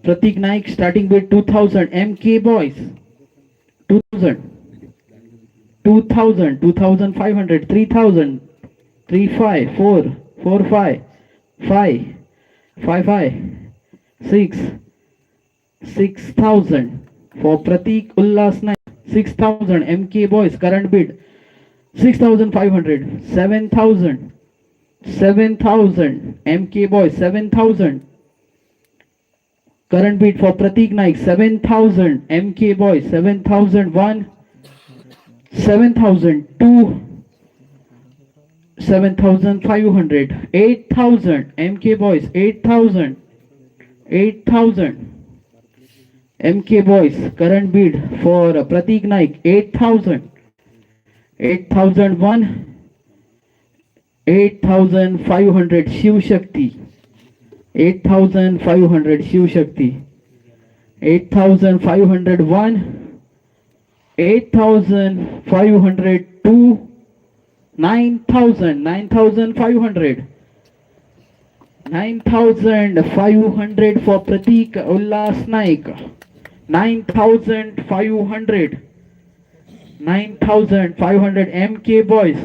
Prateek Naik. Starting bid 2000 MK Boys. 2000. 2000. 2500. 3000. 35. 4. 45. 5. 55. 6. 6000 for Pratik Ullas Naik. 6000 MK Boys. Current bid 6500. 7000. 7000 MK Boys. 7000. Current bid for Pratik Naik. 7000 MK Boys. 7001. 7002. 7500. 8000 MK Boys. 8000. 8000 MK Boys. Current bid for Pratik Naik 8000. 8001. 8500 Shiv Shakti. 8500 Shiv Shakti. 8501. 8502. 9000. 9500. 9500 for Pratik Ullas Naik. 9500. 9500 MK Boys.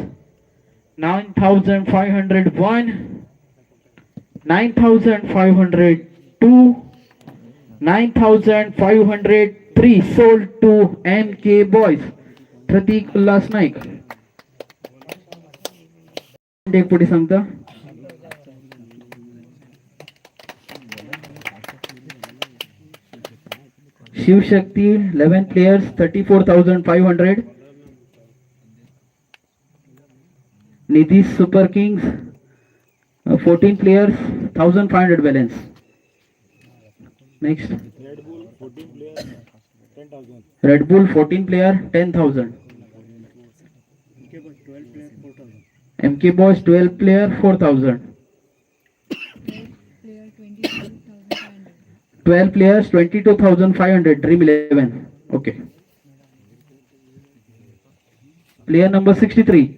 9501. 9502. 9503 sold to MK Boys. Pratik Ullas Naik. एक पुढे सांगता. Shiv Shakti 11 players 34,500. Nidhi Super Kings 14 players 1500 balance. Next. Red Bull 14 player 10,000. MK Boys 12 player 4,000. 12 players 22,500. Dream 11. Okay. Player number 63.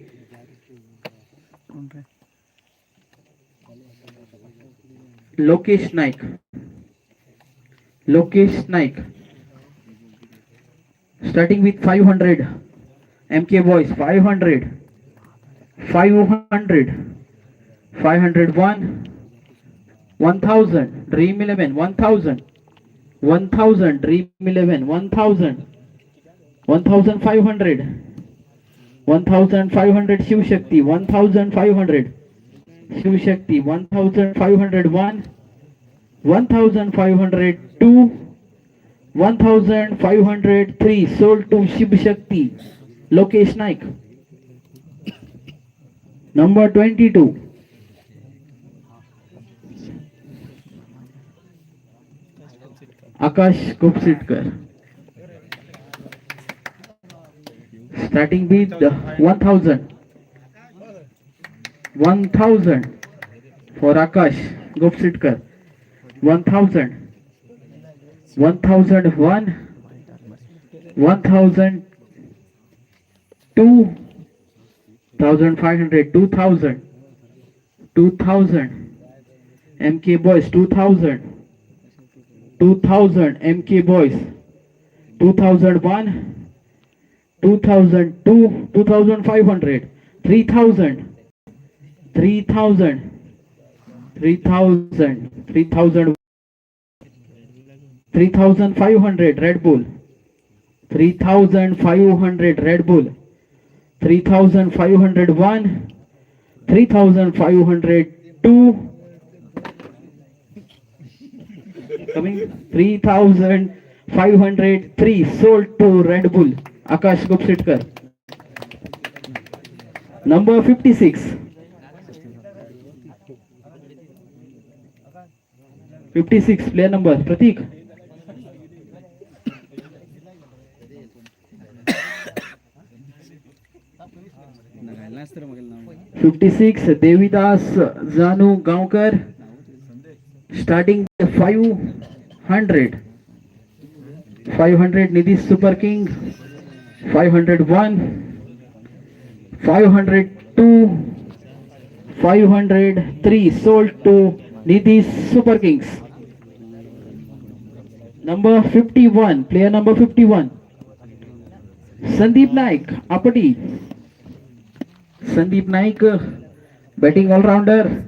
Lokesh Naik. Lokesh Naik. Starting with 500. MK boys 500. 500. 501. 1000. Dream 11 1000. 1000. Dream 11 1000. 1500. 1500 Shiv Shakti 1500. Shiv Shakti 1501. 1502. 1503 sold to Shiv Shakti. Lokesh Naik. Number 22. Akash Kupsitkar. Starting with 1000. 1000 for Akash Kupsitkar. 1000. 1001. 1002. 1500. 2000. 2000. MK boys 2000. 2000 MK boys. 2001. 2002. 2500. 3000. 3000. 3000. 3000. 3500 Red Bull. 3500 Red Bull. 3501. 3502. Coming 3503 sold to Red Bull. Akash Kupsitkar. Number 56. 56 player number Pratik. 56 Devidas Zanu Gaonkar. Starting 500. 500 Nidhi Super King. 501. 502. 503 sold to Nidhi Super Kings. Number 51, player number 51. Sandeep Naik, Apati. Sandeep Naik, batting all-rounder.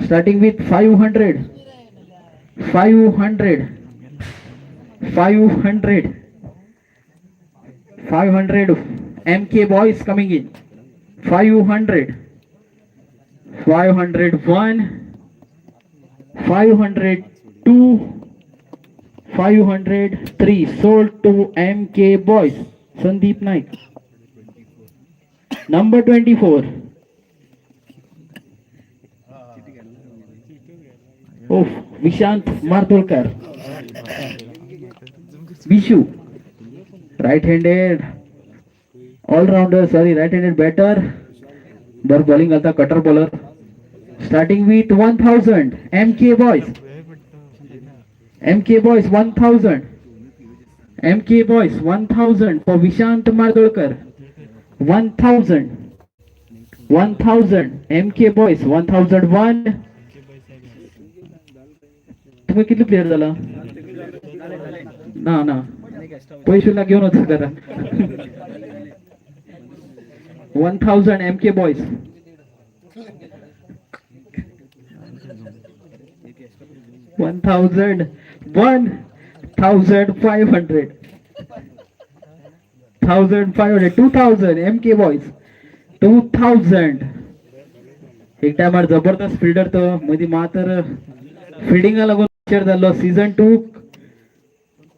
Starting with 500. 500. 500. 500 MK boys coming in. 500. 501. 502. 503 sold to MK boys. Sandeep Naik. Number 24. Oh, Vishant Martolkar. Vishu. Right-handed all-rounder, right-handed batter. But bowling alta cutter bowler. Starting with 1000. MK boys. MK boys 1000. MK boys 1000 for Vishant Mardolkar. 1000. 1000 MK boys 1001. तुम्ही किती player झाला ना ना पैशाला घेऊन होता करा 1000 MK boys. 1000. 1500. 1500. 2000 MK boys. 2000. एक टायमार जबरदस्त फिल्डर तो मधी मात्र फिल्डिंग लागून पिक्चर झालो सीझन 2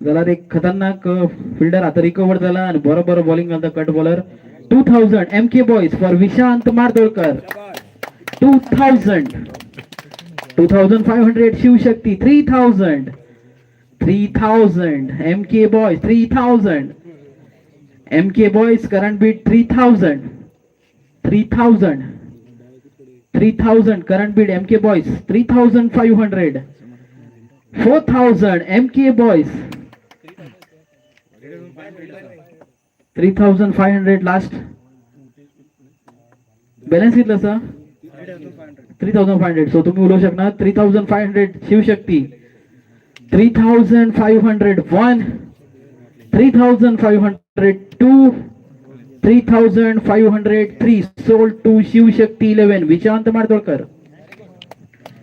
जाल्यार एक खतरनाक फिल्डर आता रिकवर झाला आणि बरोबर बॉलिंग घालता cut bowler 2000 MK boys for Vishant Mardolkar. 2000. 2500 Shiv Shakti. 3000. 3000 MK boys. 3000 MK boys current beat 3000. 3000. 3000 current beat MK boys. 3500. 4000 MK boys. 3500 last balance कितलं सर 3500. सो तुम्ही बोलू शकणार 3500 Shivshakti 3,501, 3,502, 3,503 sold to Shiv Shakti 11 Vichant Mardolkar.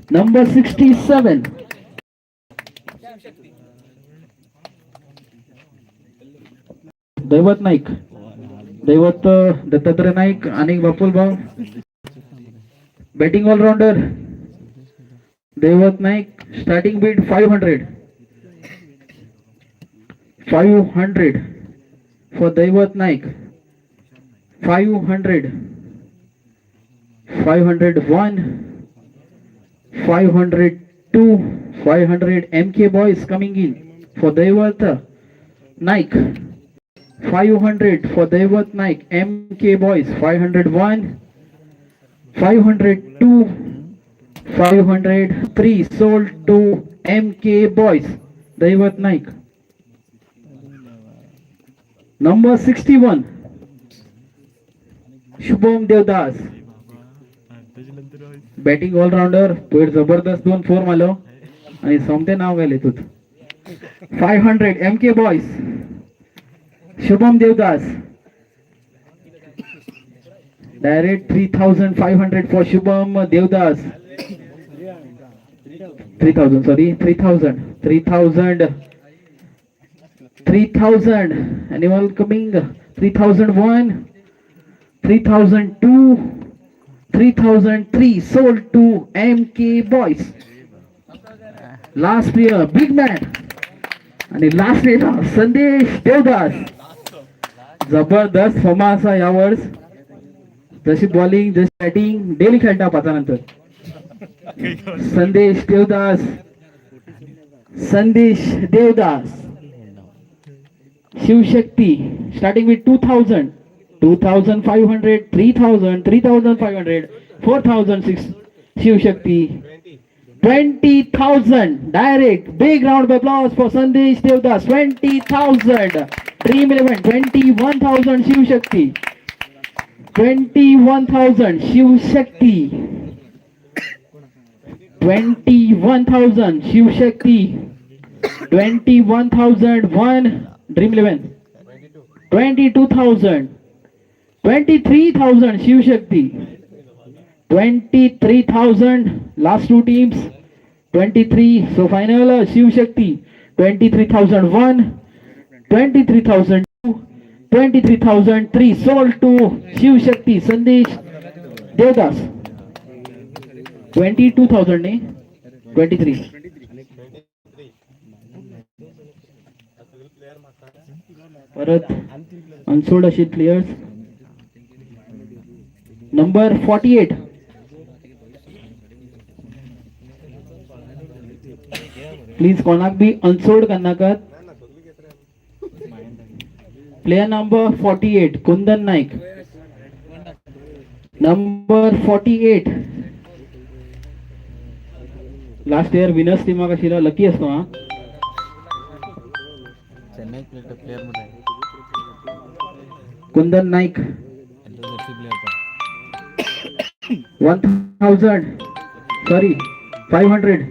Number 67, दैवत नाईक, दैवत दत्तात्रय नाईक आणि बापुल भाऊ. Batting allrounder दैवत Naik. Starting bid 500 for दैवत Naik. 500, 501, 502, 500 MK boys coming in for दैवत नाईक. 500 for दैवत Naik MK boys. 501, 502, 503 sold to MK boys Daivat Naik. Number 61, Shubham Devdas. Batting all rounder. पयर जबरदस्त 2 4 मारलो आणि सोमते नाव घाले तूत. 500 MK boys Shubham Devdas. Direct 3,500 for Shubham Devdas. 3,000 sorry 3,000 anyone coming. 3,001, 3,002, 3,003 sold to MK boys. Last player big man आणि लास्ट प्लेयर संदेश देवदास. जबरदस्त फॉर्मा असा या वर्स. जशी बॉलिंग जशी बॅटिंग डेली खेळटा 5 नंतर. संदेश देवदास, संदेश Devdas. Shivshakti starting with 2,000, 2,500, 3,000, 3,500, 4,006 Shivshakti. 20,000 direct. Big round of applause for Sandesh Devdas. 20,000 Dream 11. 21,000 Shiv Shakti. 21,000 Shiv Shakti. 21,000 Shiv Shakti. 21,001 Dream 11. 22,000. 23,000 Shiv Shakti. 23,000 last 2 teams. 23 so final Shiv Shakti. 23,001, 23,002, 23,003 sold to Shiv Shakti Sandesh Devdas. 22,000 ne 23. परत unsold अशी players. Number 48 please कोणाक बी unsold करनाकात. Player number 48 Kundan Naik. Number 48 last year winners टीमाक आशिल्लो. Lucky असतो हा. Chennai player मध्ये Kundan Naik. 1,000 sorry 500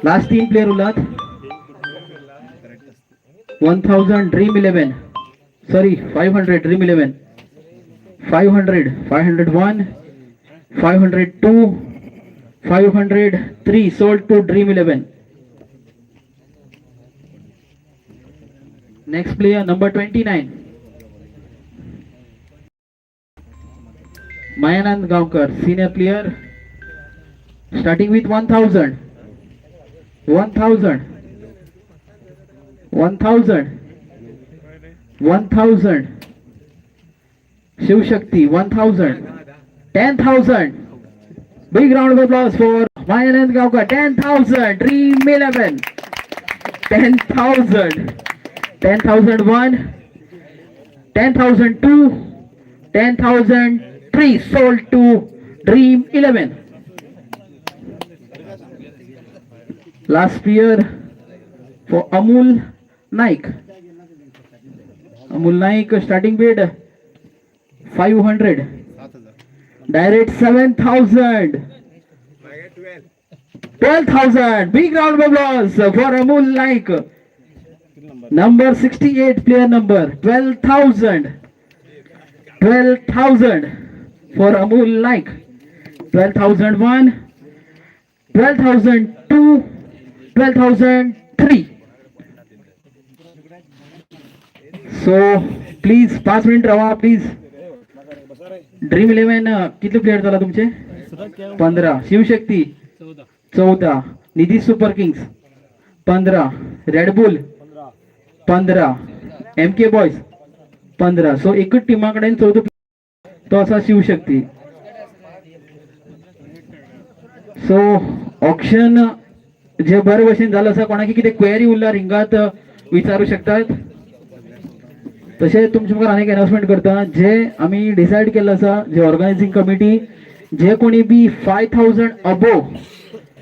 last 3 player उरलात. 1,000 Dream 11 sorry 500 dream 11. 500, 501, 502, 503 sold to Dream 11. Next player number 29 Mayanand Gaonkar, senior player, starting with 1,000, 1,000, 1,000, 1,000 Shiv Shakti. 1,000, 10,000. Big round of applause for Mayanand Gaonkar. 10,000 Dream 11. 10,000, 10,001, 10,002, 10,003 sold to Dream 11. Last player for Amul Naik. Amul Naik starting bid 500. Direct 7,000. 12,000. Big round of applause for Amul Naik. Number 68 player number 12,000. 12,000 for Amul Naik. 12,001. 12,002. 12,003. So please 5 minute राहा please. Dream 11 किती player झाला तुमचे? 15. Shivshakti 14. Nidhi Super Kings 15. Red Bull 15. MK boys 15. So एकच टीमाकडे 14 तो असा शिवशक्ती. सो auction जे बरे भशेन झालं असा कोणाकी कितें क्वेरी उरल्यार हिंगात विचारू शकतात. तशेंच तुमचे मुखार अनेक अनाउन्समेंट करता. जे आमी डिसायड केल्लो आसा, जे ऑर्गनायझिंग कमिटी जे कोणी बी 5,000 अबोव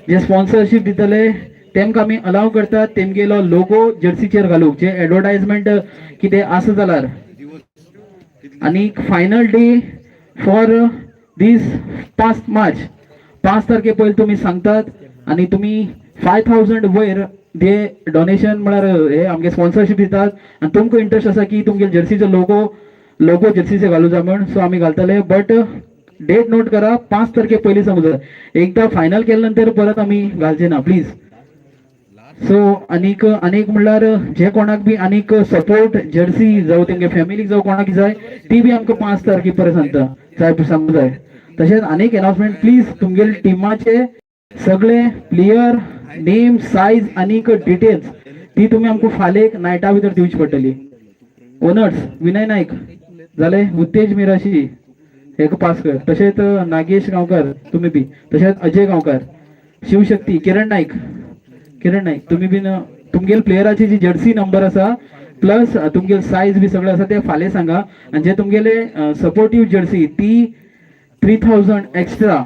जे स्पॉन्सरशीप दितले तेमकां आमी अलाव करतात तेमगेलो लोगो जर्सीचेर घालूंक. जे एडवर्टायजमेंट कितें आसा जाल्यार. आनी फायनल डे फॉर दीस 5 मार्च 5 तारखे पयलीं तुमी सांगतात आनी तुमी 5,000 वयर जे डोनेशन म्हळ्यार हे आमगे स्पॉन्सरशीप दितात आनी तुमकां इंट्रस्ट आसा की तुमगे जर्सीचो लोगो जर्सीचेर घालूं जाय म्हण. सो आमी घालतले. बट डेट नोट करा 5 तारखे पयलीं सांगू जाय. एकदा फायनल केल्या नंतर परत आमी घालचे ना प्लीज. सो आनीक म्हणल्यार जे कोणाक बी आनीक सपोर्ट जर्सी जावं तेंगे फॅमिलीक जावं कोणाक जाय ती बी आमकां 5 तारखे पर्यंत सांगूंक जाय. तशेंच आनीक अनाउन्समेंट प्लीज तुमगे टिमाचे सगळे प्लेयर नेम सायज आनीक डिटेल्स ती तुमी आमकां फाल्यां नायटा भितर दिवची पडटली. ओनर्स विनय नायक जाले, उत्तेज मिराशी हेका पास कर. तशेंच नागेश गांवकार तुमी बी. तशेंच अजय गांवकार. शिवशक्ती किरण नायक तुमी बीन तुमगेल प्लेयराची जी जर्सी नंबर आसा प्लस तुमगेल सायज बी सगळे आसा ते फाल्यां सांगा. आनी जे तुमगेले सपोर्टिव्ह जर्सी ती 3,000 एक्स्ट्रा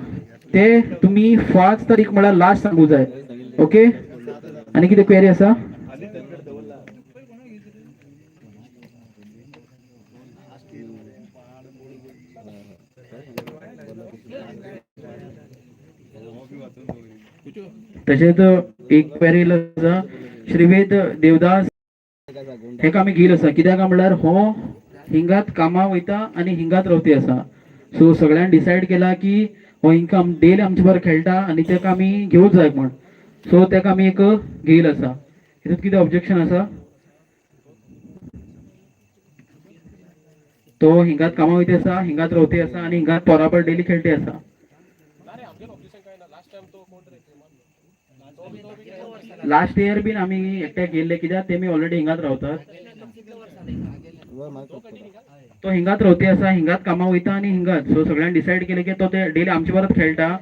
ते तुम्ही 5 तारीख म्हळ्यार लास्ट सांगू जाय. ओके. आनी कितें क्वेरी आसा? तशेंच एक क्वेरी आसा श्रीवेद देवदास हेका आमी घेयलो आसा. कित्याक म्हळ्यार हो हिंगात कामां वयता आनी हिंगात रावती आसा. सो सगळ्यांनी डिसायड केला की हो हिंका डेली आमचे बरोबर खेळटा आनी तेका आमी घेवूंक जाय म्हण. सो तेका आमी एक घेयलो आसा. हितूंत कितें ऑब्जेक्शन आसा? तो हिंगात कामां वयता आसा, हिंगात रावती आसा आनी हिंगात पोराबर डेली खेळटी आसा. लास्ट इयर बीन आमी एकट्याक गेल्ले कित्याक तेमी ऑलरेडी हिंगात रावतात. तो हिंगात रावती आसा, हिंगात कामां वयता आनी हिंगात. सो सगळ्यांनी डिसायड केले की तो ते डेली आमचे बरोबर खेळटा.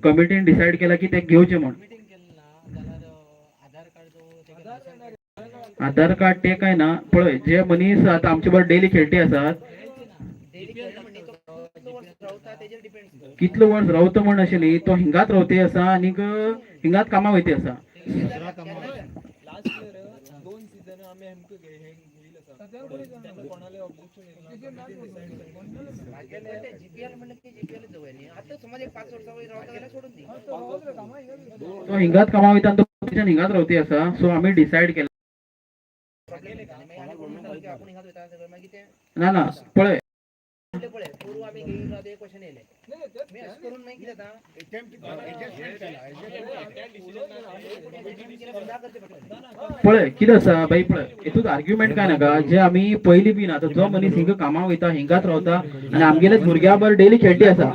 कमिटीन डिसायड केला की ते घेवचे म्हण. आधार कार्ड ते काय ना पळय जे मनीस आता आमचे बरोबर डेली खेळटी आसात कितलो वर्स रावता म्हण अशें न्ही. तो हिंगात रावती आसा आनीक हिंगात कामां वयती आसा. तो हिंगात कामां वयता तो हिंगात रावती आसा. सो आमी डिसायड केला ना पळय पळय कितें आसा बाई पळय हितूंत आर्ग्युमेंट काय नाका. जे आमी पयलीं बीन आतां जो मनीस हिंगा कामां वयता हिंगात रावता आनी आमगेले भुरग्यां बरोबर डेली खेळटी आसा